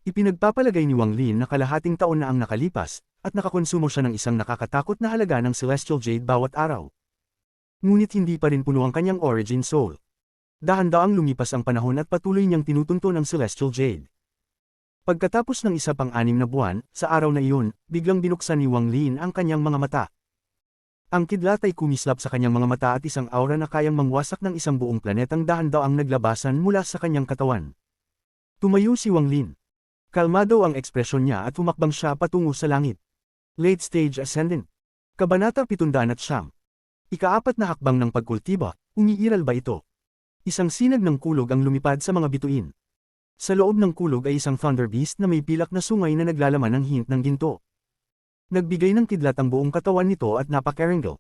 Ipinagpapalagay ni Wang Lin na kalahating taon na ang nakalipas, at nakakonsumo siya ng isang nakakatakot na halaga ng Celestial Jade bawat araw. Ngunit hindi pa rin puno ang kanyang origin soul. Dahan-daang lumipas ang panahon at patuloy niyang tinutunto ng Celestial Jade. Pagkatapos ng isa pang 6 na buwan, sa araw na iyon, biglang binuksan ni Wang Lin ang kanyang mga mata. Ang kidlat ay kumislap sa kanyang mga mata at isang aura na kayang mangwasak ng isang buong planetang dahan-daang naglabasan mula sa kanyang katawan. Tumayo si Wang Lin. Kalmado ang ekspresyon niya at humakbang siya patungo sa langit. Late Stage Ascendant. Kabanata 709. Ika-4 na hakbang ng pagkultiba, umiiral ba ito? Isang sinag ng kulog ang lumipad sa mga bituin. Sa loob ng kulog ay isang thunder beast na may pilak na sungay na naglalaman ng hint ng ginto. Nagbigay ng kidlat ang buong katawan nito at napaka-wrinkle.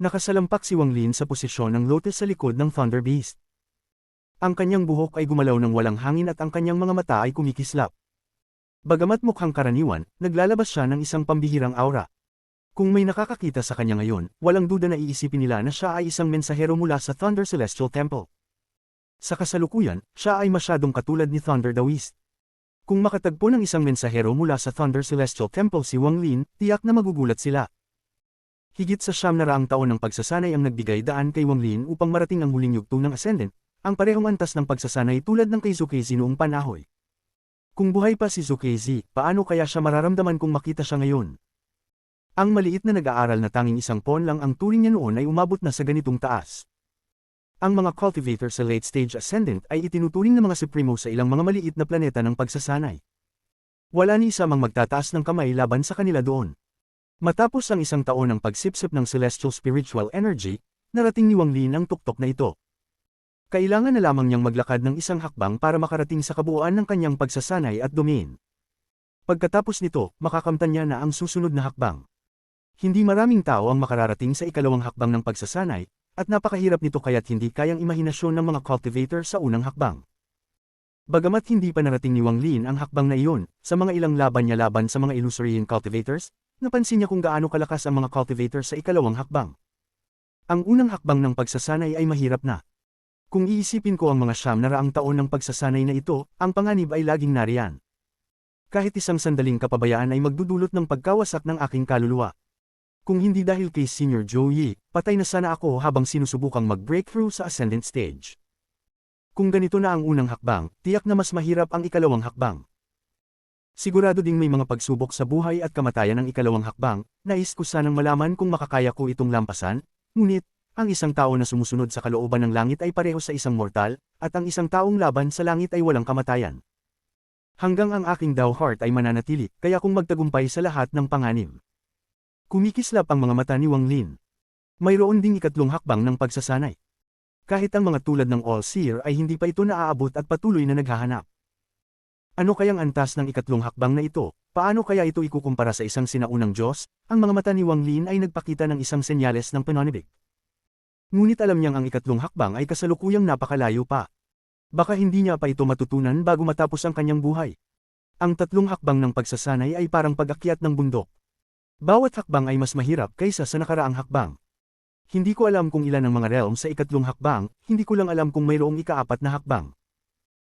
Nakasalampak si Wang Lin sa posisyon ng lotus sa likod ng Thunder Beast. Ang kanyang buhok ay gumalaw ng walang hangin at ang kanyang mga mata ay kumikislap. Bagamat mukhang karaniwan, naglalabas siya ng isang pambihirang aura. Kung may nakakakita sa kanya ngayon, walang duda na iisipin nila na siya ay isang mensahero mula sa Thunder Celestial Temple. Sa kasalukuyan, siya ay masyadong katulad ni Thunder Daoist. Kung makatagpo ng isang mensahero mula sa Thunder Celestial Temple si Wang Lin, tiyak na magugulat sila. Higit sa 900 taon ng pagsasanay ang nagbigay daan kay Wang Lin upang marating ang huling yugto ng Ascendant, ang parehong antas ng pagsasanay tulad ng kay Zhukezhi noong panahon. Kung buhay pa si Zhukezhi, paano kaya siya mararamdaman kung makita siya ngayon? Ang maliit na nag-aaral na tanging isang pawn lang ang turing niya noon ay umabot na sa ganitong taas. Ang mga cultivator sa late stage ascendant ay itinuturing na mga supremo sa ilang mga maliit na planeta ng pagsasanay. Wala ni isa mang magtataas ng kamay laban sa kanila doon. Matapos ang isang taon ng pagsipsip ng celestial spiritual energy, narating ni Wang Lin ang tuktok na ito. Kailangan na lamang niyang maglakad ng isang hakbang para makarating sa kabuuan ng kanyang pagsasanay at domain. Pagkatapos nito, makakamtan niya na ang susunod na hakbang. Hindi maraming tao ang makararating sa ikalawang hakbang ng pagsasanay, at napakahirap nito kaya't hindi kayang imahinasyon ng mga cultivator sa unang hakbang. Bagamat hindi pa narating ni Wang Lin ang hakbang na iyon, sa mga ilang laban niya laban sa mga illusory cultivators, napansin niya kung gaano kalakas ang mga cultivator sa ikalawang hakbang. Ang unang hakbang ng pagsasanay ay mahirap na. Kung iisipin ko ang mga 900 taon ng pagsasanay na ito, ang panganib ay laging nariyan. Kahit isang sandaling kapabayaan ay magdudulot ng pagkawasak ng aking kaluluwa. Kung hindi dahil kay Senior Zhou Yi, patay na sana ako habang sinusubukang mag-breakthrough sa ascendant stage. Kung ganito na ang unang hakbang, tiyak na mas mahirap ang ikalawang hakbang. Sigurado ding may mga pagsubok sa buhay at kamatayan ng ikalawang hakbang, nais ko sanang malaman kung makakaya ko itong lampasan, ngunit, ang isang tao na sumusunod sa kalooban ng langit ay pareho sa isang mortal, at ang isang taong laban sa langit ay walang kamatayan. Hanggang ang aking Dao Heart ay mananatili, kaya kung magtagumpay sa lahat ng panganib. Kumikislap ang mga mata ni Wang Lin. Mayroon ding ikatlong hakbang ng pagsasanay. Kahit ang mga tulad ng All-Seer ay hindi pa ito naaabot at patuloy na naghahanap. Ano kayang antas ng ikatlong hakbang na ito? Paano kaya ito ikukumpara sa isang sinaunang Diyos? Ang mga mata ni Wang Lin ay nagpakita ng isang senyales ng pananibik. Ngunit alam niyang ang ikatlong hakbang ay kasalukuyang napakalayo pa. Baka hindi niya pa ito matutunan bago matapos ang kanyang buhay. Ang tatlong hakbang ng pagsasanay ay parang pag-akyat ng bundok. Bawat hakbang ay mas mahirap kaysa sa nakaraang hakbang. Hindi ko alam kung ilan ang mga realm sa ikatlong hakbang, hindi ko lang alam kung mayroong ikaapat na hakbang.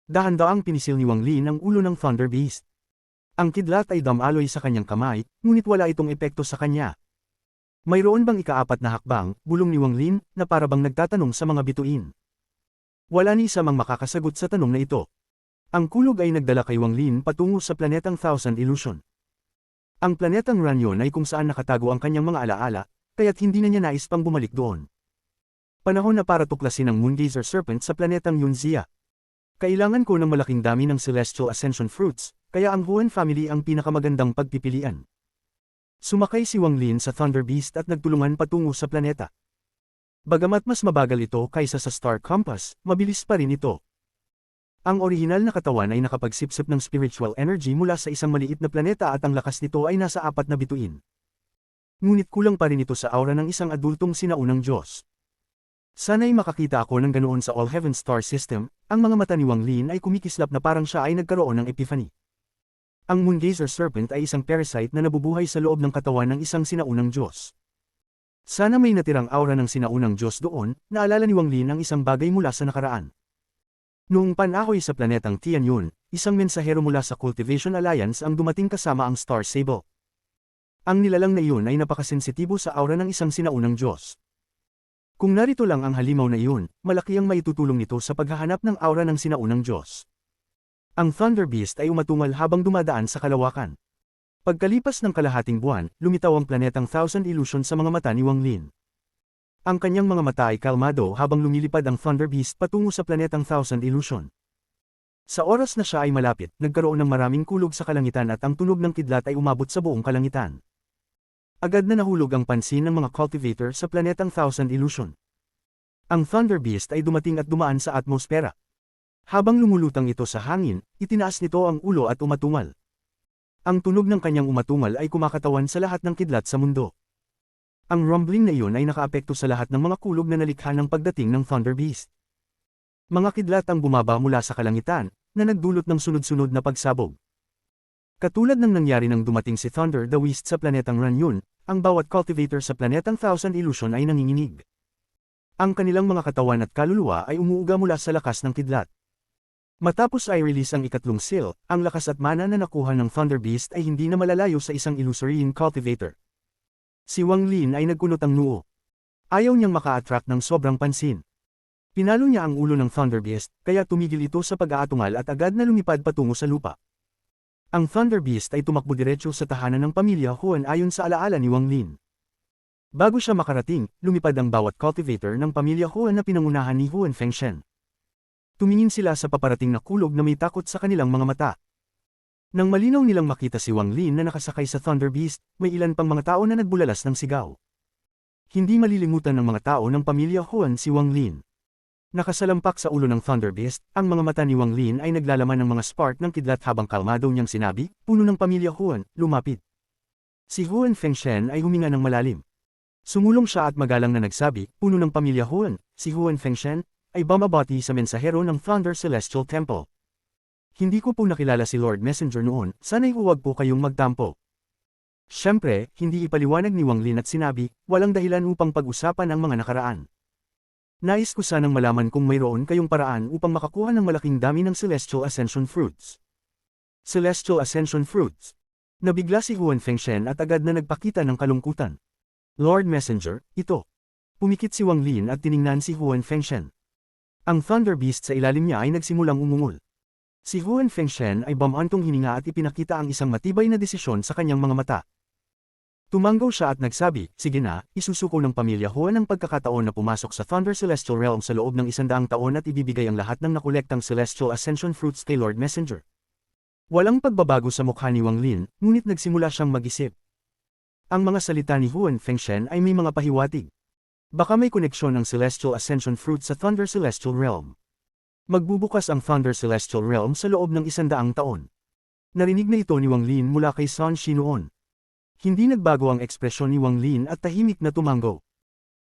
Dahan-daang pinisil ni Wang Lin ang ulo ng Thunder Beast. Ang kidlat ay damaloy sa kanyang kamay, ngunit wala itong epekto sa kanya. Mayroon bang ikaapat na hakbang, bulong ni Wang Lin, na parabang nagtatanong sa mga bituin. Wala ni isa mang makakasagot sa tanong na ito. Ang kulog ay nagdala kay Wang Lin patungo sa planetang Thousand Illusion. Ang planetang Ranyon ay kung saan nakatago ang kanyang mga alaala, kaya't hindi na niya nais pang bumalik doon. Panahon na para tuklasin ang Moongazer Serpent sa planetang Yunzia. Kailangan ko ng malaking dami ng Celestial Ascension Fruits, kaya ang Huan family ang pinakamagandang pagpipilian. Sumakay si Wang Lin sa Thunder Beast at nagtulungan patungo sa planeta. Bagamat mas mabagal ito kaysa sa Star Compass, mabilis pa rin ito. Ang orihinal na katawan ay nakapagsipsip ng spiritual energy mula sa isang maliit na planeta at ang lakas nito ay nasa 4 na bituin. Ngunit kulang pa rin ito sa aura ng isang adultong sinaunang Diyos. Sana'y makakita ako ng ganoon sa All Heaven Star System, ang mga mata ni Wang Lin ay kumikislap na parang siya ay nagkaroon ng epiphany. Ang Moongazer Serpent ay isang parasite na nabubuhay sa loob ng katawan ng isang sinaunang Diyos. Sana may natirang aura ng sinaunang Diyos doon, naalala ni Wang Lin ang isang bagay mula sa nakaraan. Noong panahoy sa planetang Tianyun, isang mensahero mula sa Cultivation Alliance ang dumating kasama ang Star Sable. Ang nilalang na iyon ay napakasensitibo sa aura ng isang sinaunang Diyos. Kung narito lang ang halimaw na iyon, malaki ang maitutulong nito sa paghahanap ng aura ng sinaunang Diyos. Ang Thunder Beast ay umatungal habang dumadaan sa kalawakan. Pagkalipas ng kalahating buwan, lumitaw ang planetang Thousand Illusion sa mga mata ni Wang Lin. Ang kanyang mga mata ay kalmado habang lumilipad ang Thunder Beast patungo sa planetang Thousand Illusion. Sa oras na siya ay malapit, nagkaroon ng maraming kulog sa kalangitan at ang tunog ng kidlat ay umabot sa buong kalangitan. Agad na nahulog ang pansin ng mga cultivator sa planetang Thousand Illusion. Ang Thunder Beast ay dumating at dumaan sa atmosfera. Habang lumulutang ito sa hangin, itinaas nito ang ulo at umatungal. Ang tunog ng kanyang umatungal ay kumakatawan sa lahat ng kidlat sa mundo. Ang rumbling na iyon ay nakaapekto sa lahat ng mga kulog na nalikha ng pagdating ng Thunder Beast. Mga kidlat ang bumaba mula sa kalangitan, na nagdulot ng sunod-sunod na pagsabog. Katulad ng nangyari nang dumating si Thunder the Beast sa planetang Ranyun, ang bawat cultivator sa planetang Thousand Illusion ay nanginginig. Ang kanilang mga katawan at kaluluwa ay umuuga mula sa lakas ng kidlat. Matapos ay release ang ikatlong seal, ang lakas at mana na nakuha ng Thunder Beast ay hindi na malalayo sa isang Illusory cultivator. Si Wang Lin ay nagkunot ang noo. Ayaw niyang maka-attract ng sobrang pansin. Pinalo niya ang ulo ng Thunder Beast, kaya tumigil ito sa pag-aatungal at agad na lumipad patungo sa lupa. Ang Thunder Beast ay tumakbo diretso sa tahanan ng pamilya Huan ayon sa alaala ni Wang Lin. Bago siya makarating, lumipad ang bawat cultivator ng pamilya Huan na pinangunahan ni Huan Fengshen. Tumingin sila sa paparating na kulog na may takot sa kanilang mga mata. Nang malinaw nilang makita si Wang Lin na nakasakay sa Thunder Beast, may ilan pang mga tao na nagbulalas ng sigaw. Hindi malilimutan ng mga tao ng pamilya Huan si Wang Lin. Nakasalampak sa ulo ng Thunder Beast, ang mga mata ni Wang Lin ay naglalaman ng mga spark ng kidlat habang kalmado niyang sinabi, "Puno ng pamilya Huan, lumapit." Si Huan Fengshen ay huminga ng malalim. Sumulong siya at magalang na nagsabi, "Puno ng pamilya Huan." Si Huan Fengshen ay bumabati sa mensahero ng Thunder Celestial Temple. "Hindi ko po nakilala si Lord Messenger noon, sana'y huwag po kayong magtampo." Siyempre, hindi ipaliwanag ni Wang Lin at sinabi, "Walang dahilan upang pag-usapan ang mga nakaraan. Nais ko sanang malaman kung mayroon kayong paraan upang makakuha ng malaking dami ng Celestial Ascension Fruits." Celestial Ascension Fruits. Nabigla si Huan Fengshen at agad na nagpakita ng kalungkutan. "Lord Messenger, ito." Pumikit si Wang Lin at tiningnan si Huan Fengshen. Ang Thunder Beast sa ilalim niya ay nagsimulang umungol. Si Huan Fengshen ay bumantong hininga at ipinakita ang isang matibay na desisyon sa kanyang mga mata. Tumanggaw siya at nagsabi, "Sige na, isusuko ng pamilya Huan ang pagkakataon na pumasok sa Thunder Celestial Realm sa loob ng 100 taon at ibibigay ang lahat ng nakolektang Celestial Ascension Fruits kay Lord Messenger." Walang pagbabago sa mukha ni Wang Lin, ngunit nagsimula siyang mag-isip. Ang mga salita ni Huan Fengshen ay may mga pahiwatig. Baka may koneksyon ng Celestial Ascension Fruit sa Thunder Celestial Realm. Magbubukas ang Thunder Celestial Realm sa loob ng 100 taon. Narinig na ito ni Wang Lin mula kay Sun Shi noon. Hindi nagbago ang ekspresyon ni Wang Lin at tahimik na tumanggo.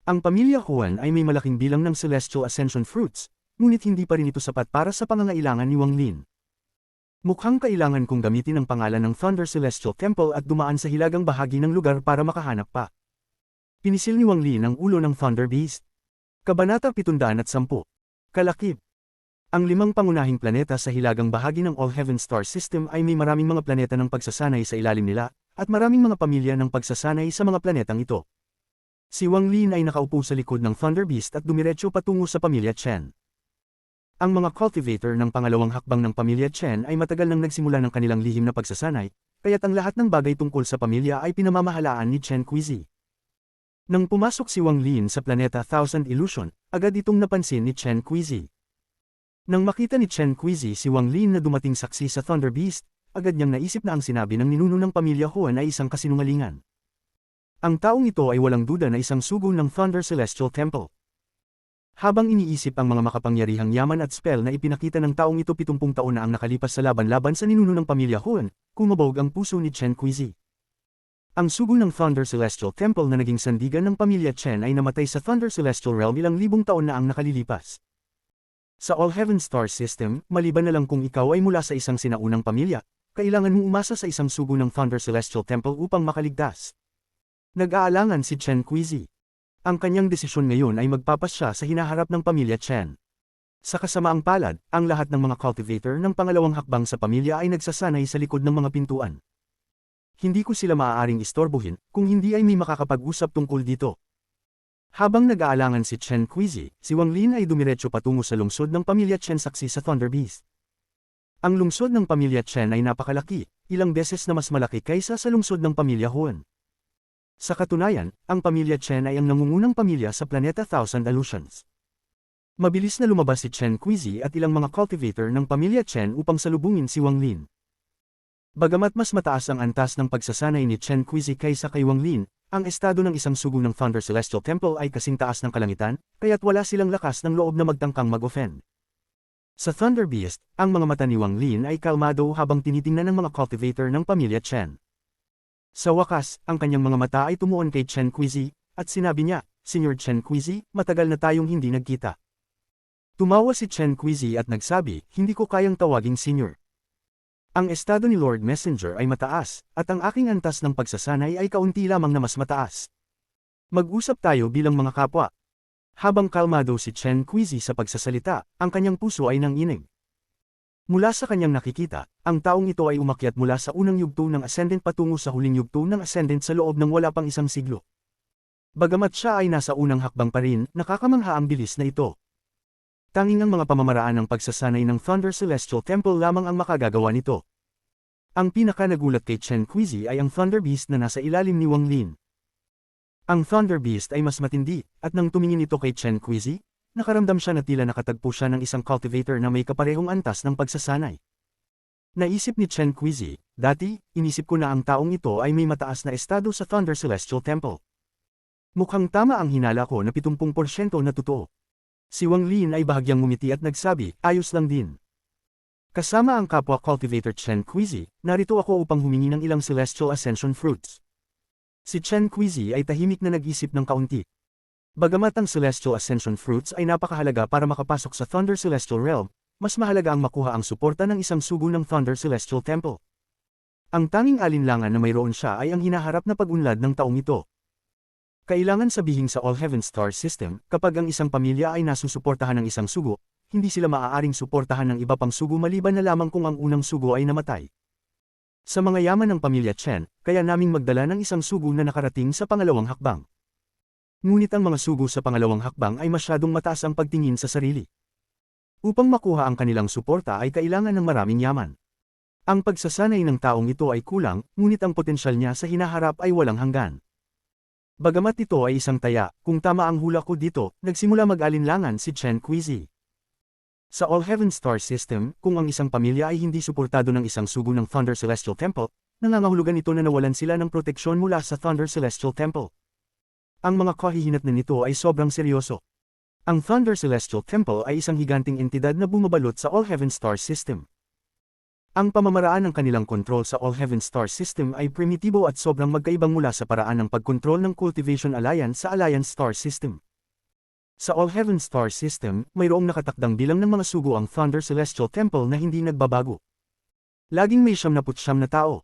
Ang pamilya Huan ay may malaking bilang ng Celestial Ascension Fruits, ngunit hindi pa rin ito sapat para sa pangangailangan ni Wang Lin. Mukhang kailangan kong gamitin ang pangalan ng Thunder Celestial Temple at dumaan sa hilagang bahagi ng lugar para makahanap pa. Pinisil ni Wang Lin ang ulo ng Thunder Beast. Kabanata 710. Kalakip. Ang 5 pangunahing planeta sa hilagang bahagi ng All Heaven Star System ay may maraming mga planeta ng pagsasanay sa ilalim nila, at maraming mga pamilya ng pagsasanay sa mga planetang ito. Si Wang Lin ay nakaupo sa likod ng Thunder Beast at dumiretso patungo sa pamilya Chen. Ang mga cultivator ng pangalawang hakbang ng pamilya Chen ay matagal nang nagsimula ng kanilang lihim na pagsasanay, kaya't ang lahat ng bagay tungkol sa pamilya ay pinamamahalaan ni Chen Qizi. Nang pumasok si Wang Lin sa planeta Thousand Illusion, agad itong napansin ni Chen Qizi. Nang makita ni Chen Qizi si Wang Lin na dumating saksi sa Thunder Beast, agad niyang naisip na ang sinabi ng ninuno ng pamilya Huan ay isang kasinungalingan. Ang taong ito ay walang duda na isang sugo ng Thunder Celestial Temple. Habang iniisip ang mga makapangyarihang yaman at spell na ipinakita ng taong ito 70 taon na ang nakalipas sa laban-laban sa ninuno ng pamilya Huan, kumabog ang puso ni Chen Qizi. Ang sugo ng Thunder Celestial Temple na naging sandigan ng pamilya Chen ay namatay sa Thunder Celestial Realm ilang libong taon na ang nakalilipas. Sa All Heaven Star System, maliban na lang kung ikaw ay mula sa isang sinaunang pamilya, kailangan mong umasa sa isang sugo ng Thunder Celestial Temple upang makaligtas. Nag-aalangan si Chen Qizi. Ang kanyang desisyon ngayon ay magpapasya sa hinaharap ng pamilya Chen. Sa kasamaang palad, ang lahat ng mga cultivator ng pangalawang hakbang sa pamilya ay nagsasanay sa likod ng mga pintuan. Hindi ko sila maaaring istorbohin, kung hindi ay may makakapag-usap tungkol dito. Habang nag-aalangan si Chen Qizi, si Wang Lin ay dumiretso patungo sa lungsod ng pamilya Chen saksi sa Thunder Beast. Ang lungsod ng pamilya Chen ay napakalaki, ilang beses na mas malaki kaysa sa lungsod ng pamilya Huan. Sa katunayan, ang pamilya Chen ay ang nangungunang pamilya sa planeta Thousand Illusions. Mabilis na lumabas si Chen Qizi at ilang mga cultivator ng pamilya Chen upang salubungin si Wang Lin. Bagamat mas mataas ang antas ng pagsasanay ni Chen Qizi kaysa kay Wang Lin, ang estado ng isang sugo ng Thunder Celestial Temple ay kasing taas ng kalangitan, kaya't wala silang lakas ng loob na magtangkang mag-offend. Sa Thunder Beast, ang mga mata ni Wang Lin ay kalmado habang tinitingnan ng mga cultivator ng pamilya Chen. Sa wakas, ang kanyang mga mata ay tumuon kay Chen Qizi, at sinabi niya, Senior Chen Quizi, matagal na tayong hindi nagkita. Tumawa si Chen Quizi at nagsabi, hindi ko kayang tawaging senior. Ang estado ni Lord Messenger ay mataas, at ang aking antas ng pagsasanay ay kaunti lamang na mas mataas. Mag-usap tayo bilang mga kapwa. Habang kalmado si Chen Quizi sa pagsasalita, ang kanyang puso ay nanginig. Mula sa kanyang nakikita, ang taong ito ay umakyat mula sa unang yugto ng Ascendant patungo sa huling yugto ng Ascendant sa loob ng wala pang isang siglo. Bagamat siya ay nasa unang hakbang pa rin, nakakamangha ang bilis na ito. Tanging ang mga pamamaraan ng pagsasanay ng Thunder Celestial Temple lamang ang makagagawa nito. Ang pinaka-nagulat kay Chen Quizi ay ang Thunder Beast na nasa ilalim ni Wang Lin. Ang Thunder Beast ay mas matindi, at nang tumingin ito kay Chen Quizi, nakaramdam siya na tila nakatagpo siya ng isang cultivator na may kaparehong antas ng pagsasanay. Naisip ni Chen Quizi, dati, inisip ko na ang taong ito ay may mataas na estado sa Thunder Celestial Temple. Mukhang tama ang hinala ko na 70% na totoo. Si Wang Lin ay bahagyang ngumiti at nagsabi, ayos lang din. Kasama ang kapwa cultivator Chen Quizi, narito ako upang humingi ng ilang Celestial Ascension Fruits. Si Chen Quizi ay tahimik na nag-isip ng kaunti. Bagamat ang Celestial Ascension Fruits ay napakahalaga para makapasok sa Thunder Celestial Realm, mas mahalaga ang makuha ang suporta ng isang sugo ng Thunder Celestial Temple. Ang tanging alinlangan na mayroon siya ay ang hinaharap na pag-unlad ng taong ito. Kailangan sabihin sa All Heaven Star System, kapag ang isang pamilya ay nasusuportahan ng isang sugo, hindi sila maaaring suportahan ng iba pang sugo maliban na lamang kung ang unang sugo ay namatay. Sa mga yaman ng pamilya Chen, kaya naming magdala ng isang sugo na nakarating sa pangalawang hakbang. Ngunit ang mga sugo sa pangalawang hakbang ay masyadong mataas ang pagtingin sa sarili. Upang makuha ang kanilang suporta ay kailangan ng maraming yaman. Ang pagsasanay ng taong ito ay kulang, ngunit ang potensyal niya sa hinaharap ay walang hanggan. Bagamat ito ay isang taya, kung tama ang hula ko dito, nagsimula mag-alinlangan si Chen Quizi. Sa All Heaven Star System, kung ang isang pamilya ay hindi suportado ng isang sugo ng Thunder Celestial Temple, nangangahulugan ito na nawalan sila ng proteksyon mula sa Thunder Celestial Temple. Ang mga kahihinatnan nito ay sobrang seryoso. Ang Thunder Celestial Temple ay isang higanting entidad na bumabalot sa All Heaven Star System. Ang pamamaraan ng kanilang kontrol sa All Heaven Star System ay primitibo at sobrang magkaibang mula sa paraan ng pagkontrol ng Cultivation Alliance sa Alliance Star System. Sa All Heaven Star System, mayroong nakatakdang bilang ng mga sugo ang Thunder Celestial Temple na hindi nagbabago. Laging may 79 na tao.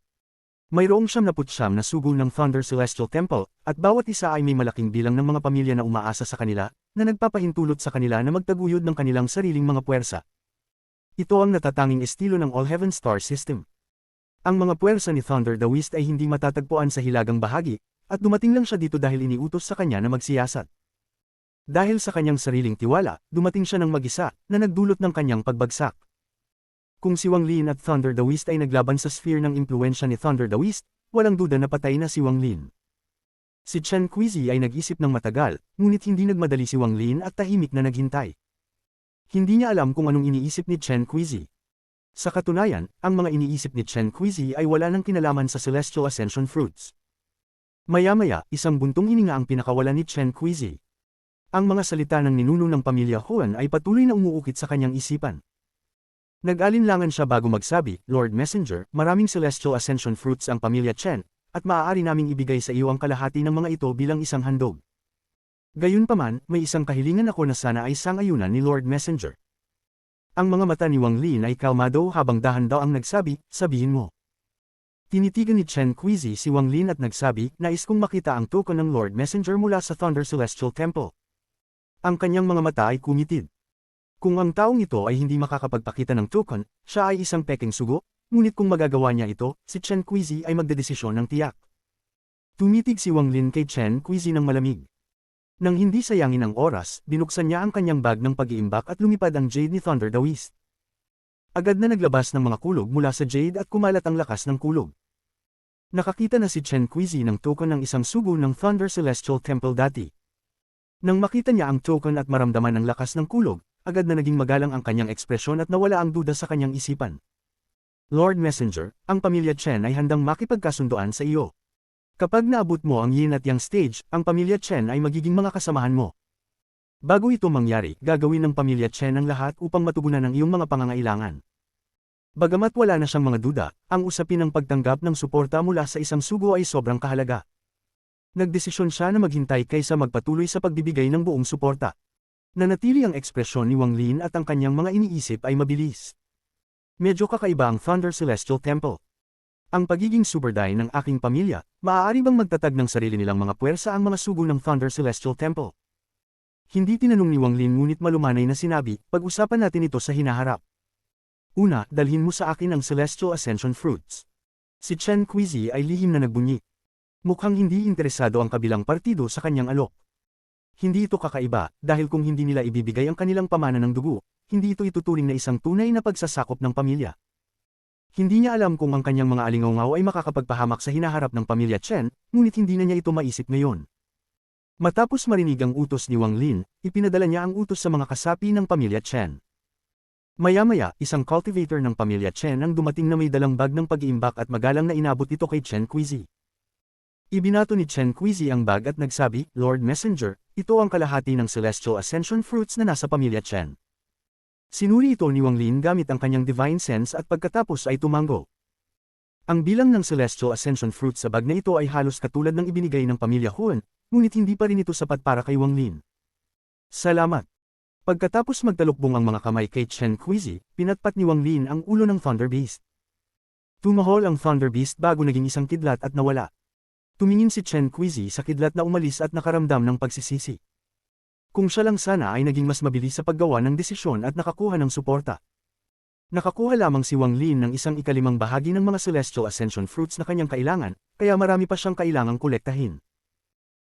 Mayroong 79 na sugo ng Thunder Celestial Temple, at bawat isa ay may malaking bilang ng mga pamilya na umaasa sa kanila, na nagpapahintulot sa kanila na magtaguyod ng kanilang sariling mga puwersa. Ito ang natatanging estilo ng All Heaven Star System. Ang mga puwersa ni Thunder the West ay hindi matatagpuan sa hilagang bahagi, at dumating lang siya dito dahil iniutos sa kanya na magsiyasat. Dahil sa kanyang sariling tiwala, dumating siya ng mag-isa, na nagdulot ng kanyang pagbagsak. Kung si Wang Lin at Thunder the West ay naglaban sa sphere ng impluensya ni Thunder the West, walang duda na patay na si Wang Lin. Si Chen Quizi ay nag-isip ng matagal, ngunit hindi nagmadali si Wang Lin at tahimik na naghintay. Hindi niya alam kung anong iniisip ni Chen Quizi. Sa katunayan, ang mga iniisip ni Chen Quizi ay wala nang kinalaman sa Celestial Ascension Fruits. Maya-maya, isang buntong hininga ang pinakawalan ni Chen Quizi. Ang mga salita ng ninuno ng pamilya Huan ay patuloy na umuukit sa kanyang isipan. Nag-alinlangan siya bago magsabi, Lord Messenger, maraming Celestial Ascension Fruits ang pamilya Chen, at maaari naming ibigay sa iyo ang kalahati ng mga ito bilang isang handog. Gayunpaman, may isang kahilingan ako na sana ay sangayunan ni Lord Messenger. Ang mga mata ni Wang Lin ay kalmado habang dahan-daw ang nagsabi, sabihin mo. Tinitigan ni Chen Quizi si Wang Lin at nagsabi, nais kong makita ang token ng Lord Messenger mula sa Thunder Celestial Temple. Ang kanyang mga mata ay kumitid. Kung ang taong ito ay hindi makakapagpakita ng token, siya ay isang peking sugo, ngunit kung magagawa niya ito, si Chen Quizi ay magdedesisyon ng tiyak. Tumitig si Wang Lin kay Chen Quizi ng malamig. Nang hindi sayangin ang oras, binuksan niya ang kanyang bag ng pag-iimbak at lumipad ang jade ni Thunder the West. Agad na naglabas ng mga kulog mula sa jade at kumalat ang lakas ng kulog. Nakakita na si Chen Quizi ng token ng isang sugo ng Thunder Celestial Temple dati. Nang makita niya ang token at maramdaman ang lakas ng kulog, agad na naging magalang ang kanyang ekspresyon at nawala ang duda sa kanyang isipan. Lord Messenger, ang pamilya Chen ay handang makipagkasunduan sa iyo. Kapag naabot mo ang yin at yang stage, ang pamilya Chen ay magiging mga kasamahan mo. Bago ito mangyari, gagawin ng pamilya Chen ang lahat upang matugunan ang iyong mga pangangailangan. Bagamat wala na siyang mga duda, ang usapin ng pagtanggap ng suporta mula sa isang sugo ay sobrang kahalaga. Nagdesisyon siya na maghintay kaysa magpatuloy sa pagbibigay ng buong suporta. Nanatili ang ekspresyon ni Wang Lin at ang kanyang mga iniisip ay mabilis. Medyo kakaiba ang Thunder Celestial Temple. Ang pagiging Superdai ng aking pamilya, maaari bang magtatag ng sarili nilang mga puwersa ang mga sugo ng Thunder Celestial Temple? Hindi tinanong ni Wang Lin ngunit malumanay na sinabi, pag-usapan natin ito sa hinaharap. Una, dalhin mo sa akin ang Celestial Ascension Fruits. Si Chen Qizi ay lihim na nagbunyi. Mukhang hindi interesado ang kabilang partido sa kanyang alok. Hindi ito kakaiba, dahil kung hindi nila ibibigay ang kanilang pamana ng dugo, hindi ito ituturing na isang tunay na pagsasakop ng pamilya. Hindi niya alam kung ang kanyang mga alingaw ay makakapagpahamak sa hinaharap ng pamilya Chen, ngunit hindi na niya ito maisip ngayon. Matapos marinig ang utos ni Wang Lin, ipinadala niya ang utos sa mga kasapi ng pamilya Chen. Maya-maya, isang cultivator ng pamilya Chen ang dumating na may dalang bag ng pag-iimbak at magalang na inabot ito kay Chen Qizi. Ibinato ni Chen Qizi ang bag at nagsabi, Lord Messenger, ito ang kalahati ng Celestial Ascension Fruits na nasa pamilya Chen. Sinuri ito ni Wang Lin gamit ang kanyang divine sense at pagkatapos ay tumango. Ang bilang ng Celestial Ascension Fruits sa bag na ito ay halos katulad ng ibinigay ng pamilya Huan, ngunit hindi pa rin ito sapat para kay Wang Lin. Salamat. Pagkatapos magtalukbong ang mga kamay kay Chen Qizi, pinatpat ni Wang Lin ang ulo ng Thunder Beast. Tumahol ang Thunder Beast bago naging isang kidlat at nawala. Tumingin si Chen Qizi sa kidlat na umalis at nakaramdam ng pagsisisi. Kung siya lang sana ay naging mas mabilis sa paggawa ng desisyon at nakakuha ng suporta. Nakakuha lamang si Wang Lin ng isang ikalimang bahagi ng mga Celestial Ascension Fruits na kanyang kailangan, kaya marami pa siyang kailangang kolektahin.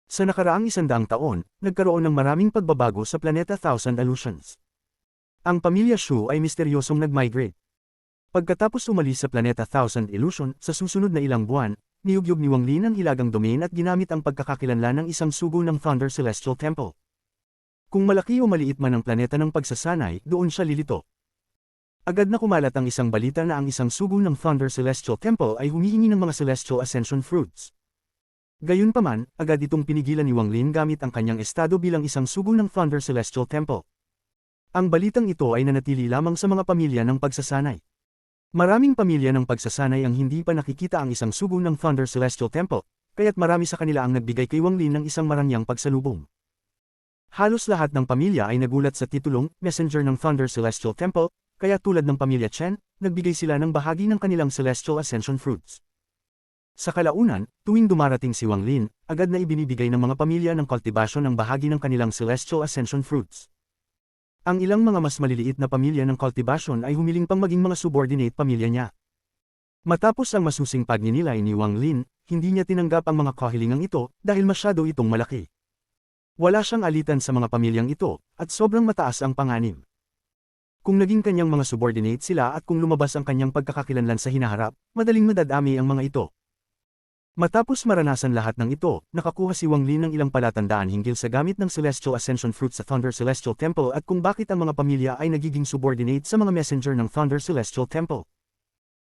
Sa nakaraang 100 taon, nagkaroon ng maraming pagbabago sa Planeta Thousand Illusions. Ang pamilya Shu ay misteryosong nag-migrate. Pagkatapos umalis sa Planeta Thousand Illusion, sa susunod na ilang buwan, niyugyug ni Wang Lin ang hilagang domain at ginamit ang pagkakakilanlan ng isang sugo ng Thunder Celestial Temple. Kung malaki o maliit man ang planeta ng pagsasanay, doon siya lilito. Agad na kumalat ang isang balita na ang isang sugo ng Thunder Celestial Temple ay humihingi ng mga Celestial Ascension Fruits. Gayunpaman, agad itong pinigilan ni Wang Lin gamit ang kanyang estado bilang isang sugo ng Thunder Celestial Temple. Ang balitang ito ay nanatili lamang sa mga pamilya ng pagsasanay. Maraming pamilya ng pagsasanay ang hindi pa nakikita ang isang sugo ng Thunder Celestial Temple, kaya't marami sa kanila ang nagbigay kay Wang Lin ng isang marangyang pagsalubong. Halos lahat ng pamilya ay nagulat sa titulong Messenger ng Thunder Celestial Temple, kaya tulad ng pamilya Chen, nagbigay sila ng bahagi ng kanilang Celestial Ascension Fruits. Sa kalaunan, tuwing dumarating si Wang Lin, agad na ibinibigay ng mga pamilya ng kultibasyon ng bahagi ng kanilang Celestial Ascension Fruits. Ang ilang mga mas maliliit na pamilya ng kultibasyon ay humiling pang maging mga subordinate pamilya niya. Matapos ang masusing pagninilay ni Wang Lin, hindi niya tinanggap ang mga kahilingang ito dahil masyado itong malaki. Wala siyang alitan sa mga pamilyang ito, at sobrang mataas ang panganib. Kung naging kanyang mga subordinate sila at kung lumabas ang kanyang pagkakakilanlan sa hinaharap, madaling madadami ang mga ito. Matapos maranasan lahat ng ito, nakakuha si Wang Lin ng ilang palatandaan hinggil sa gamit ng Celestial Ascension Fruits sa Thunder Celestial Temple at kung bakit ang mga pamilya ay nagiging subordinate sa mga messenger ng Thunder Celestial Temple.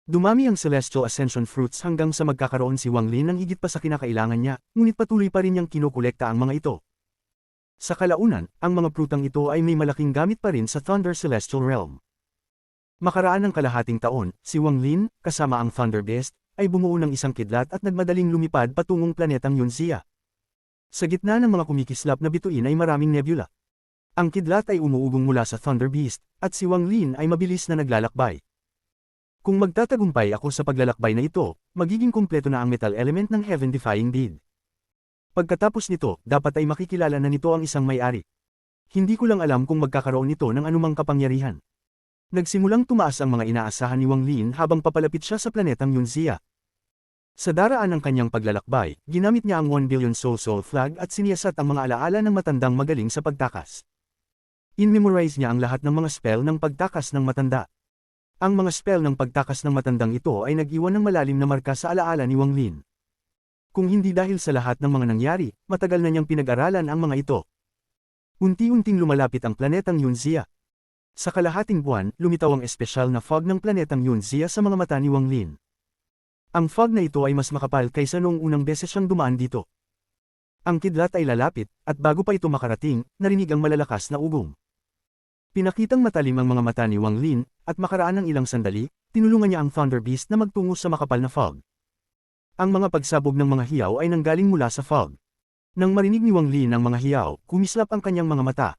Dumami ang Celestial Ascension Fruits hanggang sa magkakaroon si Wang Lin ng higit pa sa kinakailangan niya, ngunit patuloy pa rin niyang kinukolekta ang mga ito. Sa kalaunan, ang mga prutang ito ay may malaking gamit pa rin sa Thunder Celestial Realm. Makaraan ng kalahating taon, si Wang Lin, kasama ang Thunder Beast, ay bumuo ng isang kidlat at nagmadaling lumipad patungong planetang Yunzia. Sa gitna ng mga kumikislap na bituin ay maraming nebula. Ang kidlat ay umuugong mula sa Thunder Beast, at si Wang Lin ay mabilis na naglalakbay. Kung magtatagumpay ako sa paglalakbay na ito, magiging kumpleto na ang metal element ng Heaven-defying Deed. Pagkatapos nito, dapat ay makikilala na nito ang isang may-ari. Hindi ko lang alam kung magkakaroon nito ng anumang kapangyarihan. Nagsimulang tumaas ang mga inaasahan ni Wang Lin habang papalapit siya sa planetang Yunzia. Sa daraan ng kanyang paglalakbay, ginamit niya ang 1 billion Soul Flag at siniyasat ang mga alaala ng matandang magaling sa pagtakas. In-memorize niya ang lahat ng mga spell ng pagtakas ng matanda. Ang mga spell ng pagtakas ng matandang ito ay nag-iwan ng malalim na marka sa alaala ni Wang Lin. Kung hindi dahil sa lahat ng mga nangyari, matagal na niyang pinag-aralan ang mga ito. Unti-unting lumalapit ang planetang Yunzia. Sa kalahating buwan, lumitaw ang espesyal na fog ng planetang Yunzia sa mga mata ni Wang Lin. Ang fog na ito ay mas makapal kaysa noong unang beses siyang dumaan dito. Ang kidlat ay lalapit, at bago pa ito makarating, narinig ang malalakas na ugong. Pinakitang matalim ang mga mata ni Wang Lin, at makaraan ng ilang sandali, tinulungan niya ang Thunder Beast na magtungo sa makapal na fog. Ang mga pagsabog ng mga hiyaw ay nanggaling mula sa fog. Nang marinig ni Wang Lin ang mga hiyaw, kumislap ang kanyang mga mata,